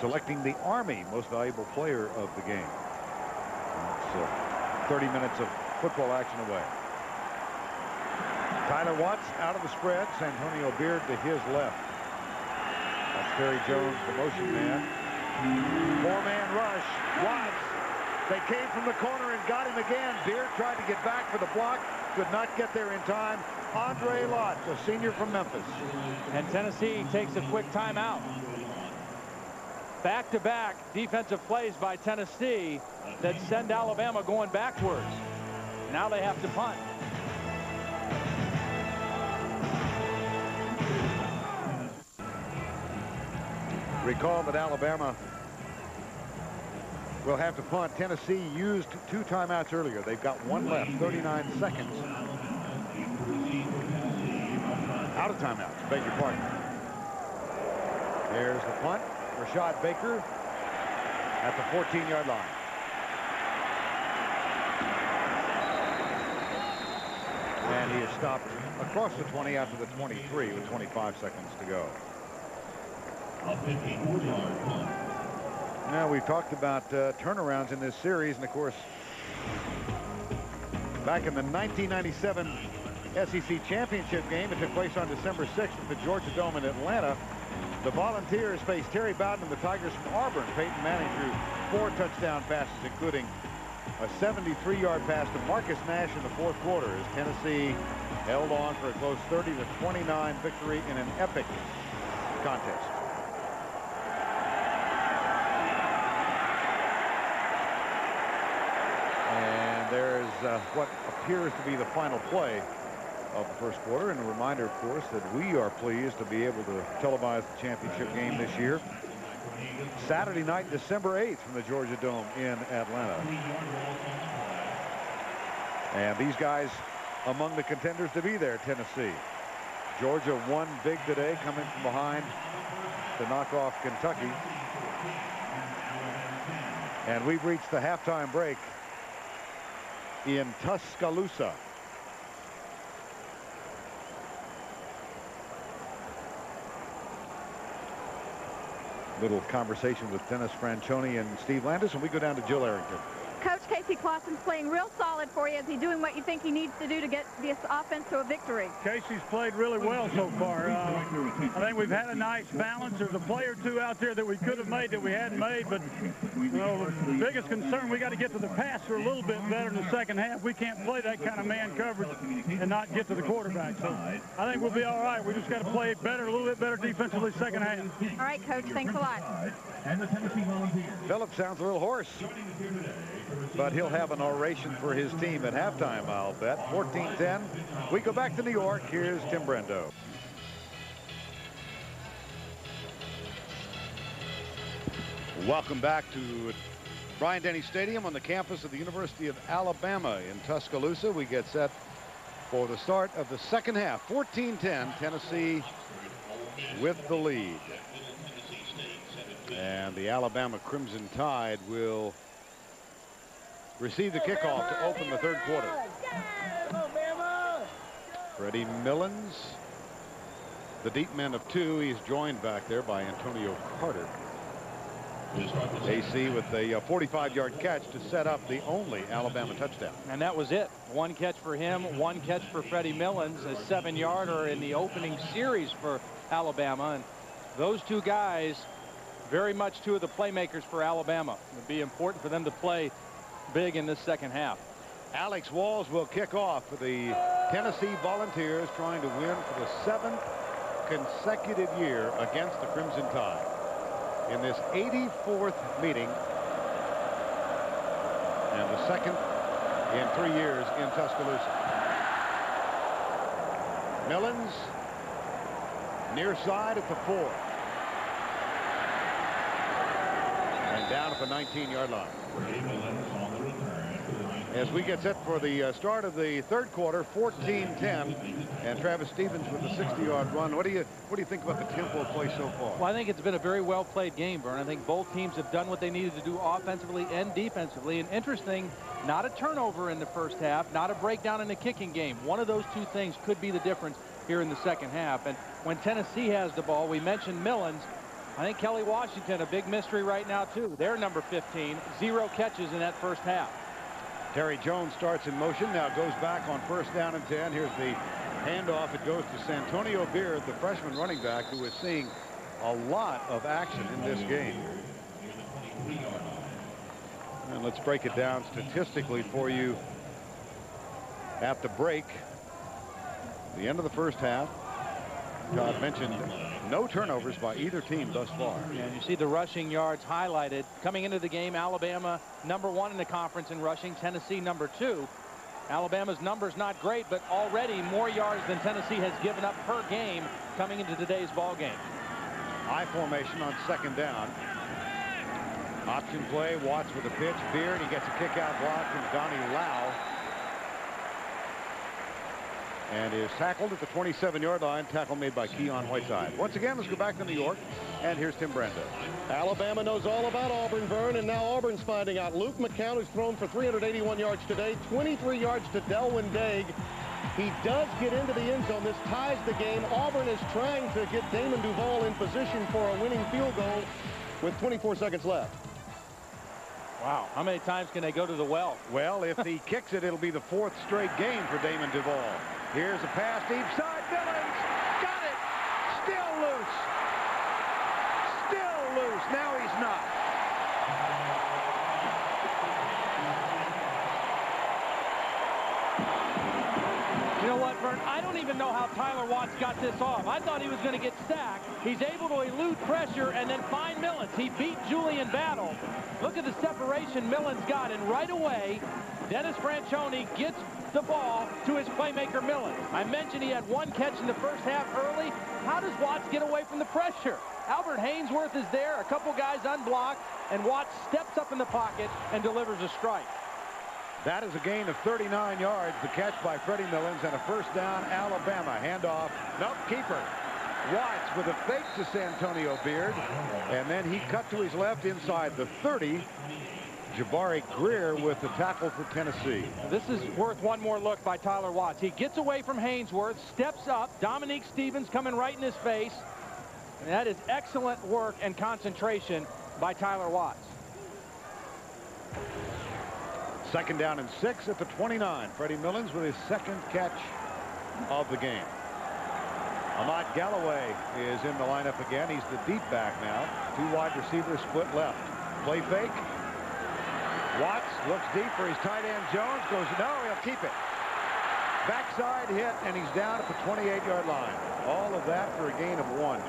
selecting the Army Most Valuable Player of the game. It's 30 minutes of football action away. Tyler Watts out of the spread. Santonio Beard to his left. That's Perry Jones, the motion man. 4-man rush. Watts. They came from the corner and got him again. Beard tried to get back for the block. Could not get there in time. Andre Lott, a senior from Memphis. And Tennessee takes a quick timeout. Back-to-back defensive plays by Tennessee that send Alabama going backwards. Now they have to punt. Recall that Alabama will have to punt. Tennessee used 2 timeouts earlier. They've got 1 left, 39 seconds. Out of timeouts, beg your pardon. There's the punt. Rashad Baker at the 14-yard line. And he is stopped across the 20 after the 23 with 25 seconds to go. A 54-yard punt. Now, we've talked about turnarounds in this series, and of course, back in the 1997 SEC Championship game, it took place on December 6th at the Georgia Dome in Atlanta. The Volunteers faced Terry Bowden and the Tigers from Auburn. Peyton Manning threw 4 touchdown passes, including a 73-yard pass to Marcus Nash in the 4th quarter as Tennessee held on for a close 30-29 victory in an epic contest. And there's what appears to be the final play of the first quarter. And a reminder, of course, that we are pleased to be able to televise the championship game this year. Saturday night, December 8th from the Georgia Dome in Atlanta. And these guys among the contenders to be there, Tennessee. Georgia won big today, coming from behind to knock off Kentucky. And we've reached the halftime break in Tuscaloosa. Little conversation with Dennis Franchione and Steve Landis, and we go down to Jill Arrington. Coach Casey Clausen's playing real solid for you. Is he doing what you think he needs to do to get this offense to a victory? Casey's played really well so far. I think we've had a nice balance. There's a play or two out there that we could have made that we hadn't made, but you know, the biggest concern, we got to get to the passer a little bit better in the second half. We can't play that kind of man coverage and not get to the quarterback. So I think we'll be all right. We just got to play better, a little bit better defensively second half. All right, Coach. Thanks a lot. Phillips sounds a little hoarse, but he'll have an oration for his team at halftime, I'll bet. 14-10. We go back to New York. Here's Tim Brendo. Welcome back to Bryant-Denny Stadium on the campus of the University of Alabama in Tuscaloosa. We get set for the start of the second half. 14-10, Tennessee with the lead. And the Alabama Crimson Tide will receive the kickoff to open the third quarter. Freddie Millens, the deep man of 2. He's joined back there by Antonio Carter. AC with a 45-yard catch to set up the only Alabama touchdown. And that was it. 1 catch for him, 1 catch for Freddie Millens, a 7-yarder in the opening series for Alabama. And those 2 guys, very much 2 of the playmakers for Alabama. It would be important for them to play big in this second half. Alex Walls will kick off for the Tennessee Volunteers, trying to win for the 7th consecutive year against the Crimson Tide in this 84th meeting and the 2nd in 3 years in Tuscaloosa. Millens near side at the 4 and down at the 19-yard line. as we get set for the start of the third quarter, 14-10, and Travis Stevens with a 60-yard run. What do you think about the tempo of play so far? Well, I think it's been a very well played game, Vern. I think both teams have done what they needed to do offensively and defensively. And interesting, not a turnover in the first half, not a breakdown in the kicking game. One of those two things could be the difference here in the second half. And when Tennessee has the ball, we mentioned Millens. I think Kelly Washington, a big mystery right now, too. They're number 15, 0 catches in that first half. Terry Jones starts in motion, now goes back on first down and 10. Here's the handoff. It goes to Santonio Beard, the freshman running back, who is seeing a lot of action in this game. And let's break it down statistically for you at the break. The end of the first half. Todd mentioned no turnovers by either team thus far. And you see the rushing yards highlighted. Coming into the game, Alabama #1 in the conference in rushing, Tennessee #2. Alabama's numbers not great, but already more yards than Tennessee has given up per game coming into today's ball game. I formation on second down. Option play, Watts with a pitch. Beard, he gets a kick out block from Donnie Lau. And is tackled at the 27-yard line. Tackle made by Keon Whiteside. Once again, let's go back to New York. And here's Tim Brando. Alabama knows all about Auburn, Vern, and now Auburn's finding out. Luke McCown, who's thrown for 381 yards today, 23 yards to Delwyn Daig. He does get into the end zone. This ties the game. Auburn is trying to get Damon Duval in position for a winning field goal with 24 seconds left. Wow. How many times can they go to the well? Well, if he kicks it, it'll be the 4th straight game for Damon Duval. Here's a pass deep side. Billings got it. Still loose. Still loose. Now he's not. You know what, Vern? I don't even know how Tyler Watts got this off. I thought he was going to get sacked. He's able to elude pressure and then find Millens. He beat Julian Battle. Look at the separation Millens got, and right away, Dennis Franchione gets the ball to his playmaker Millens. I mentioned he had 1 catch in the first half early. How does Watts get away from the pressure? Albert Haynesworth is there, a couple guys unblocked, and Watts steps up in the pocket and delivers a strike. That is a gain of 39 yards. The catch by Freddie Millens, and a first down, Alabama. Handoff. Nope, keeper. Watts with a fake to Santonio Beard, and then he cut to his left inside the 30. Jabari Greer with the tackle for Tennessee. This is worth one more look by Tyler Watts. He gets away from Haynesworth, steps up. Dominique Stevens coming right in his face. And that is excellent work and concentration by Tyler Watts. Second down and 6 at the 29. Freddie Millens with his 2nd catch of the game. Ahmad Galloway is in the lineup again. He's the deep back now. 2 wide receivers split left. Play fake. Watts looks deep for his tight end. Jones goes, no, he'll keep it. Backside hit, and he's down at the 28-yard line. All of that for a gain of 1.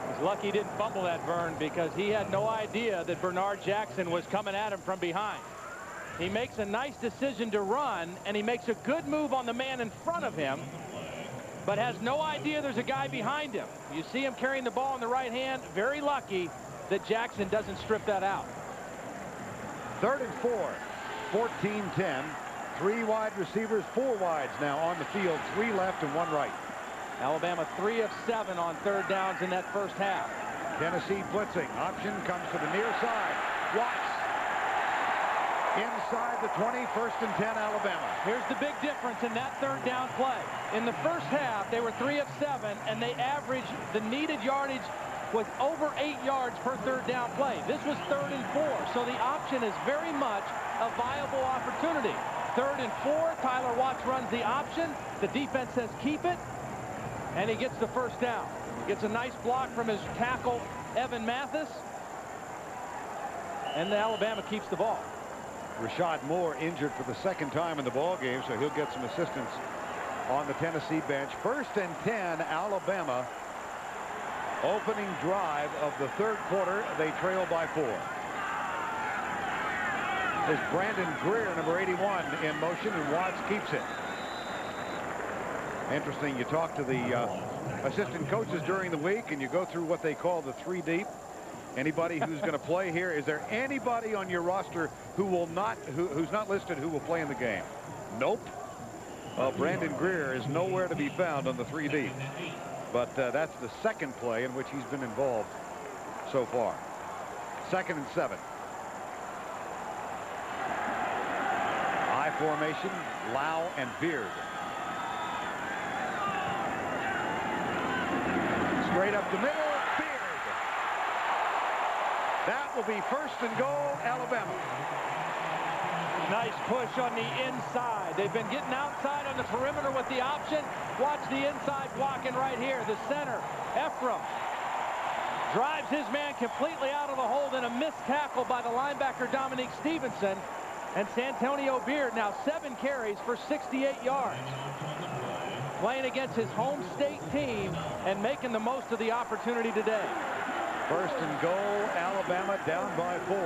He's lucky he didn't fumble that, Vern, because he had no idea that Bernard Jackson was coming at him from behind. He makes a nice decision to run, and he makes a good move on the man in front of him, but has no idea there's a guy behind him. You see him carrying the ball in the right hand. Very lucky that Jackson doesn't strip that out. 3rd and 4. 14-10. 3 wide receivers, 4 wides now on the field. 3 left and 1 right. Alabama 3 of 7 on 3rd downs in that first half. Tennessee blitzing. Option comes to the near side. Watts inside the 20. 1st and 10 Alabama. Here's the big difference in that 3rd down play. In the first half, they were 3 of 7, and they averaged the needed yardage was over 8 yards per 3rd down play. This was 3rd and 4, so the option is very much a viable opportunity. 3rd and 4, Tyler Watts runs the option. The defense says keep it, and he gets the first down. Gets a nice block from his tackle, Evan Mathis, and Alabama keeps the ball. Rashad Moore injured for the 2nd time in the ball game, so he'll get some assistance on the Tennessee bench. 1st and 10 Alabama. Opening drive of the 3rd quarter. They trail by 4. There's Brandon Greer, number 81, in motion, and Watts keeps it. Interesting, you talk to the assistant coaches during the week, and you go through what they call the 3 deep. Anybody who's going to play here? Is there anybody on your roster who will not, who's not listed, who will play in the game? Nope. Brandon Greer is nowhere to be found on the 3 deep. But that's the second play in which he's been involved so far. 2nd and 7. I formation, Lau and Beard. Straight up the middle, Beard. That will be 1st and goal, Alabama. Nice push on the inside. They've been getting outside on the perimeter with the option. Watch the inside blocking right here. The center, Ephraim, drives his man completely out of the hole. Then a missed tackle by the linebacker, Dominique Stevenson. And Santonio Beard now 7 carries for 68 yards. Playing against his home state team and making the most of the opportunity today. 1st and goal, Alabama down by 4.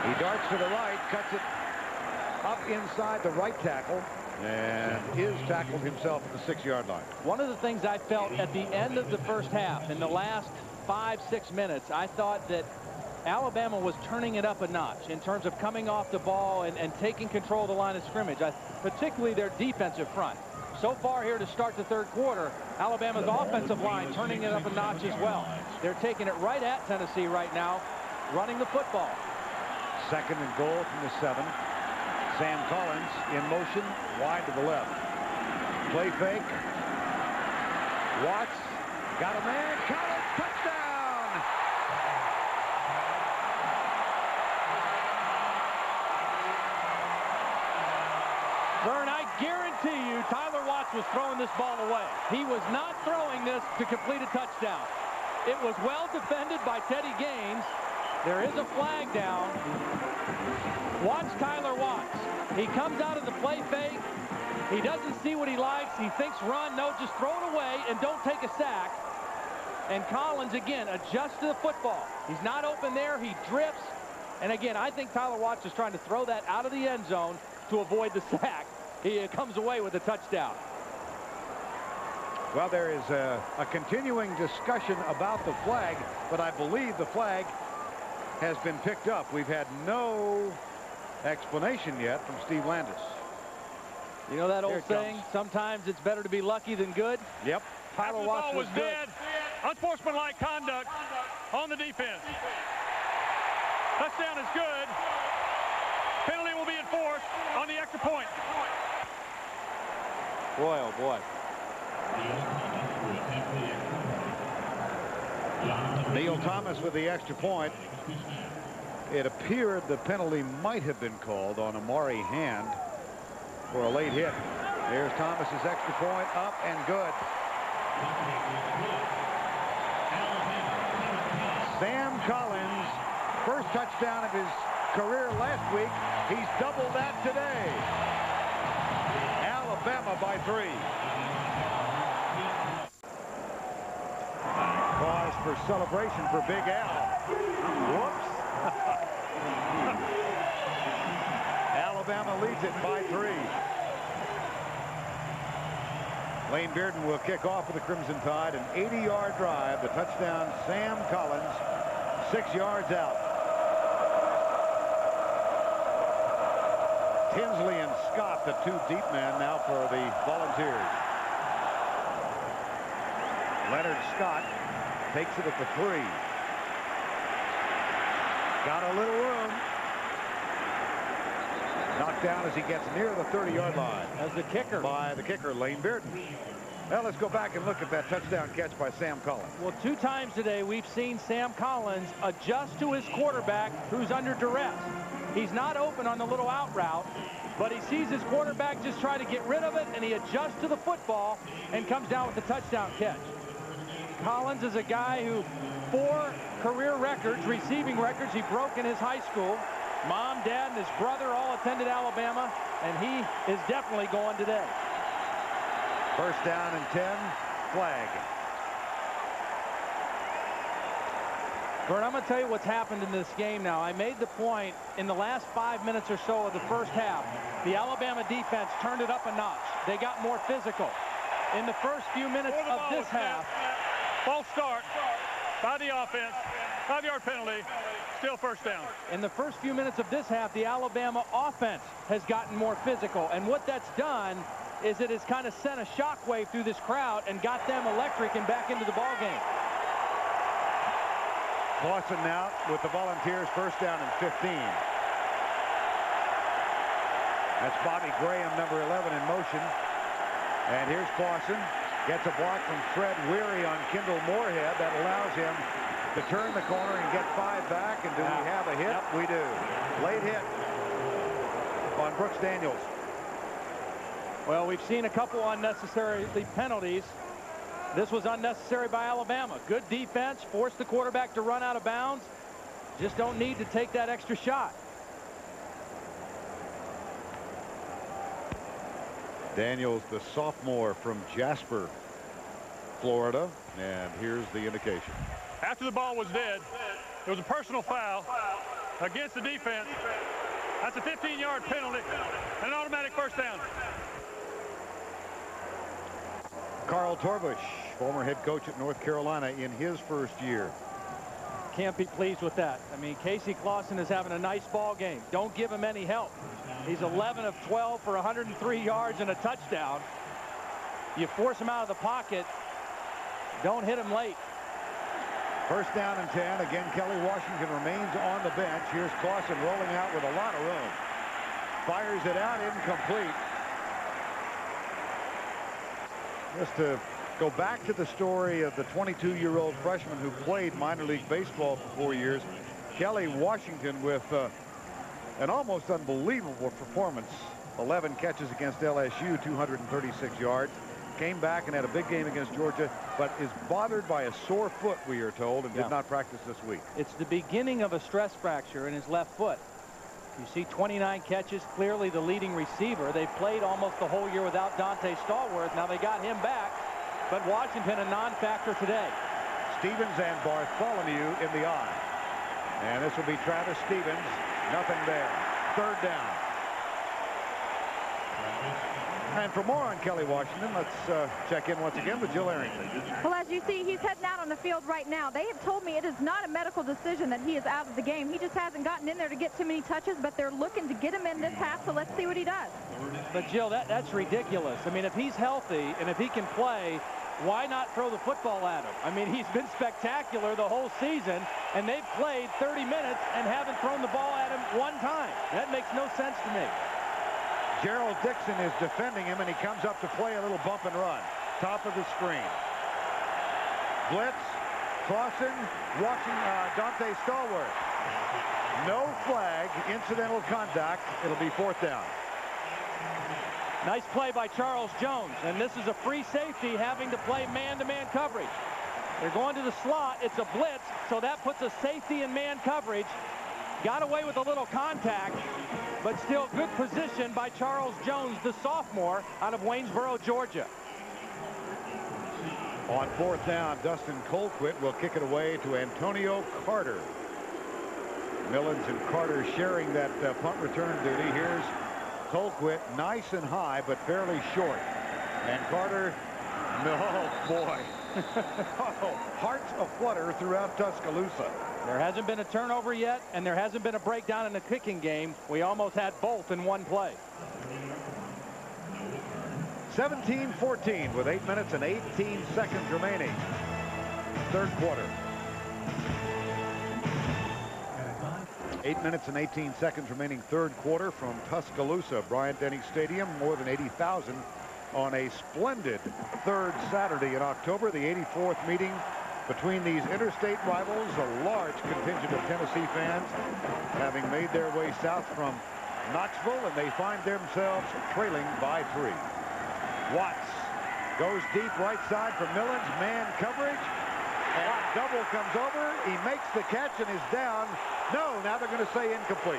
He darts to the right, cuts it up inside the right tackle, and is tackled himself at the 6-yard line. One of the things I felt at the end of the first half, in the last 5-6 minutes, I thought that Alabama was turning it up a notch in terms of coming off the ball and taking control of the line of scrimmage, particularly their defensive front. So far here to start the 3rd quarter, Alabama's offensive line turning it up a notch as well. They're taking it right at Tennessee right now, running the football. 2nd and goal from the 7. Sam Collins in motion, wide to the left. Play fake. Watts got a man. Collins, touchdown! Vern, I guarantee you Tyler Watts was throwing this ball away. He was not throwing this to complete a touchdown. It was well defended by Teddy Gaines. There is a flag down. Watch Tyler Watts. He comes out of the play fake. He doesn't see what he likes. He thinks run. No, just throw it away and don't take a sack. And Collins, again, adjusts to the football. He's not open there. He drifts. And again, I think Tyler Watts is trying to throw that out of the end zone to avoid the sack. He comes away with a touchdown. Well, there is a continuing discussion about the flag, but I believe the flag has been picked up. We've had no explanation yet from Steve Landis. You know that old saying, sometimes it's better to be lucky than good? Yep. Tyler Watts was dead. Unsportsmanlike conduct on the defense. Touchdown is good. Penalty will be enforced on the extra point. Boy, oh boy. Neil Thomas with the extra point. It appeared the penalty might have been called on Amari Hand for a late hit. There's Thomas's extra point, up and good. Sam Collins, first touchdown of his career last week. He's doubled that today. Alabama by 3. Cause for celebration for Big Al. Whoops. Alabama leads it by 3. Lane Bearden will kick off for the Crimson Tide. An 80-yard drive. The touchdown, Sam Collins, 6 yards out. Tinsley and Scott, the 2 deep men now for the Volunteers. Leonard Scott takes it at the 3. Got a little room. Knocked down as he gets near the 30-yard line. As the kicker. By the kicker, Lane Bearden. Well, let's go back and look at that touchdown catch by Sam Collins. Well, 2 times today we've seen Sam Collins adjust to his quarterback who's under duress. He's not open on the little out route, but he sees his quarterback just try to get rid of it, and he adjusts to the football and comes down with the touchdown catch. Collins is a guy who 4 career records, receiving records, he broke in his high school. Mom, Dad, and his brother all attended Alabama, and he is definitely going today. First down and 10, flag. Bert, I'm going to tell you what's happened in this game now. I made the point in the last 5 minutes or so of the first half, the Alabama defense turned it up a notch. They got more physical. In the first few minutes of this half, False start by the offense. 5-yard penalty. Still first down. In the first few minutes of this half, the Alabama offense has gotten more physical. And what that's done is it has kind of sent a shockwave through this crowd and got them electric and back into the ball game. Clausen now with the Volunteers, first down and 15. That's Bobby Graham, number 11, in motion. And here's Clausen. Gets a block from Fred Weary on Kendall Moorhead. That allows him to turn the corner and get 5 back. And do we have a hit? Yep. We do. Late hit on Brooks Daniels. Well, we've seen a couple unnecessary penalties. This was unnecessary by Alabama. Good defense, forced the quarterback to run out of bounds. Just don't need to take that extra shot. Daniels, the sophomore from Jasper, Florida, and here's the indication. After the ball was dead, it was a personal foul against the defense. That's a 15-yard penalty and an automatic first down. Carl Torbush, former head coach at North Carolina in his first year. Can't be pleased with that. I mean, Casey Clausen is having a nice ball game. Don't give him any help. He's 11 of 12 for 103 yards and a touchdown. You force him out of the pocket. Don't hit him late. First down and 10. Again, Kelly Washington remains on the bench. Here's Clausen rolling out with a lot of room. Fires it out, incomplete. Just to go back to the story of the 22-year-old freshman who played minor league baseball for 4 years, Kelly Washington, with an almost unbelievable performance. 11 catches against LSU, 236 yards. Came back and had a big game against Georgia, but is bothered by a sore foot, we are told, and did not practice this week. It's the beginning of a stress fracture in his left foot. You see 29 catches, clearly the leading receiver. They've played almost the whole year without Dante Stallworth. Now they got him back, but Washington a non-factor today. Stevens and Bartholomew in the eye. And this will be Travis Stevens. Nothing there. Third down. And for more on Kelly Washington, let's check in once again with Jill Arrington. Well, as you see, he's heading out on the field right now. They have told me it is not a medical decision that he is out of the game. He just hasn't gotten in there to get too many touches, but they're looking to get him in this half, so let's see what he does. But, Jill, that's ridiculous. I mean, if he's healthy and if he can play, why not throw the football at him? I mean, he's been spectacular the whole season, and they've played 30 minutes and haven't thrown the ball at him one time. That makes no sense to me. Gerald Dixon is defending him, and he comes up to play a little bump and run. Top of the screen. Blitz. Clausen watching Dante Stallworth. No flag. Incidental conduct. It'll be fourth down. Nice play by Charles Jones, and this is a free safety having to play man-to-man coverage. They're going to the slot. It's a blitz, so that puts a safety in man coverage. Got away with a little contact, but still good position by Charles Jones, the sophomore out of Waynesboro, Georgia. On fourth down, Dustin Colquitt will kick it away to Antonio Carter. Millens and Carter sharing that punt return duty. Here's Colquitt, nice and high, but fairly short. And Carter, no, boy. Oh, hearts aflutter throughout Tuscaloosa. There hasn't been a turnover yet, and there hasn't been a breakdown in the kicking game. We almost had both in one play. 17-14 with 8 minutes and 18 seconds remaining. Third quarter. 8 minutes and 18 seconds remaining third quarter from Tuscaloosa. Bryant-Denny Stadium, more than 80,000 on a splendid third Saturday in October, the 84th meeting between these interstate rivals. A large contingent of Tennessee fans having made their way south from Knoxville, and they find themselves trailing by 3. Watts goes deep right side for Millens, man coverage, and double comes over. He makes the catch and is down. No, now they're going to say incomplete.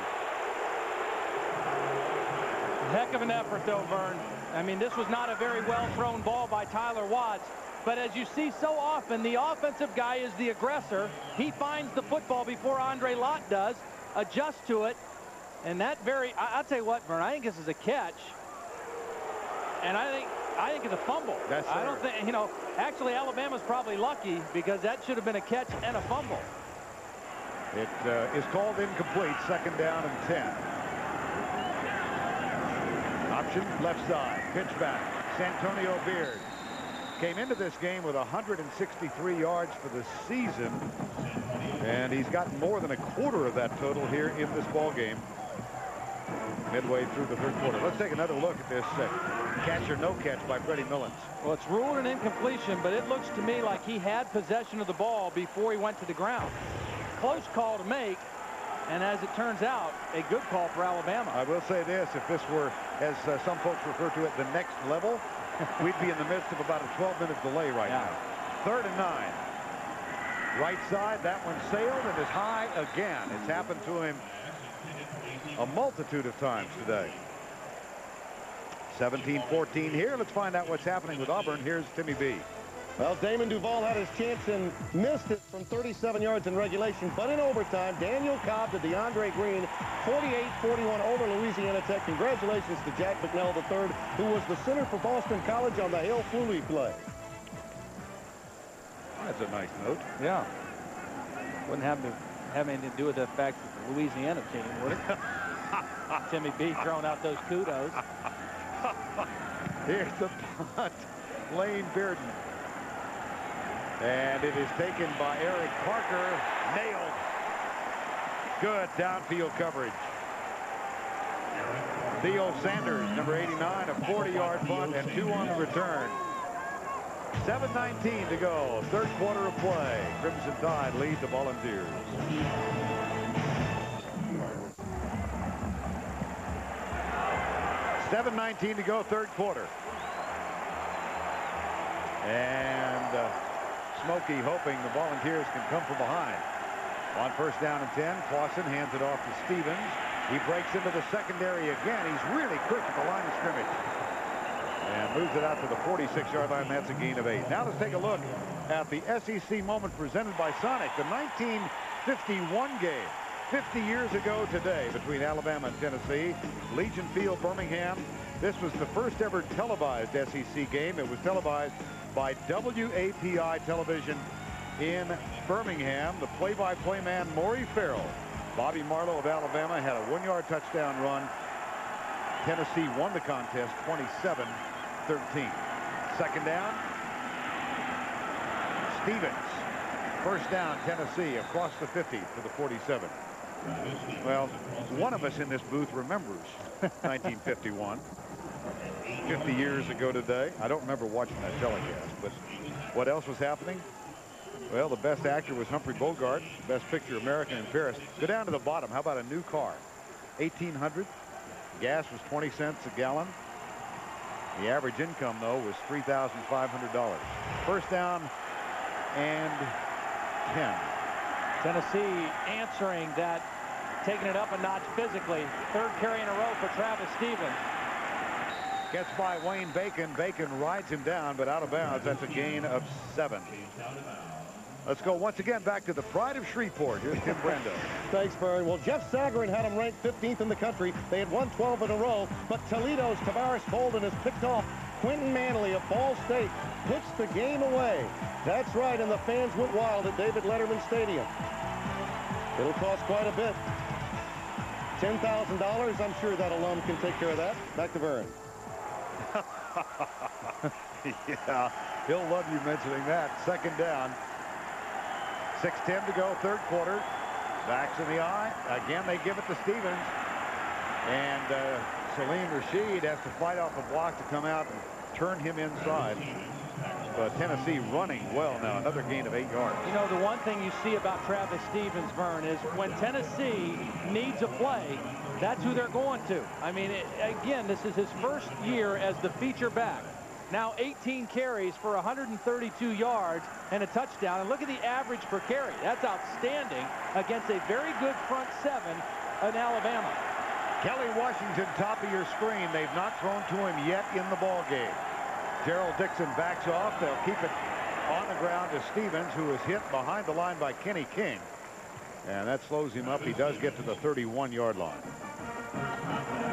Heck of an effort, though, Vern. I mean, this was not a very well-thrown ball by Tyler Watts. But as you see so often, the offensive guy is the aggressor. He finds the football before Andre Lott does, adjusts to it. And that I'll tell you what, Vern, I think this is a catch. And I think I think it's a fumble. Yes, I don't think, you know, actually Alabama's probably lucky because that should have been a catch and a fumble. It is called incomplete, 2nd down and 10. Option left side, pitch back. Santonio Beard came into this game with 163 yards for the season, and he's gotten more than a quarter of that total here in this ball game. Midway through the 3rd quarter. Let's take another look at this catch or no catch by Freddie Mullins. Well, it's ruled an incompletion, but it looks to me like he had possession of the ball before he went to the ground. Close call to make, and as it turns out, a good call for Alabama. I will say this, if this were, as some folks refer to it, the next level, we'd be in the midst of about a 12-minute delay right now. 3rd and 9. Right side, that one sailed and is high again. It's happened to him a multitude of times today. 17-14 here. Let's find out what's happening with Auburn. Here's Timmy B. Well, Damon Duval had his chance and missed it from 37 yards in regulation, but in overtime, Daniel Cobb to DeAndre Green, 48-41 over Louisiana Tech. Congratulations to Jack McNell III, who was the center for Boston College on the Hill Flutie play. That's a nice note. Yeah. Wouldn't have anything to do with the fact that the Louisiana team, would it? Timmy B throwing out those kudos. Here's the punt. Lane Bearden. And it is taken by Eric Parker. Nailed. Good downfield coverage. Theo Sanders, number 89, a 40-yard punt and 2 on the return. 7:19 to go. 3rd quarter of play. Crimson Tide lead the Volunteers. $7:19 to go, 3rd quarter. And Smokey hoping the Volunteers can come from behind. On 1st down and 10, Clausen hands it off to Stevens. He breaks into the secondary again. He's really quick at the line of scrimmage. And moves it out to the 46-yard line. That's a gain of 8. Now let's take a look at the SEC moment presented by Sonic. The 1951 game. 50 years ago today between Alabama and Tennessee. Legion Field, Birmingham. This was the first ever televised SEC game. It was televised by WAPI television in Birmingham. The play-by-play man, Maury Farrell. Bobby Marlowe of Alabama had a 1-yard touchdown run. Tennessee won the contest 27-13. 2nd down. Stevens. 1st down, Tennessee across the 50 to the 47. Well, one of us in this booth remembers 1951. 50 years ago today. I don't remember watching that telecast, but what else was happening? Well, the best actor was Humphrey Bogart, best picture American in Paris. Go down to the bottom. How about a new car? 1800. Gas was 20 cents a gallon. The average income, though, was $3,500. 1st down and 10. Tennessee answering that, taking it up a notch physically. 3rd carry in a row for Travis Stevens. Gets by Wayne Bacon. Bacon rides him down, but out of bounds. That's a gain of 7. Let's go once again back to the pride of Shreveport. Here's Tim Brando. Thanks, Vern. Well, Jeff Sagarin had them ranked 15th in the country. They had won 12 in a row, but Toledo's Tavares Bolden has picked off Quentin Manley of Ball State. Puts the game away. That's right, and the fans went wild at David Letterman Stadium. It'll cost quite a bit. $10,000. I'm sure that alum can take care of that. Back to Vern. Yeah, he'll love you mentioning that. 2nd down. 6:10 to go, 3rd quarter. Backs in the eye. Again, they give it to Stevens. And Salim Rashid has to fight off a block to come out and turn him inside. Tennessee running well now. Another gain of 8 yards. You know, the one thing you see about Travis Stevens, Vern, is when Tennessee needs a play, that's who they're going to. I mean, again, this is his 1st year as the feature back. Now 18 carries for 132 yards and a touchdown. And look at the average per carry. That's outstanding against a very good front 7 in Alabama. Kelly Washington, top of your screen. They've not thrown to him yet in the ball game. Gerald Dixon backs off. They'll keep it on the ground to Stevens, who is hit behind the line by Kenny King. And that slows him up. He does get to the 31-yard line.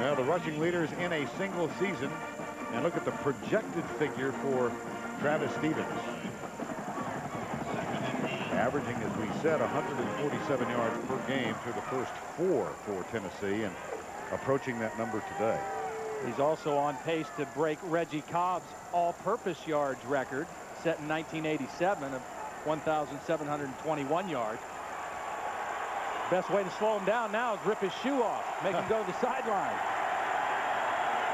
Now the rushing leaders in a single season And look at the projected figure for Travis Stevens. Averaging, as we said, 147 yards per game through the first 4 for Tennessee, and approaching that number today. He's also on pace to break Reggie Cobb's all-purpose yards record, set in 1987 of 1,721 yards. Best way to slow him down now is rip his shoe off, make him go to the sideline.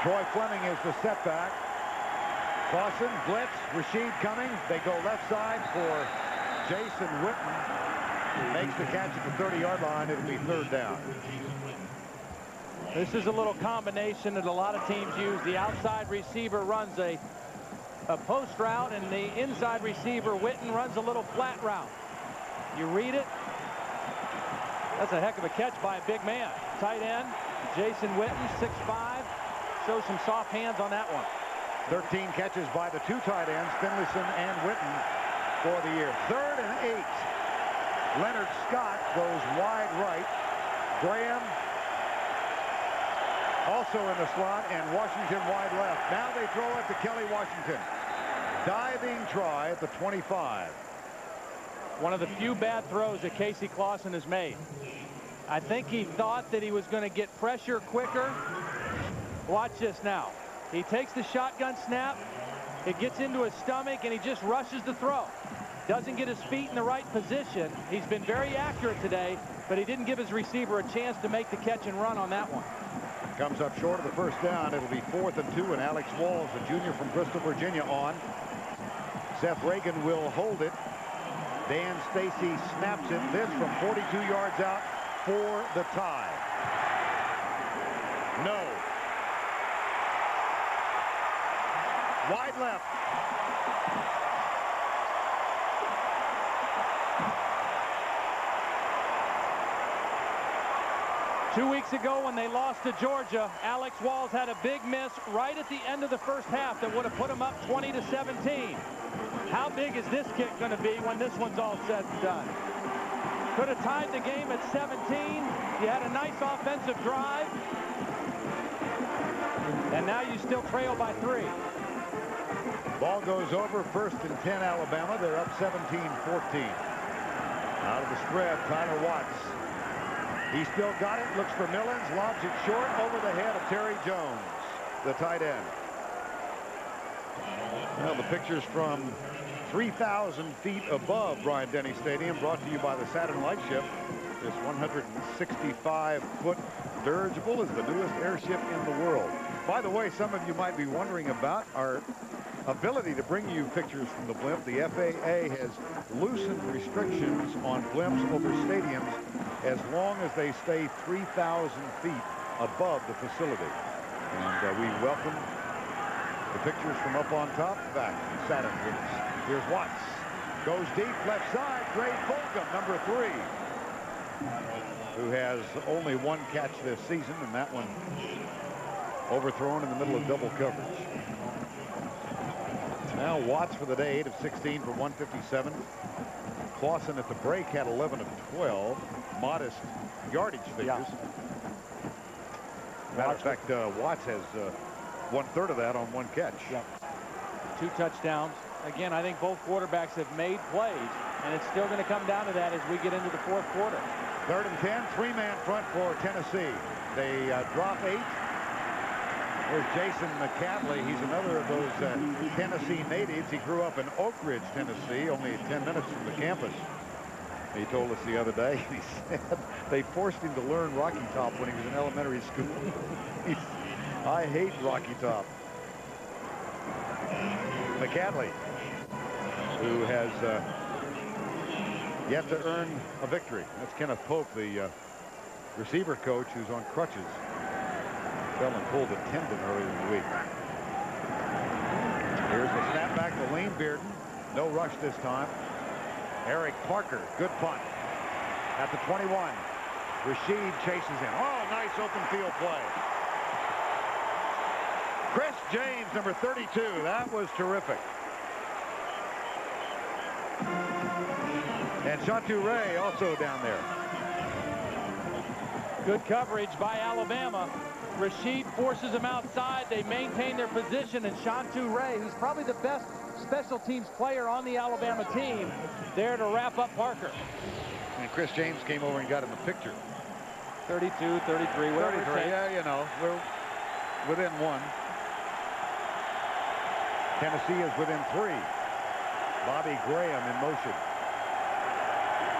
Troy Fleming is the setback. Clausen, blitz, Rasheed coming. They go left side for Jason Witten. Makes the catch at the 30-yard line. It'll be 3rd down. This is a little combination that a lot of teams use. The outside receiver runs a post route, and the inside receiver, Witten, runs a little flat route. You read it. That's a heck of a catch by a big man. Tight end, Jason Witten, 6'5". Shows some soft hands on that one. 13 catches by the 2 tight ends, Finlayson and Witten, for the year. 3rd and 8. Leonard Scott goes wide right. Graham also in the slot, and Washington wide left. Now they throw it to Kelly Washington. Diving try at the 25. One of the few bad throws that Casey Clausen has made. I think he thought that he was going to get pressure quicker. Watch this now. He takes the shotgun snap. It gets into his stomach, and he just rushes the throw. Doesn't get his feet in the right position. He's been very accurate today, but he didn't give his receiver a chance to make the catch and run on that one. Comes up short of the 1st down. It'll be 4th and 2, and Alex Walls, a junior from Bristol, Virginia, on. Seth Reagan will hold it. Dan Stacy snaps it. This from 42 yards out for the tie. No. Wide left. Two weeks ago when they lost to Georgia, Alex Walls had a big miss right at the end of the 1st half that would have put him up 20-17. How big is this kick going to be when this one's all said and done? Could have tied the game at 17. You had a nice offensive drive. And now you still trail by 3. Ball goes over. 1st and 10 Alabama. They're up 17-14. Out of the spread, Tyler Watts. He still got it. Looks for Millins. Lobs it short over the head of Terry Jones, the tight end. Well, the pictures from 3,000 feet above Bryant-Denny Stadium, brought to you by the Saturn Light Ship. This 165-foot dirigible is the newest airship in the world. By the way, some of you might be wondering about our ability to bring you pictures from the blimp. The FAA has loosened restrictions on blimps over stadiums as long as they stay 3,000 feet above the facility. And we welcome the pictures from up on top back in Saturn with us. Here's Watts. Goes deep left side. Gray Fulgham, number 3, who has only 1 catch this season, and that one overthrown in the middle of double coverage. Now Watts for the day, 8 of 16 for 157. Clausen at the break had 11 of 12. Modest yardage figures. Yeah. Matter of fact, Watts has 1/3 of that on 1 catch. Yeah. 2 touchdowns. Again, I think both quarterbacks have made plays, and it's still going to come down to that as we get into the 4th quarter. 3rd and 10, 3-man front for Tennessee. They drop 8. There's Jason McCadley. He's another of those Tennessee natives. He grew up in Oak Ridge, Tennessee, only 10 minutes from the campus. He told us the other day, he said they forced him to learn Rocky Top when he was in elementary school. I hate Rocky Top. McCadley, who has yet to earn a victory. That's Kenneth Pope, the receiver coach, who's on crutches. Fell and pulled a tendon earlier in the week. Here's the snap back to Lane Bearden. No rush this time. Eric Parker, good punt. At the 21. Rasheed chases him. Oh, nice open field play. Chris James, number 32. That was terrific. And Shatu Ray also down there. Good coverage by Alabama. Rasheed forces him outside. They maintain their position, and Shantu Ray, who's probably the best special teams player on the Alabama team, there to wrap up Parker. And Chris James came over and got in the picture. 32, 33, whatever. 33, yeah, you know, we're within one. Tennessee is within 3. Bobby Graham in motion.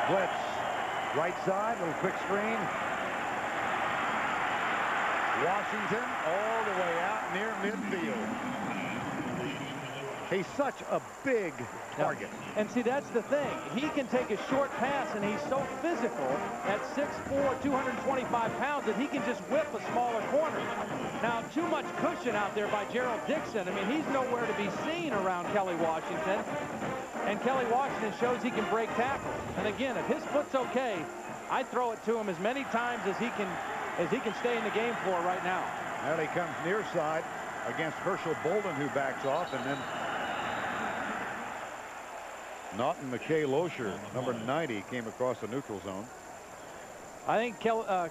Blitz, right side, little quick screen. Washington all the way out near midfield. He's such a big target. And see, that's the thing. He can take a short pass, and he's so physical at 6'4", 225 pounds that he can just whip a smaller corner. Now, too much cushion out there by Gerald Dixon. I mean, he's nowhere to be seen around Kelly Washington. And Kelly Washington shows he can break tackles. And again, if his foot's okay, I throw it to him as many times as he can stay in the game for right now. Well, he comes near side against Herschel Bolden, who backs off, and then Naughton McKay Losher, number 90, came across the neutral zone. I think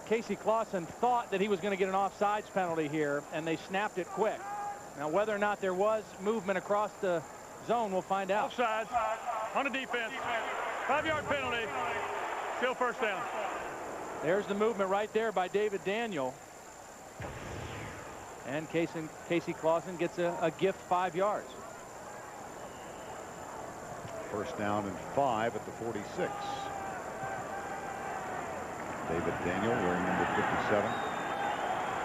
Casey Clausen thought that he was going to get an offsides penalty here, and they snapped it quick. Now, whether or not there was movement across the zone, we'll find out. Offsides on the defense. 5-yard penalty. Still first down. There's the movement right there by David Daniel. And Casey Clausen gets a gift 5 yards. First down and 5 at the 46. David Daniel wearing number 57.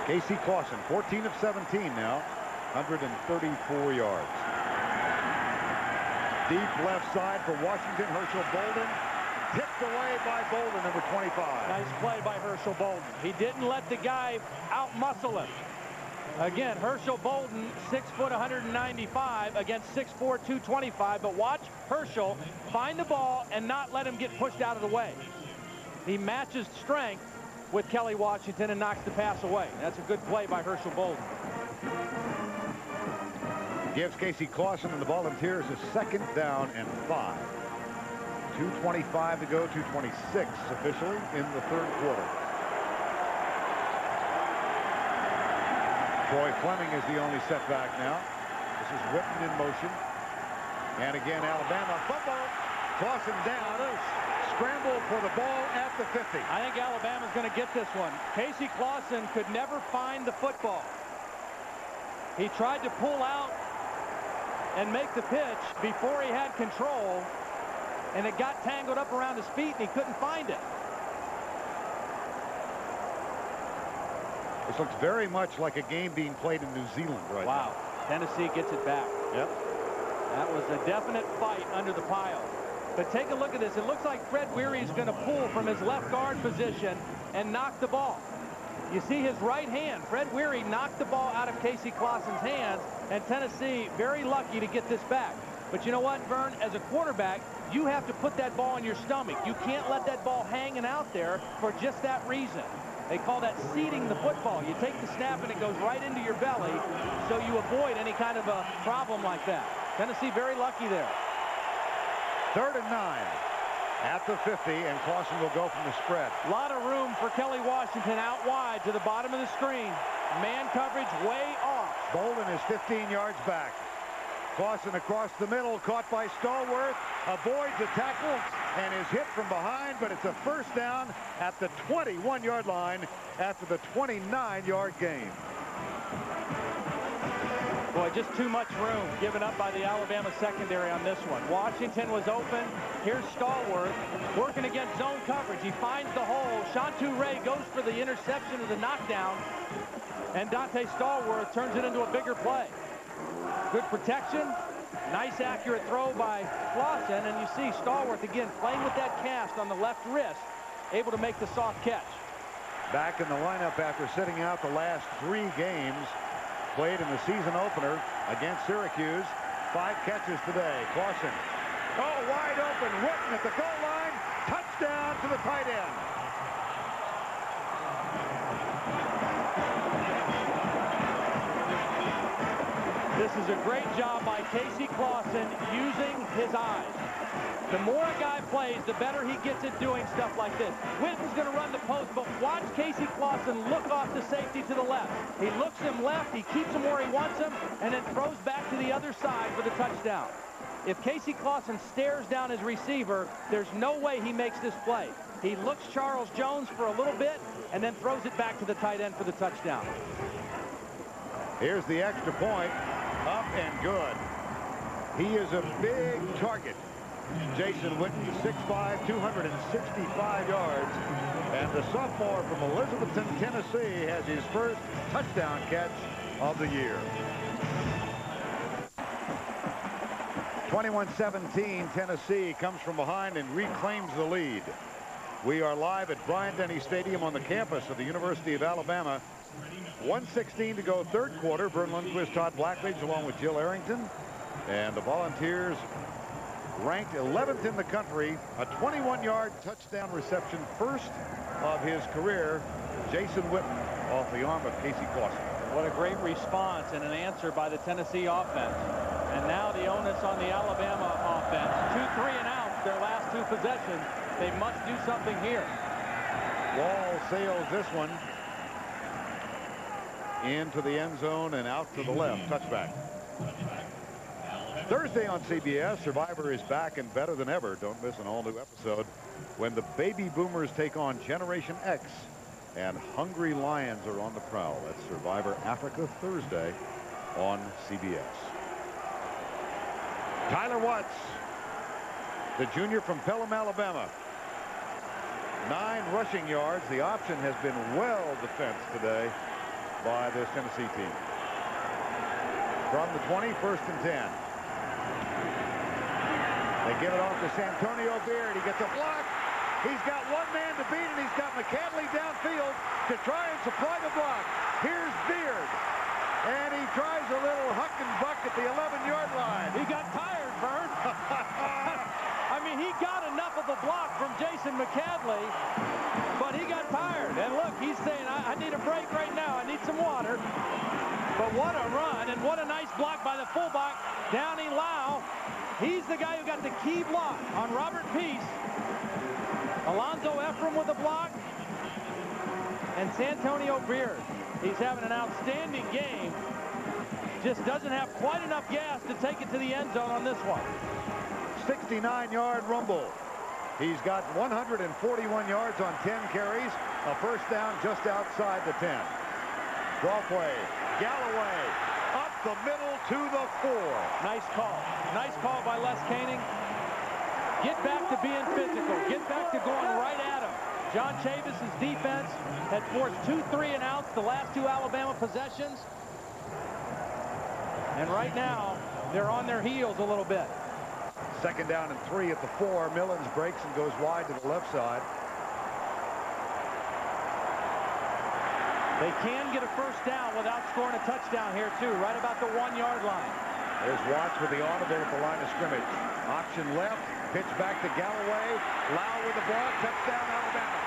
Casey Clausen, 14 of 17 now, 134 yards. Deep left side for Washington. Herschel Bolden tipped away by Bolden, number 25. Nice play by Herschel Bolden. He didn't let the guy out-muscle him. Again, Herschel Bolden, 6 foot 195 against 6'4", 225. But watch Herschel find the ball and not let him get pushed out of the way. He matches strength with Kelly Washington and knocks the pass away. That's a good play by Herschel Bolden. Gives Casey Clausen and the Volunteers a 2nd down and 5. 2:25 to go, 2:26 officially in the 3rd quarter. Troy Fleming is the only setback now. This is Witten in motion. And again, Alabama fumble. Clausen down. Scramble for the ball at the 50. I think Alabama's going to get this one. Casey Clausen could never find the football. He tried to pull out and make the pitch before he had control, and it got tangled up around his feet, and he couldn't find it. This looks very much like a game being played in New Zealand right now. Wow. Tennessee gets it back. Yep. That was a definite fight under the pile. But take a look at this. It looks like Fred Weary is going to pull from his left guard position and knock the ball. You see his right hand. Fred Weary knocked the ball out of Casey Clausen's hands, and Tennessee very lucky to get this back. But you know what, Vern? As a quarterback, you have to put that ball in your stomach. You can't let that ball hanging out there for just that reason. They call that seeding the football. You take the snap and it goes right into your belly, so you avoid any kind of a problem like that. Tennessee very lucky there. 3rd and 9 at the 50, and Clausen will go from the spread. A lot of room for Kelly Washington out wide to the bottom of the screen. Man coverage way off. Bolden is 15 yards back. Clausen across the middle, caught by Stallworth, avoids a tackle and is hit from behind, but it's a first down at the 21-yard line after the 29-yard gain. Boy, just too much room given up by the Alabama secondary on this one. Washington was open. Here's Stallworth working against zone coverage. He finds the hole. Shantu Ray goes for the interception of the knockdown, and Dante Stallworth turns it into a bigger play. Good protection. Nice accurate throw by Clausen, and you see Stallworth again playing with that cast on the left wrist, able to make the soft catch. Back in the lineup after sitting out the last 3 games. Played in the season opener against Syracuse. 5 catches today. Clausen. Oh, wide open. Witten at the goal line. Touchdown to the tight end. This is a great job by Casey Clausen using his eyes. The more a guy plays, the better he gets at doing stuff like this. Witten's going to run the post, but watch Casey Clausen look off the safety to the left. He looks him left, he keeps him where he wants him, and then throws back to the other side for the touchdown. If Casey Clausen stares down his receiver, there's no way he makes this play. He looks Charles Jones for a little bit and then throws it back to the tight end for the touchdown. Here's the extra point. Up and good. He is a big target. Jason Witten, 6'5", 265 yards. And the sophomore from Elizabethton, Tennessee, has his first touchdown catch of the year. 21-17, Tennessee comes from behind and reclaims the lead. We are live at Bryant-Denny Stadium on the campus of the University of Alabama. 1:16 to go, third quarter. Vern Lundquist, Todd Blackledge, along with Jill Arrington. And the Volunteers ranked 11th in the country. A 21-yard touchdown reception, first of his career. Jason Witten off the arm of Casey Clausen. What a great response and an answer by the Tennessee offense. And now the onus on the Alabama offense. 2 3-and-outs their last 2 possessions. They must do something here. Wall sails this one into the end zone and out to the left. Touchback. Thursday on CBS, Survivor is back and better than ever. Don't miss an all-new episode when the baby boomers take on Generation X and hungry lions are on the prowl. That's Survivor Africa Thursday on CBS. Tyler Watts, the junior from Pelham, Alabama. 9 rushing yards. The option has been well defensed today by this Tennessee team. From the 20, 1st and 10. They give it off to Santonio Beard. He gets a block. He's got one man to beat, and he's got McCadley downfield to try and supply the block. Here's Beard. And he tries a little huck and buck at the 11-yard line. He got tired, Vern. I mean, he got enough of the block from Jason McCadley, but he got tired. And look, he's saying, I need a break right now. I need some water. But what a run, and what a nice block by the fullback, Downey Lau. He's the guy who got the key block on Robert Peace. Alonzo Ephraim with the block. And Santonio Beard. He's having an outstanding game. Just doesn't have quite enough gas to take it to the end zone on this one. 69-yard rumble. He's got 141 yards on 10 carries. A first down just outside the 10. Brockway, Galloway, up the middle to the 4. Nice call. Nice call by Les Koenig. Get back to being physical. Get back to going right at him. John Chavis's defense had forced 2 3-and-outs the last 2 Alabama possessions. And right now, they're on their heels a little bit. Second down and 3 at the 4. Millens breaks and goes wide to the left side. They can get a first down without scoring a touchdown here, too, right about the 1-yard line. There's Watts with the audible at the line of scrimmage. Option left, pitch back to Galloway. Lau with the block, touchdown Alabama.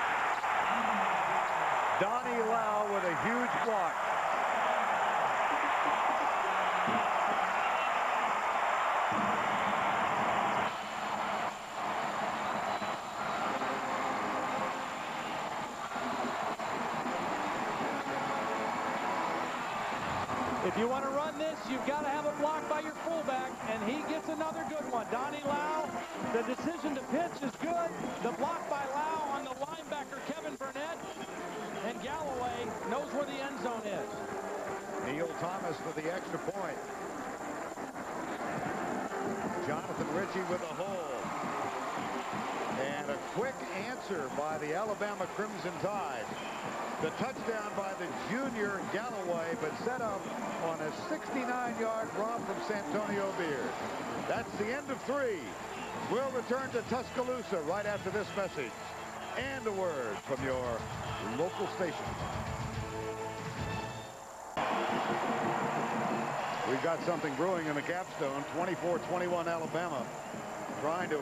Donnie Lau with a huge block. If you want to run this, you've got to have a block by your fullback, and he gets another good one. Donnie Lau, the decision to pitch is good. The block by Lau on the linebacker, Kevin Burnett, and Galloway knows where the end zone is. Neil Thomas for the extra point. Jonathan Ritchie with a hole. And a quick answer by the Alabama Crimson Tide. The touchdown by the junior Galloway, but set up on a 69-yard romp from Santonio Beard. That's the end of 3. We'll return to Tuscaloosa right after this message and a word from your local station. We've got something brewing in the capstone. 24-21 Alabama trying to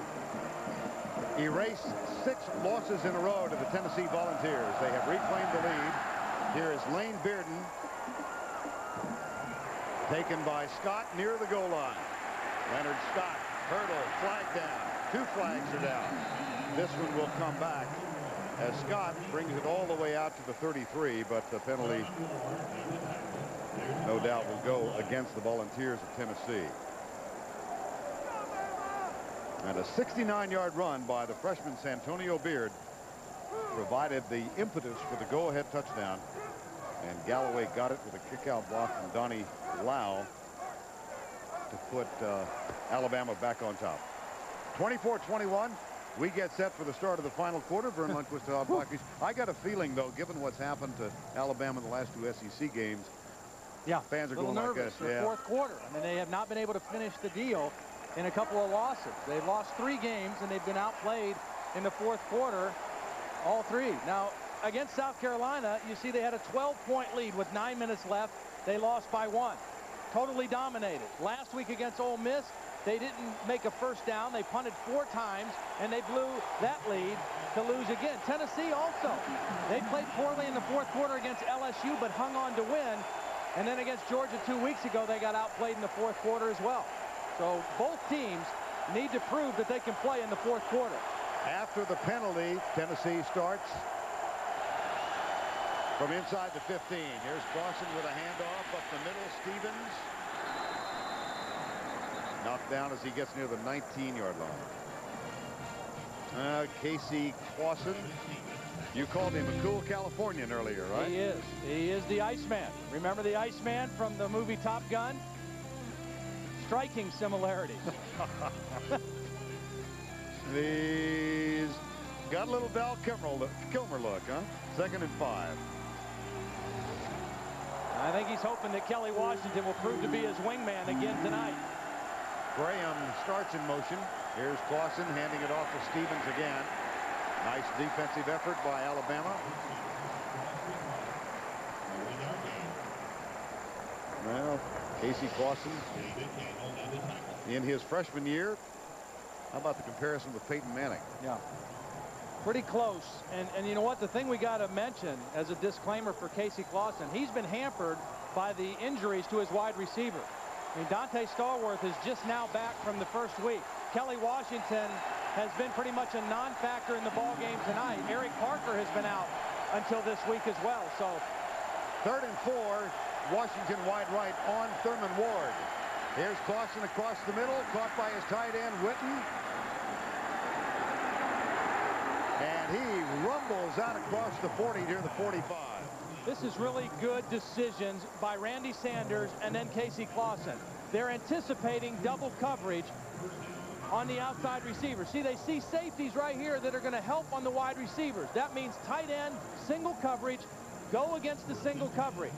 erase 6 losses in a row to the Tennessee Volunteers. They have reclaimed the lead. Here is Lane Bearden. Taken by Scott near the goal line. Leonard Scott, hurdle, flag down. 2 flags are down. This one will come back as Scott brings it all the way out to the 33, but the penalty, no doubt, will go against the Volunteers of Tennessee. And a 69-yard run by the freshman Santonio Beard provided the impetus for the go-ahead touchdown. And Galloway got it with a kick-out block from Donnie Lau to put Alabama back on top. 24-21. We get set for the start of the final quarter. Vern Lundquist, Todd Blackledge. I got a feeling, though, given what's happened to Alabama in the last 2 SEC games, yeah, fans are going nervous like this. For fourth quarter. I mean, they have not been able to finish the deal in a couple of losses. They've lost 3 games, and they've been outplayed in the fourth quarter, all 3. Now, against South Carolina, you see they had a 12-point lead with 9 minutes left. They lost by 1. Totally dominated. Last week against Ole Miss, they didn't make a first down. They punted 4 times, and they blew that lead to lose again. Tennessee also. They played poorly in the fourth quarter against LSU, but hung on to win. And then against Georgia 2 weeks ago, they got outplayed in the fourth quarter as well. So both teams need to prove that they can play in the fourth quarter. After the penalty, Tennessee starts from inside the 15. Here's Clausen with a handoff up the middle. Stevens knocked down as he gets near the 19-yard line. Casey Clausen. You called him a cool Californian earlier, right? He is. He is the Iceman. Remember the Iceman from the movie Top Gun? Striking similarities. He's got a little Val Kilmer look, huh? 2nd and 5. I think he's hoping that Kelly Washington will prove to be his wingman again tonight. Graham starts in motion. Here's Clausen handing it off to Stevens again. Nice defensive effort by Alabama. Well, Casey Clausen in his freshman year. How about the comparison with Peyton Manning? Yeah. Pretty close. And you know what? The thing we got to mention as a disclaimer for Casey Clausen, he's been hampered by the injuries to his wide receiver. I mean, Dante Stallworth is just now back from the first week. Kelly Washington has been pretty much a non-factor in the ball game tonight. Eric Parker has been out until this week as well. So 3rd and 4. Washington wide right on Thurman Ward. Here's Clausen across the middle, caught by his tight end Witten. And he rumbles out across the 40 near the 45. This is really good decisions by Randy Sanders and then Casey Clausen. They're anticipating double coverage on the outside receiver. See, they see safeties right here that are going to help on the wide receivers. That means tight end, single coverage, go against the single coverage.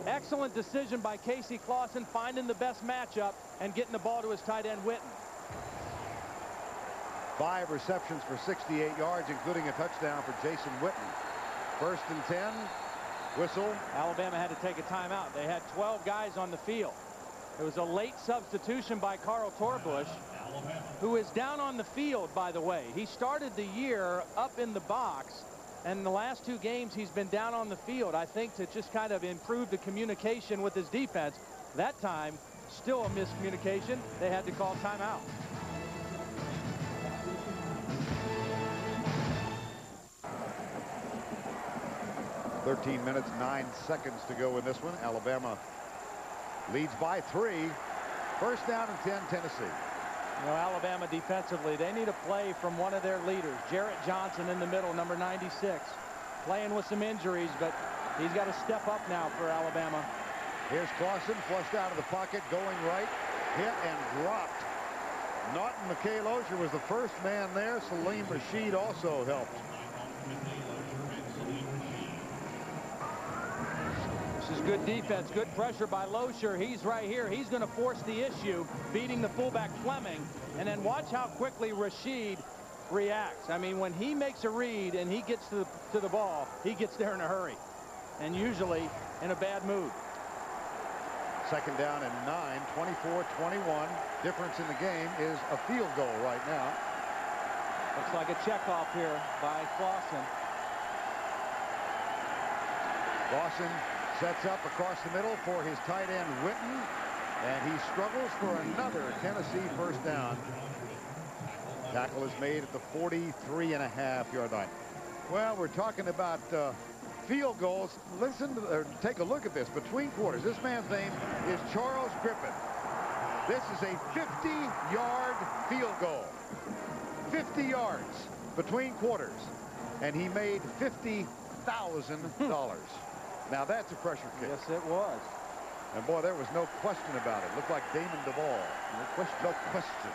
Excellent decision by Casey Clausen, finding the best matchup and getting the ball to his tight end Witten. 5 receptions for 68 yards, including a touchdown for Jason Witten. 1st and 10. Whistle. Alabama had to take a timeout. They had 12 guys on the field. It was a late substitution by Carl Torbush, who is down on the field, by the way. He started the year up in the box, and in the last 2 games he's been down on the field, I think, to just kind of improve the communication with his defense. That time, still a miscommunication. They had to call timeout. $13 minutes, 9 seconds to go in this one. Alabama leads by 3. 1st down and 10, Tennessee. You know, Alabama defensively, they need a play from one of their leaders. Jarrett Johnson in the middle, number 96. Playing with some injuries, but he's got to step up now for Alabama. Here's Clausen, flushed out of the pocket, going right. Hit and dropped. Naughton McKay-Lozier was the first man there. Salim Rashid also helped. This is good defense, good pressure by Lozier. He's right here. He's going to force the issue, beating the fullback Fleming. And then watch how quickly Rashid reacts. I mean, when he makes a read and he gets to the ball, he gets there in a hurry. And usually in a bad mood. 2nd down and 9, 24-21. Difference in the game is a field goal right now. Looks like a checkoff here by Clausen. Clausen Sets up across the middle for his tight end, Witten. And he struggles for another Tennessee first down. Tackle is made at the 43.5-yard line. Well, we're talking about field goals. Listen, or take a look at this. Between quarters, this man's name is Charles Griffin. This is a 50-yard field goal. 50 yards between quarters. And he made $50,000. Now that's a pressure kick. Yes, it was. And boy, there was no question about it. Looked like Damon Duvall. No question. No question.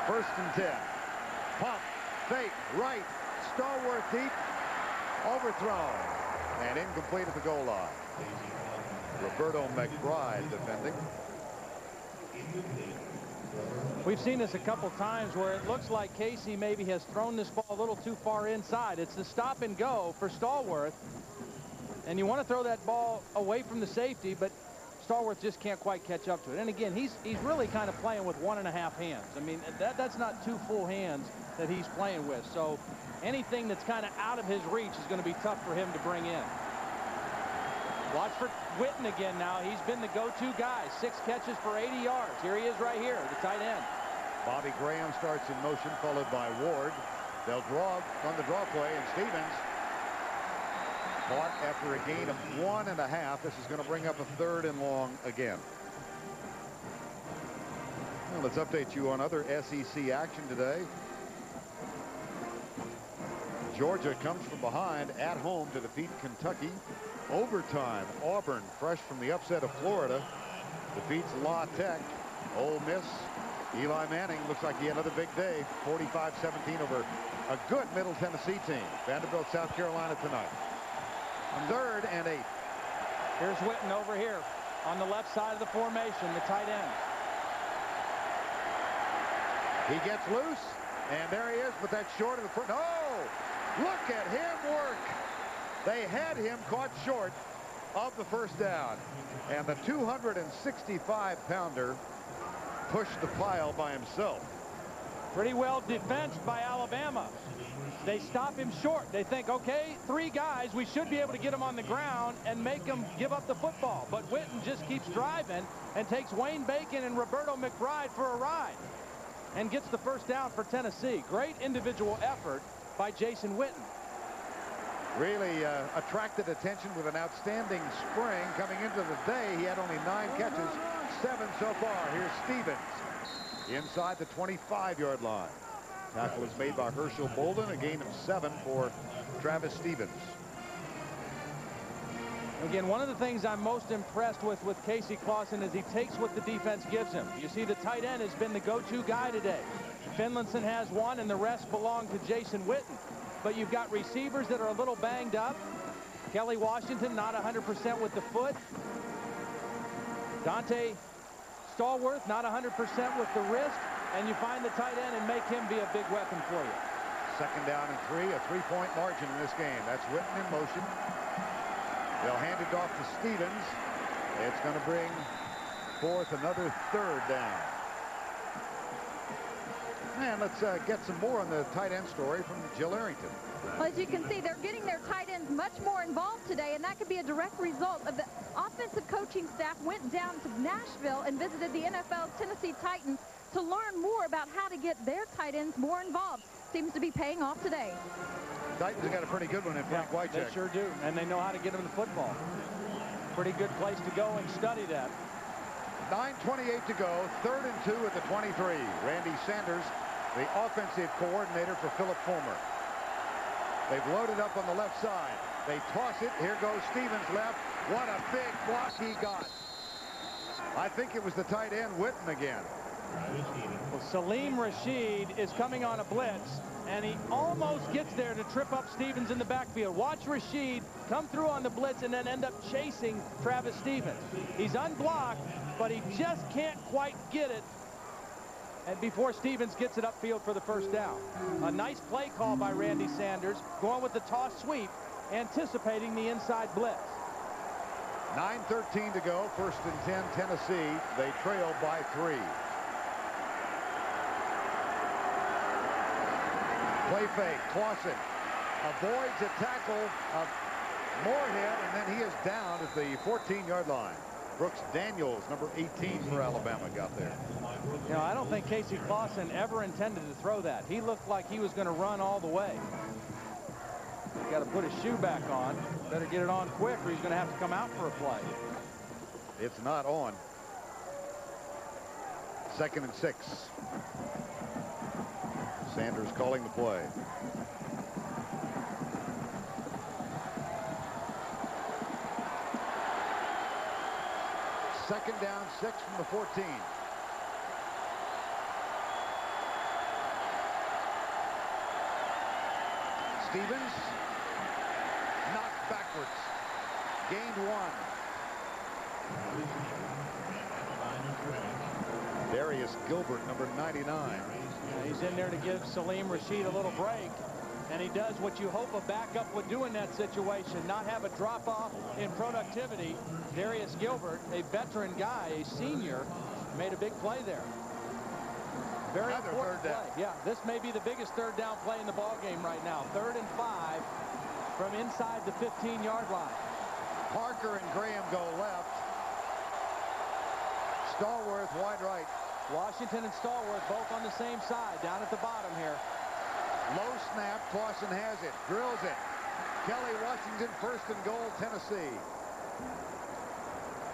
1st and 10. Pump, fake, right. Stallworth deep. Overthrown. And incomplete at the goal line. Roberto McBride defending. We've seen this a couple times where it looks like Casey maybe has thrown this ball a little too far inside. It's the stop and go for Stallworth. And you want to throw that ball away from the safety, but Stallworth just can't quite catch up to it. And again, he's really kind of playing with 1.5 hands. I mean, that's not 2 full hands that he's playing with. So anything that's kind of out of his reach is going to be tough for him to bring in. Watch for Witten again now. He's been the go-to guy. 6 catches for 80 yards. Here he is right here, the tight end. Bobby Graham starts in motion, followed by Ward. They'll draw on the draw play, and Stevens caught after a gain of 1.5. This is going to bring up a 3rd and long again. Well, let's update you on other SEC action today. Georgia comes from behind at home to defeat Kentucky. Overtime, Auburn, fresh from the upset of Florida, defeats La Tech. Ole Miss, Eli Manning looks like he had another big day. 45-17 over a good Middle Tennessee team. Vanderbilt, South Carolina tonight. 3rd and 8. Here's Witten over here on the left side of the formation, the tight end. He gets loose, and there he is, but that's short of the front. Oh, look at him work. They had him caught short of the first down, and the 265-pounder pushed the pile by himself. Pretty well defensed by Alabama. They stop him short. They think, okay, 3 guys, we should be able to get him on the ground and make him give up the football. But Witten just keeps driving and takes Wayne Bacon and Roberto McBride for a ride and gets the first down for Tennessee. Great individual effort by Jason Witten. Really attracted attention with an outstanding spring. Coming into the day, he had only 9 catches, 7 so far. Here's Stevens inside the 25-yard line. Tackle is made by Herschel Bolden, a gain of 7 for Travis Stevens. Again, one of the things I'm most impressed with Casey Clausen is he takes what the defense gives him. You see the tight end has been the go-to guy today. Finlinson has 1, and the rest belong to Jason Witten. But you've got receivers that are a little banged up. Kelly Washington not 100% with the foot. Dante Stallworth not 100% with the wrist. And you find the tight end and make him be a big weapon for you. 2nd down and 3, a 3-point margin in this game. That's Witten in motion. They'll hand it off to Stevens. It's going to bring forth another 3rd down. And let's get some more on the tight end story from Jill Arrington. Well, as you can see, they're getting their tight ends much more involved today, and that could be a direct result of the offensive coaching staff went down to Nashville and visited the NFL's Tennessee Titans to learn more about how to get their tight ends more involved. Seems to be paying off today. Titans have got a pretty good one in Frank Wycheck. They sure do, and they know how to get them the football. Pretty good place to go and study that. 9:28 to go, 3rd and 2 at the 23. Randy Sanders, the offensive coordinator for Philip Fulmer. They've loaded up on the left side. They toss it. Here goes Stevens left. What a big block he got. I think it was the tight end Witten again. Well, Salim Rashid is coming on a blitz, and he almost gets there to trip up Stevens in the backfield. Watch Rashid come through on the blitz and then end up chasing Travis Stevens. He's unblocked, but he just can't quite get it. And before Stevens gets it upfield for the first down. A nice play call by Randy Sanders, going with the toss sweep, anticipating the inside blitz. 9:13 to go, 1st and 10, Tennessee. They trail by 3. Play fake, Clausen avoids a tackle of Moorhead, and then he is down at the 14-yard line. Brooks Daniels, number 18 for Alabama, got there. You know, I don't think Casey Clausen ever intended to throw that. He looked like he was going to run all the way. Got to put his shoe back on. Better get it on quick, or he's going to have to come out for a play. It's not on. 2nd and 6. Sanders calling the play. Second down, 6 from the 14. Stevens knocked backwards. Gained 1. Darius Gilbert, number 99. He's in there to give Salim Rashid a little break. And he does what you hope a backup would do in that situation, not have a drop-off in productivity. Darius Gilbert, a veteran guy, a senior, made a big play there. Very important play. Yeah, this may be the biggest third down play in the ball game right now. 3rd and 5 from inside the 15-yard line. Parker and Graham go left. Stallworth wide right. Washington and Stallworth both on the same side, down at the bottom here. Low snap. Clausen has it. Drills it. Kelly Washington, 1st and goal, Tennessee.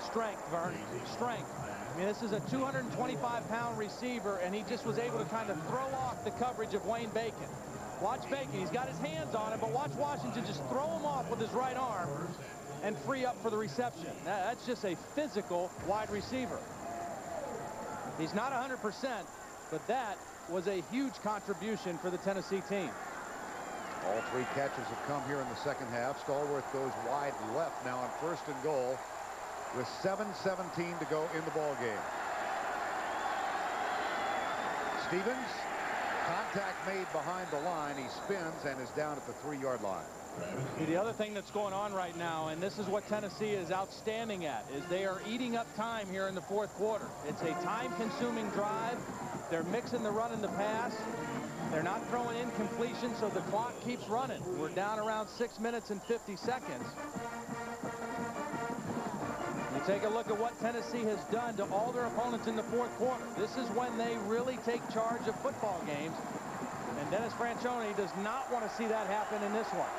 Strength, Vern. Strength. I mean, this is a 225-pound receiver, and he just was able to kind of throw off the coverage of Wayne Bacon. Watch Bacon. He's got his hands on it, but watch Washington just throw him off with his right arm and free up for the reception. That's just a physical wide receiver. He's not 100%, but that was a huge contribution for the Tennessee team. All 3 catches have come here in the second half. Stallworth goes wide left now on 1st and goal with 7:17 to go in the ball game. Stevens, contact made behind the line. He spins and is down at the 3-yard line. The other thing that's going on right now, and this is what Tennessee is outstanding at, is they are eating up time here in the 4th quarter. It's a time-consuming drive. They're mixing the run and the pass. They're not throwing in completion, so the clock keeps running. We're down around 6 minutes and 50 seconds. You take a look at what Tennessee has done to all their opponents in the 4th quarter. This is when they really take charge of football games. And Dennis Franchione does not want to see that happen in this one.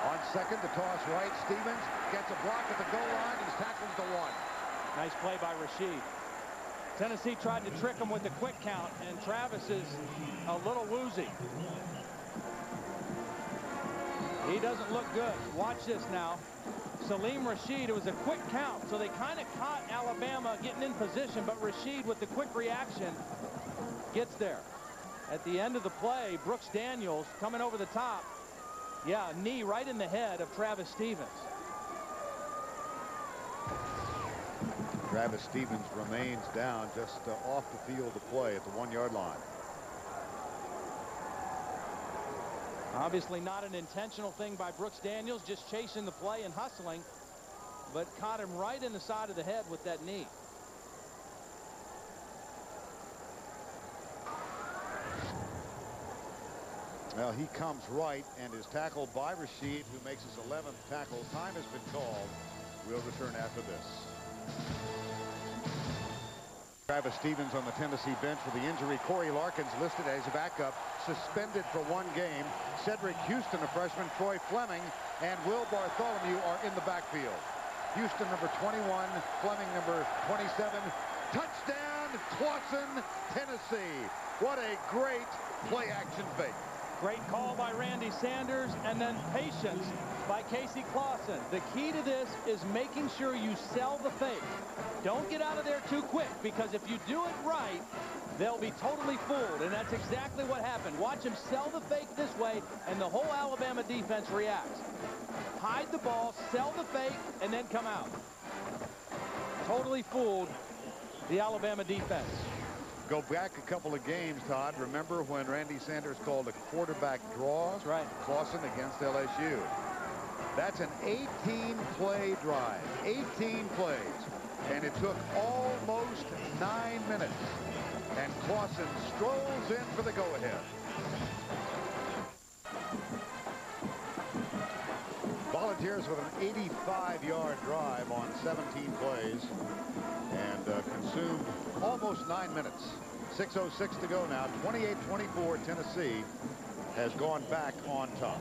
On 2nd, the toss right. Stevens gets a block at the goal line. He's tackled to 1. Nice play by Rashid. Tennessee tried to trick him with the quick count, and Travis is a little woozy. He doesn't look good. Watch this now. Salim Rashid, it was a quick count, so they kind of caught Alabama getting in position, but Rashid, with the quick reaction, gets there. At the end of the play, Brooks Daniels coming over the top. Yeah, knee right in the head of Travis Stevens. Travis Stevens remains down just off the field of play at the 1-yard line. Obviously not an intentional thing by Brooks Daniels, just chasing the play and hustling, but caught him right in the side of the head with that knee. Well, he comes right and is tackled by Rashid, who makes his 11th tackle. Time has been called. We'll return after this. Travis Stevens on the Tennessee bench with the injury. Corey Larkins listed as a backup, suspended for 1 game. Cedric Houston, a freshman. Troy Fleming and Will Bartholomew are in the backfield. Houston, number 21. Fleming, number 27. Touchdown, Clausen, Tennessee. What a great play-action fake. Great call by Randy Sanders, and then patience by Casey Clausen. The key to this is making sure you sell the fake. Don't get out of there too quick, because if you do it right, they'll be totally fooled, and that's exactly what happened. Watch him sell the fake this way, and the whole Alabama defense reacts. Hide the ball, sell the fake, and then come out. Totally fooled the Alabama defense. Go back a couple of games, Todd. Remember when Randy Sanders called a quarterback draw? That's right. Clausen against LSU. That's an 18-play drive. 18 plays. And it took almost 9 minutes. And Clausen strolls in for the go-ahead. Volunteers with an 85-yard drive on 17 plays and consumed almost 9 minutes. 6:06 to go now. 28-24. Tennessee has gone back on top.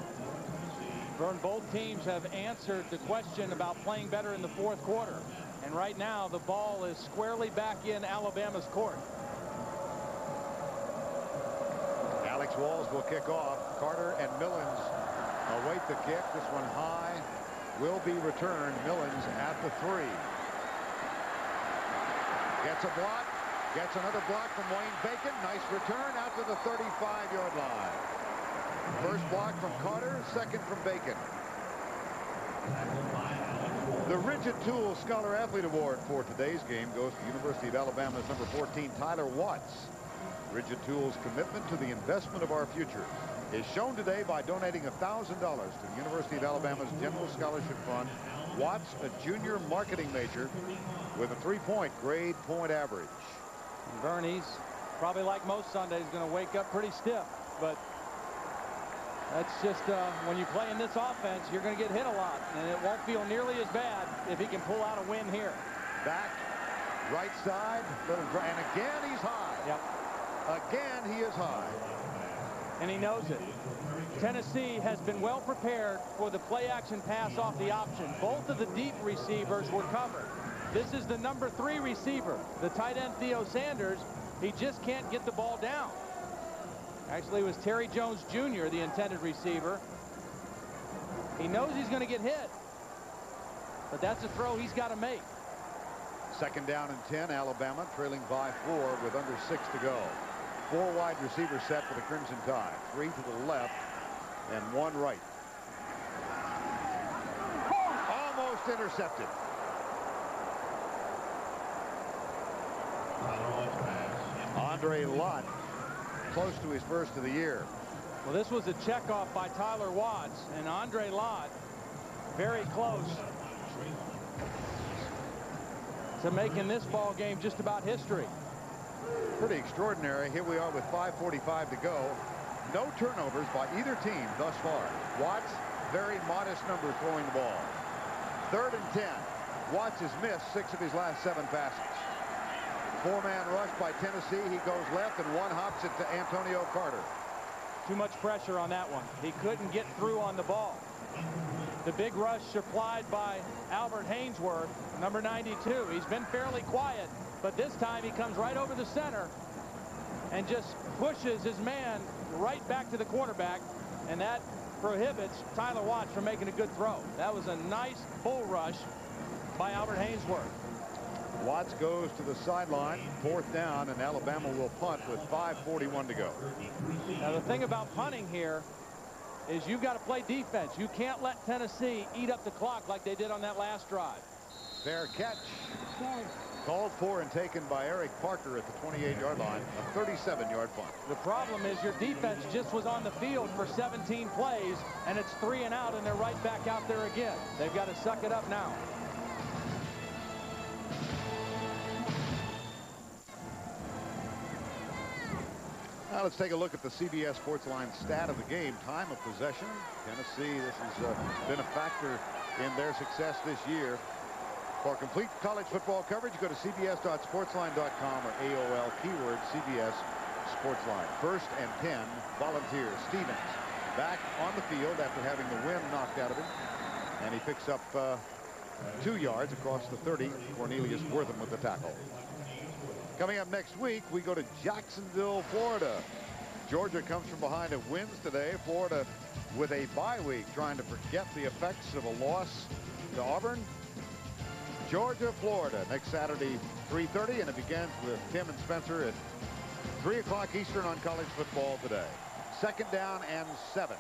Vern, both teams have answered the question about playing better in the fourth quarter. And right now, the ball is squarely back in Alabama's court. Alex Walls will kick off. Carter and Millens await the kick. This one high will be returned. Millens at the 3. Gets a block. Gets another block from Wayne Bacon. Nice return out to the 35-yard line. First block from Carter, second from Bacon. The Rigid Tools Scholar Athlete Award for today's game goes to University of Alabama's number 14, Tyler Watts. Rigid Tools' commitment to the investment of our future is shown today by donating $1,000 to the University of Alabama's General Scholarship Fund. Watts, a junior marketing major with a 3-point grade point average. Verney's probably, like most Sundays, going to wake up pretty stiff, but that's just when you play in this offense, you're going to get hit a lot, and it won't feel nearly as bad if he can pull out a win here. Back, right side, and again he's high. Yep. Again he is high. And he knows it. Tennessee has been well prepared for the play action pass off the option. Both of the deep receivers were covered. This is the number 3 receiver, the tight end Theo Sanders. He just can't get the ball down. Actually, it was Terry Jones Jr., the intended receiver. He knows he's going to get hit, but that's a throw he's got to make. Second down and 10, Alabama trailing by 4 with under 6 to go. 4 wide receiver set for the Crimson Tide. 3 to the left and 1 right. Almost intercepted. Andre Lott, close to his first of the year. Well, this was a checkoff by Tyler Watts, and Andre Lott very close to making this ball game just about history. Pretty extraordinary. Here we are with 5:45 to go. No turnovers by either team thus far. Watts, very modest number throwing the ball. 3rd and 10. Watts has missed 6 of his last 7 passes. 4-man rush by Tennessee. He goes left and 1 hops it to Antonio Carter. Too much pressure on that one. He couldn't get through on the ball. The big rush supplied by Albert Haynesworth, number 92. He's been fairly quiet, but this time he comes right over the center and just pushes his man right back to the quarterback, and that prohibits Tyler Watts from making a good throw. That was a nice bull rush by Albert Haynesworth. Watts goes to the sideline, 4th down, and Alabama will punt with 5:41 to go. Now the thing about punting here is you've got to play defense. You can't let Tennessee eat up the clock like they did on that last drive. Fair catch. Called for and taken by Eric Parker at the 28-yard line, a 37-yard punt. The problem is your defense just was on the field for 17 plays, and it's 3 and out, and they're right back out there again. They've got to suck it up now. Now let's take a look at the CBS Sportsline stat of the game. Time of possession. Tennessee, this has been a factor in their success this year. For complete college football coverage, go to cbs.sportsline.com or AOL keyword CBS Sportsline. 1st and 10, Volunteers. Stevens back on the field after having the wind knocked out of him. And he picks up 2 yards across the 30. Cornelius Wortham with the tackle. Coming up next week, we go to Jacksonville, Florida. Georgia comes from behind and wins today. Florida with a bye week, trying to forget the effects of a loss to Auburn. Georgia, Florida, next Saturday, 3:30, and it begins with Tim and Spencer at 3 o'clock Eastern on College Football Today. 2nd down and 7.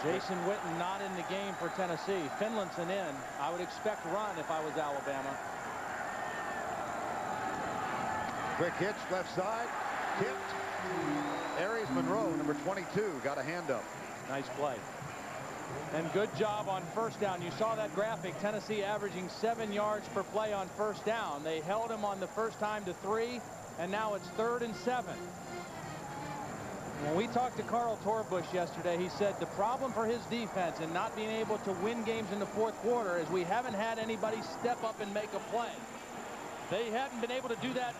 Jason Witten not in the game for Tennessee. Finlinson in. I would expect run if I was Alabama. Quick hitch, left side, tipped. Aries Monroe, number 22, got a hand up. Nice play. And good job on 1st down. You saw that graphic. Tennessee averaging 7 yards per play on 1st down. They held him on the first time to 3, and now it's 3rd and 7. When we talked to Carl Torbush yesterday, he said the problem for his defense and not being able to win games in the fourth quarter is we haven't had anybody step up and make a play. They hadn't been able to do that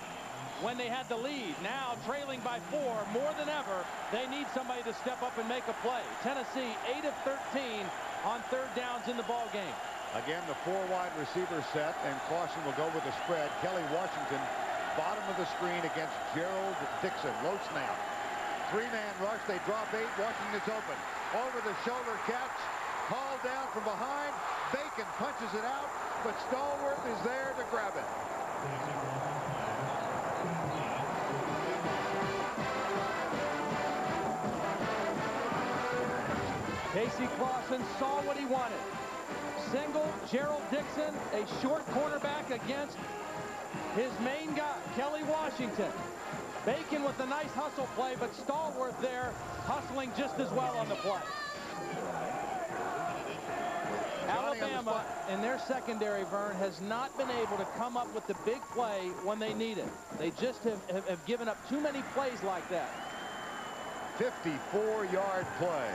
when they had the lead. Now, trailing by 4, more than ever, they need somebody to step up and make a play. Tennessee, 8 of 13 on third downs in the ball game. Again, the 4 wide receiver set, and Clausen will go with the spread. Kelly Washington, bottom of the screen against Gerald Dixon. Low snap. 3-man rush. They drop 8. Washington's open. Over the shoulder catch. Hauled down from behind. Bacon punches it out, but Stallworth is there to grab it. Casey Clausen saw what he wanted. Single Gerald Dixon, a short cornerback against his main guy, Kelly Washington. Bacon with a nice hustle play, but Stallworth there hustling just as well on the play. Alabama in their secondary, Vern, has not been able to come up with the big play when they need it. They just have given up too many plays like that. 54-yard play.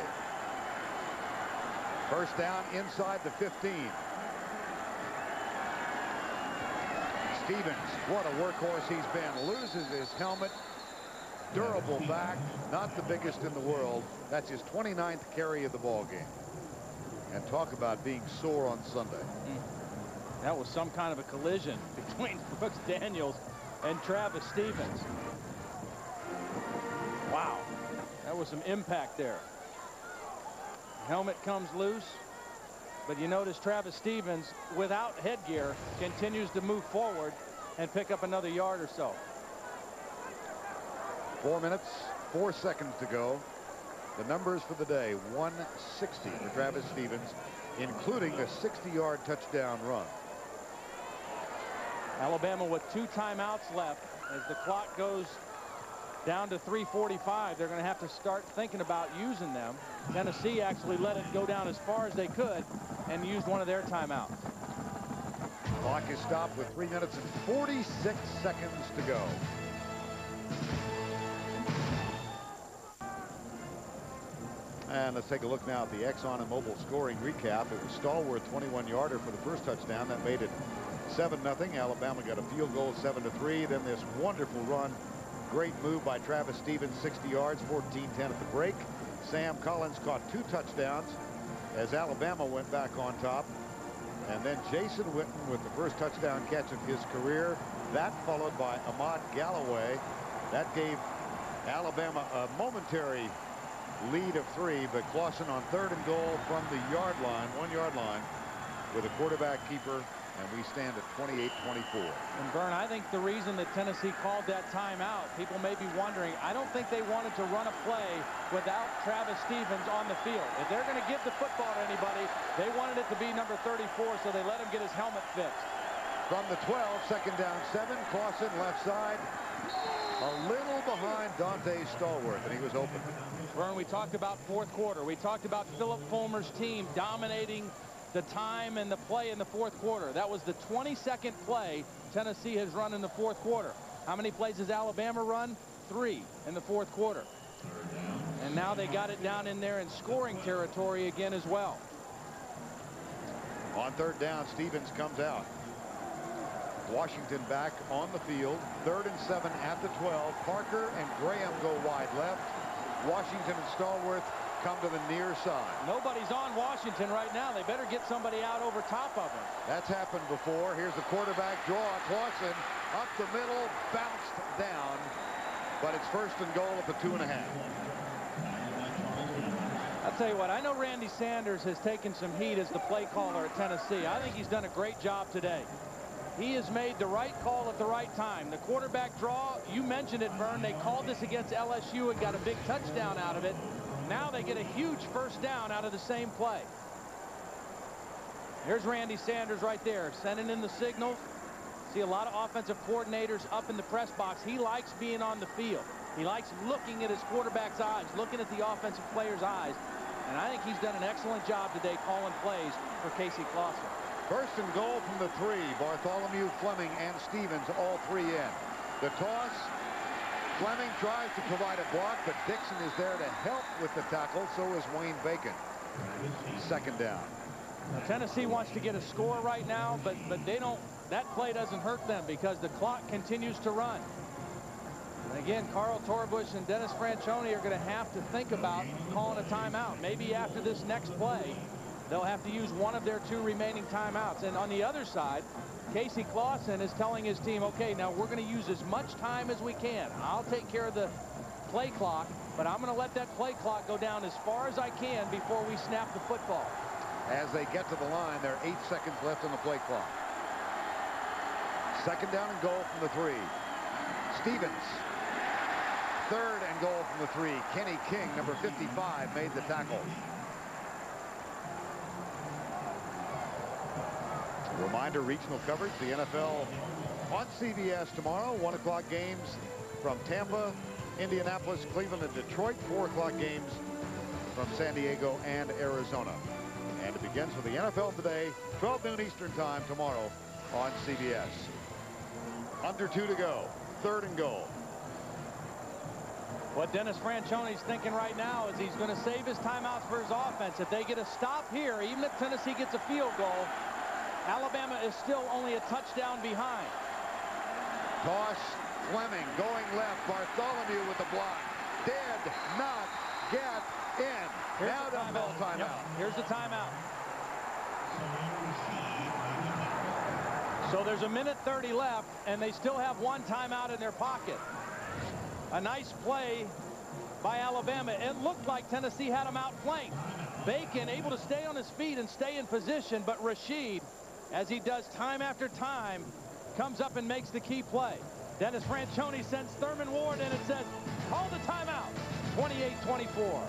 First down inside the 15. Stevens, what a workhorse he's been. Loses his helmet. Durable back, not the biggest in the world. That's his 29th carry of the ball game. And talk about being sore on Sunday. That was some kind of a collision between Brooks Daniels and Travis Stevens. Wow, that was some impact there. Helmet comes loose, but you notice Travis Stevens, without headgear, continues to move forward and pick up another yard or so. 4 minutes, 4 seconds to go. The numbers for the day, 160 for Travis Stevens, including a 60-yard touchdown run. Alabama with 2 timeouts left. As the clock goes down to 3:45, they're going to have to start thinking about using them. Tennessee actually let it go down as far as they could and used one of their timeouts. Clock is stopped with 3 minutes and 46 seconds to go. And let's take a look now at the Exxon and Mobil scoring recap. It was Stallworth 21-yarder for the first touchdown. That made it 7-0. Alabama got a field goal 7-3. Then this wonderful run. Great move by Travis Stevens, 60 yards, 14-10 at the break. Sam Collins caught 2 touchdowns as Alabama went back on top. And then Jason Witten with the first touchdown catch of his career. That followed by Ahmad Galloway. That gave Alabama a momentary lead of 3, but Clausen on 3rd and goal from the 1-yard line with a quarterback keeper, and we stand at 28-24. And Vern, I think the reason that Tennessee called that timeout, people may be wondering, I don't think they wanted to run a play without Travis Stevens on the field. If they're going to give the football to anybody, they wanted it to be number 34, so they let him get his helmet fixed. From the 12, second down 7, Clausen left side, a little behind Dante Stallworth, and he was open. Vern, we talked about fourth quarter. We talked about Philip Fulmer's team dominating the time and the play in the fourth quarter. That was the 22nd play Tennessee has run in the fourth quarter. How many plays has Alabama run? 3 in the fourth quarter. And now they got it down in there in scoring territory again as well. On 3rd down, Stevens comes out. Washington back on the field. 3rd and 7 at the 12. Parker and Graham go wide left. Washington and Stallworth come to the near side. Nobody's on Washington right now. They better get somebody out over top of him. That's happened before. Here's the quarterback draw. Clausen up the middle, bounced down, but it's 1st and goal at the 2.5. I'll tell you what, I know Randy Sanders has taken some heat as the play caller at Tennessee. I think he's done a great job today. He has made the right call at the right time. The quarterback draw, you mentioned it, Vern. They called this against LSU and got a big touchdown out of it. Now they get a huge first down out of the same play. Here's Randy Sanders right there, sending in the signals. See a lot of offensive coordinators up in the press box. He likes being on the field. He likes looking at his quarterback's eyes, looking at the offensive player's eyes. And I think he's done an excellent job today calling plays for Casey Clausen. 1st and goal from the 3. Bartholomew, Fleming, and Stevens all 3 in. The toss, Fleming tries to provide a block, but Dixon is there to help with the tackle. So is Wayne Bacon. Second down. Now, Tennessee wants to get a score right now, but they don't. That play doesn't hurt them because the clock continues to run. And again, Carl Torbush and Dennis Franchione are going to have to think about calling a timeout. Maybe after this next play, they'll have to use one of their 2 remaining timeouts. And on the other side, Casey Clausen is telling his team, okay, now we're going to use as much time as we can. I'll take care of the play clock, but I'm going to let that play clock go down as far as I can before we snap the football. As they get to the line, there are 8 seconds left on the play clock. Second down and goal from the 3. Stevens. Third and goal from the 3. Kenny King, number 55, made the tackle. Reminder, regional coverage, the NFL on CBS tomorrow. 1 o'clock games from Tampa, Indianapolis, Cleveland, and Detroit. 4 o'clock games from San Diego and Arizona. And it begins with the NFL today, 12 noon Eastern time tomorrow on CBS. Under 2 to go. Third and goal. What Dennis Franchione's thinking right now is he's going to save his timeouts for his offense. If they get a stop here, even if Tennessee gets a field goal, Alabama is still only a touchdown behind. Toss, Fleming going left. Bartholomew with the block. Did not get in. Here's now the dumbbell timeout. Yep. Here's the timeout. So there's 1:30 left, and they still have 1 timeout in their pocket. A nice play by Alabama. It looked like Tennessee had them outflanked. Bacon able to stay on his feet and stay in position, but Rashid, as he does time after time, comes up and makes the key play. Dennis Franchione sends Thurman Ward in and says, call the timeout. 28-24.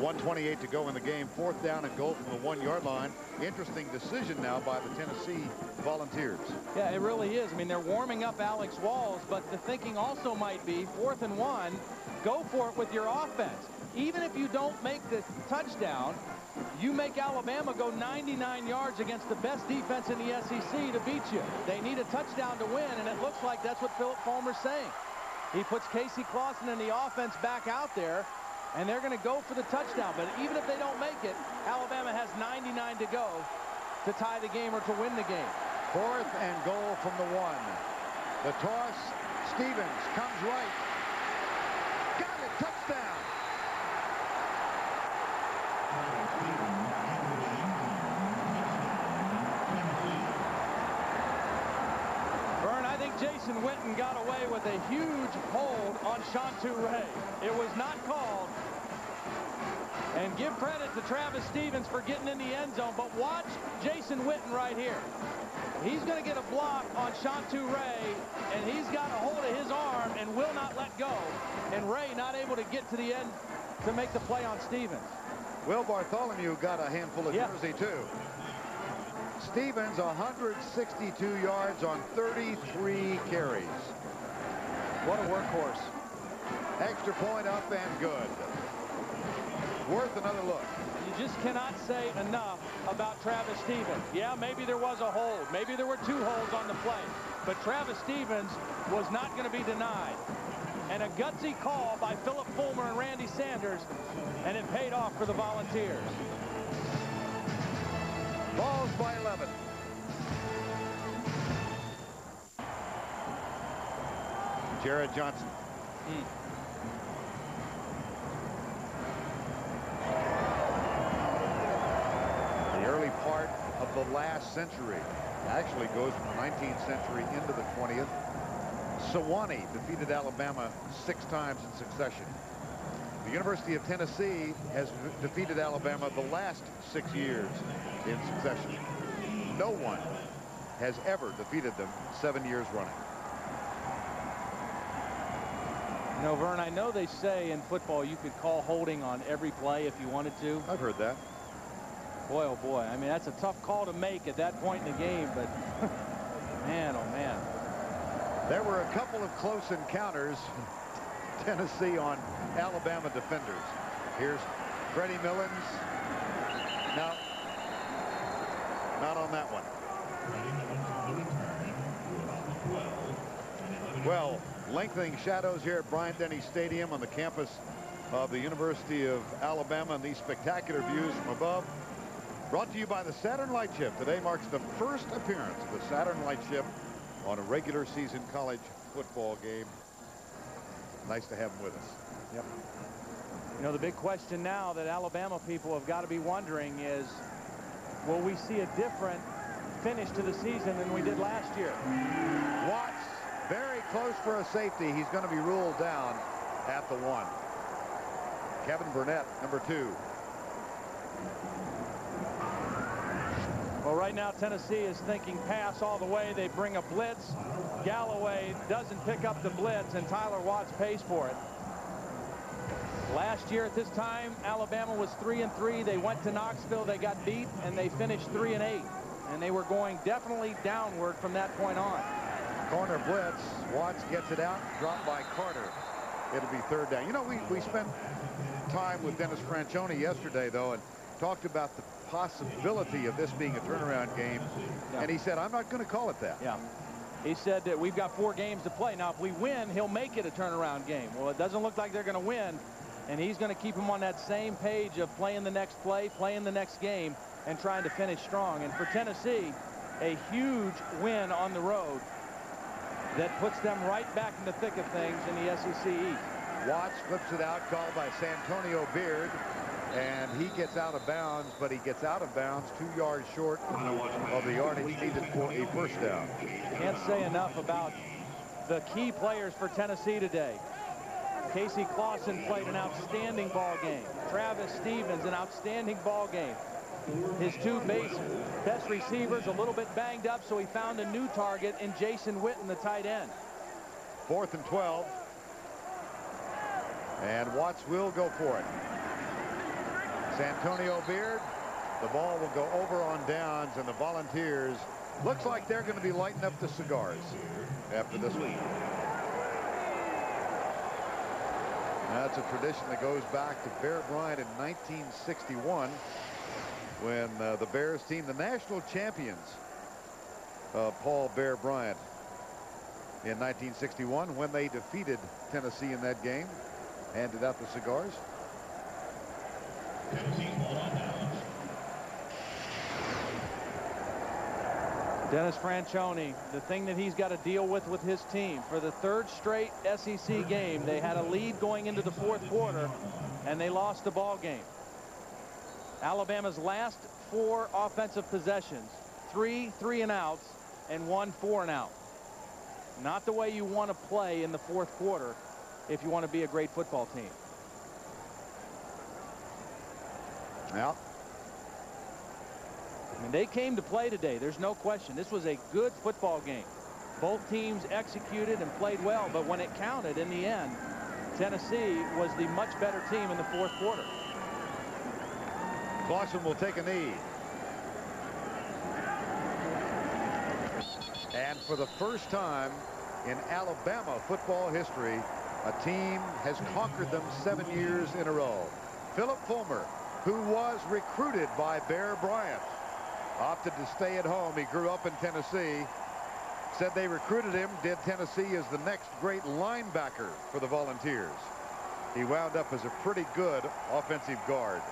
1:28 to go in the game. 4th down and goal from the 1-yard line. Interesting decision now by the Tennessee Volunteers. Yeah, it really is. I mean, they're warming up Alex Walls, but the thinking also might be 4th and 1, go for it with your offense. Even if you don't make the touchdown, you make Alabama go 99 yards against the best defense in the SEC to beat you. They need a touchdown to win, and it looks like that's what Philip Fulmer's saying. He puts Casey Clausen and the offense back out there, and they're going to go for the touchdown. But even if they don't make it, Alabama has 99 to go to tie the game or to win the game. 4th and goal from the 1. The toss, Stevens comes right. Got it, touchdown. Vern, I think Jason Witten got away with a huge hold on Shantu Ray. It was not called. And give credit to Travis Stevens for getting in the end zone. But watch Jason Witten right here. He's going to get a block on Shantu Ray, and he's got a hold of his arm and will not let go. And Ray not able to get to the end to make the play on Stevens. Will Bartholomew got a handful of jersey, too. Stevens, 162 yards on 33 carries. What a workhorse. Extra point up and good. Worth another look. You just cannot say enough about Travis Stevens. Yeah, maybe there was a hold. Maybe there were 2 holds on the play. But Travis Stevens was not going to be denied. And a gutsy call by Philip Fulmer and Randy Sanders, and it paid off for the Volunteers. Balls by 11. Jared Johnson. The early part of the last century actually goes from the 19th century into the 20th. Sewanee defeated Alabama 6 times in succession. The University of Tennessee has defeated Alabama the last 6 years in succession. No one has ever defeated them 7 years running. You know, Vern, I know they say in football you could call holding on every play if you wanted to. I've heard that. Boy, oh boy. I mean, that's a tough call to make at that point in the game, but man, oh man. There were a couple of close encounters, Tennessee on Alabama defenders. Here's Freddie Millins. No, not on that one. Well, lengthening shadows here at Bryant-Denny Stadium on the campus of the University of Alabama, and these spectacular views from above. Brought to you by the Saturn Light Shift. Today marks the first appearance of the Saturn Light Shift on a regular season college football game. Nice to have them with us. Yep. You know, the big question now that Alabama people have got to be wondering is, will we see a different finish to the season than we did last year? Watts very close for a safety. He's going to be ruled down at the 1. Kevin Burnett, number 2. Well, right now Tennessee is thinking pass all the way. They bring a blitz. Galloway doesn't pick up the blitz, and Tyler Watts pays for it. Last year at this time, Alabama was 3-3. They went to Knoxville. They got beat, and they finished 3-8. And they were going definitely downward from that point on. Corner blitz. Watts gets it out. Dropped by Carter. It'll be 3rd down. You know, we spent time with Dennis Franchione yesterday, though, and talked about the possibility of this being a turnaround game. Yeah. And he said, I'm not going to call it that. Yeah. He said that we've got 4 games to play. Now, if we win, he'll make it a turnaround game. Well, it doesn't look like they're going to win. And he's going to keep them on that same page of playing the next play, playing the next game, and trying to finish strong. And for Tennessee, a huge win on the road that puts them right back in the thick of things in the SEC East. Watts flips it out, called by Santonio Beard, and he gets out of bounds, but he gets out of bounds 2 yards short of the yardage needed for a 1st down. Can't say enough about the key players for Tennessee today. Casey Clausen played an outstanding ball game. Travis Stevens, an outstanding ball game. His 2 best receivers a little bit banged up, so he found a new target in Jason Witten, the tight end. 4th and 12. And Watts will go for it. Santonio Beard. The ball will go over on downs, and the Volunteers looks like they're going to be lighting up the cigars after this one. That's a tradition that goes back to Bear Bryant in 1961 when the Bears team, the national champions, Paul Bear Bryant in 1961, when they defeated Tennessee in that game, handed out the cigars. Dennis Franchione, the thing that he's got to deal with his team, for the 3rd straight SEC game, they had a lead going into the 4th quarter, and they lost the ball game. Alabama's last 4 offensive possessions, 3 3-and-outs, and 1 4-and-out. Not the way you want to play in the 4th quarter if you want to be a great football team. Yeah. I mean, they came to play today. There's no question. This was a good football game. Both teams executed and played well, but when it counted in the end, Tennessee was the much better team in the 4th quarter. Clausen will take a knee. And for the first time in Alabama football history, a team has conquered them 7 years in a row. Philip Fulmer, who was recruited by Bear Bryant, opted to stay at home. He grew up in Tennessee. Said they recruited him, did Tennessee as the next great linebacker for the Volunteers. He wound up as a pretty good offensive guard.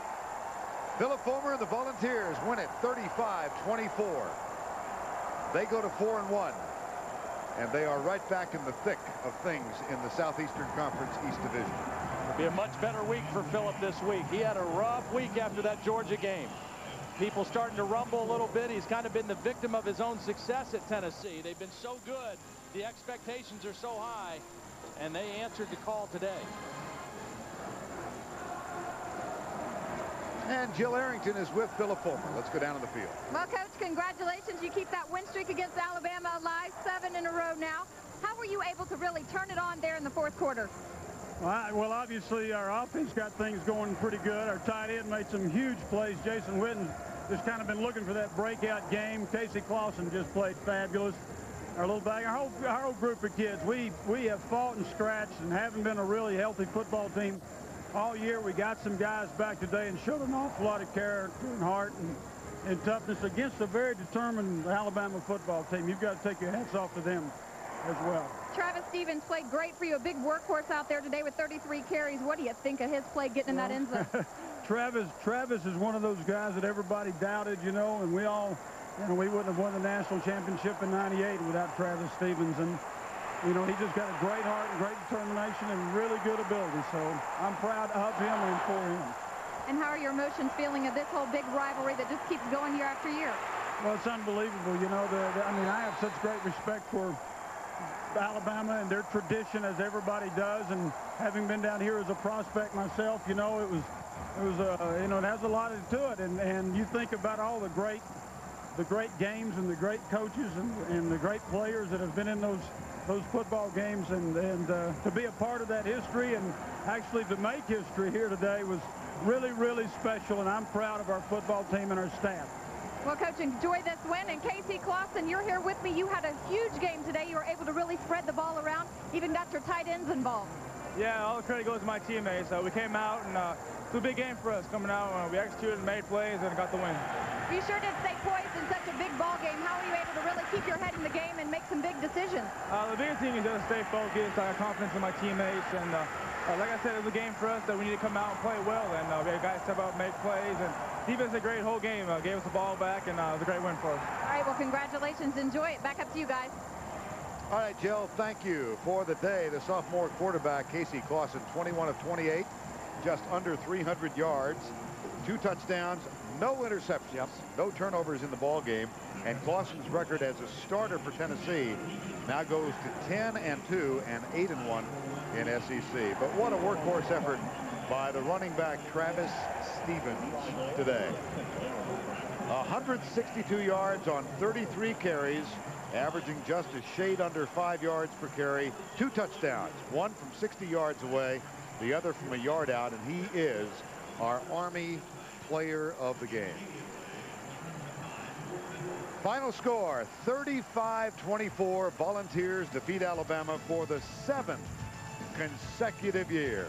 Philip Fulmer and the Volunteers win it 35-24. They go to 4-1, and they are right back in the thick of things in the Southeastern Conference East Division. It'll be a much better week for Philip this week. He had a rough week after that Georgia game. People starting to rumble a little bit. He's kind of been the victim of his own success at Tennessee. They've been so good. The expectations are so high, and they answered the call today. And Jill Arrington is with Philip Fulmer. Let's go down to the field. Well, Coach, congratulations. You keep that win streak against Alabama alive, 7 in a row now. How were you able to really turn it on there in the 4th quarter? Well, obviously, our offense got things going pretty good. Our tight end made some huge plays. Jason Witten just kind of been looking for that breakout game. Casey Clausen just played fabulous. Our little bag, our whole group of kids, we have fought and scratched and haven't been a really healthy football team all year. We got some guys back today and showed an awful lot of character and heart and toughness against a very determined Alabama football team. You've got to take your hats off to them. as well. Travis Stevens played great for you, a big workhorse out there today with 33 carries. What do you think of his play getting in that end zone? Travis is one of those guys that everybody doubted, you know, and we all, you know, we wouldn't have won the national championship in '98 without Travis Stevens. And, you know, he just got a great heart and great determination and really good ability. So I'm proud of him and for him. And how are your emotions feeling of this whole big rivalry that just keeps going year after year? Well, it's unbelievable. You know, I mean, I have such great respect for Alabama and their tradition, as everybody does. And having been down here as a prospect myself, you know, it was you know, it has a lot to it. And you think about all the great games and the great coaches and the great players that have been in those football games, and to be a part of that history and actually to make history here today was really, really special. And I'm proud of our football team and our staff. Well, Coach, enjoy this win. And Casey Clausen, you're here with me. You had a huge game today. You were able to really spread the ball around, even got your tight ends involved. Yeah, all the credit goes to my teammates. We came out, and it was a big game for us coming out. We executed and made plays and got the win. You sure did stay poised in such a big ball game. How were you able to really keep your head in the game and make some big decisions? The biggest thing is just stay focused. I got confidence in my teammates, and like I said, it was a game for us that we need to come out and play well. And we had guys step up, make plays, and defense did a great whole game. Gave us the ball back, and it was a great win for us. All right, well, congratulations. Enjoy it. Back up to you guys. All right, Jill, thank you for the day. The sophomore quarterback, Casey Clausen, 21 of 28, just under 300 yards, 2 touchdowns, no interceptions, no turnovers in the ball game. And Clausen's record as a starter for Tennessee now goes to 10-2 and 8-1 in SEC. But what a workhorse effort by the running back Travis Stevens today. 162 yards on 33 carries, averaging just a shade under 5 yards per carry, 2 touchdowns, one from 60 yards away, the other from a yard out, and he is our Army player of the game. Final score, 35-24. Volunteers defeat Alabama for the 7th consecutive year.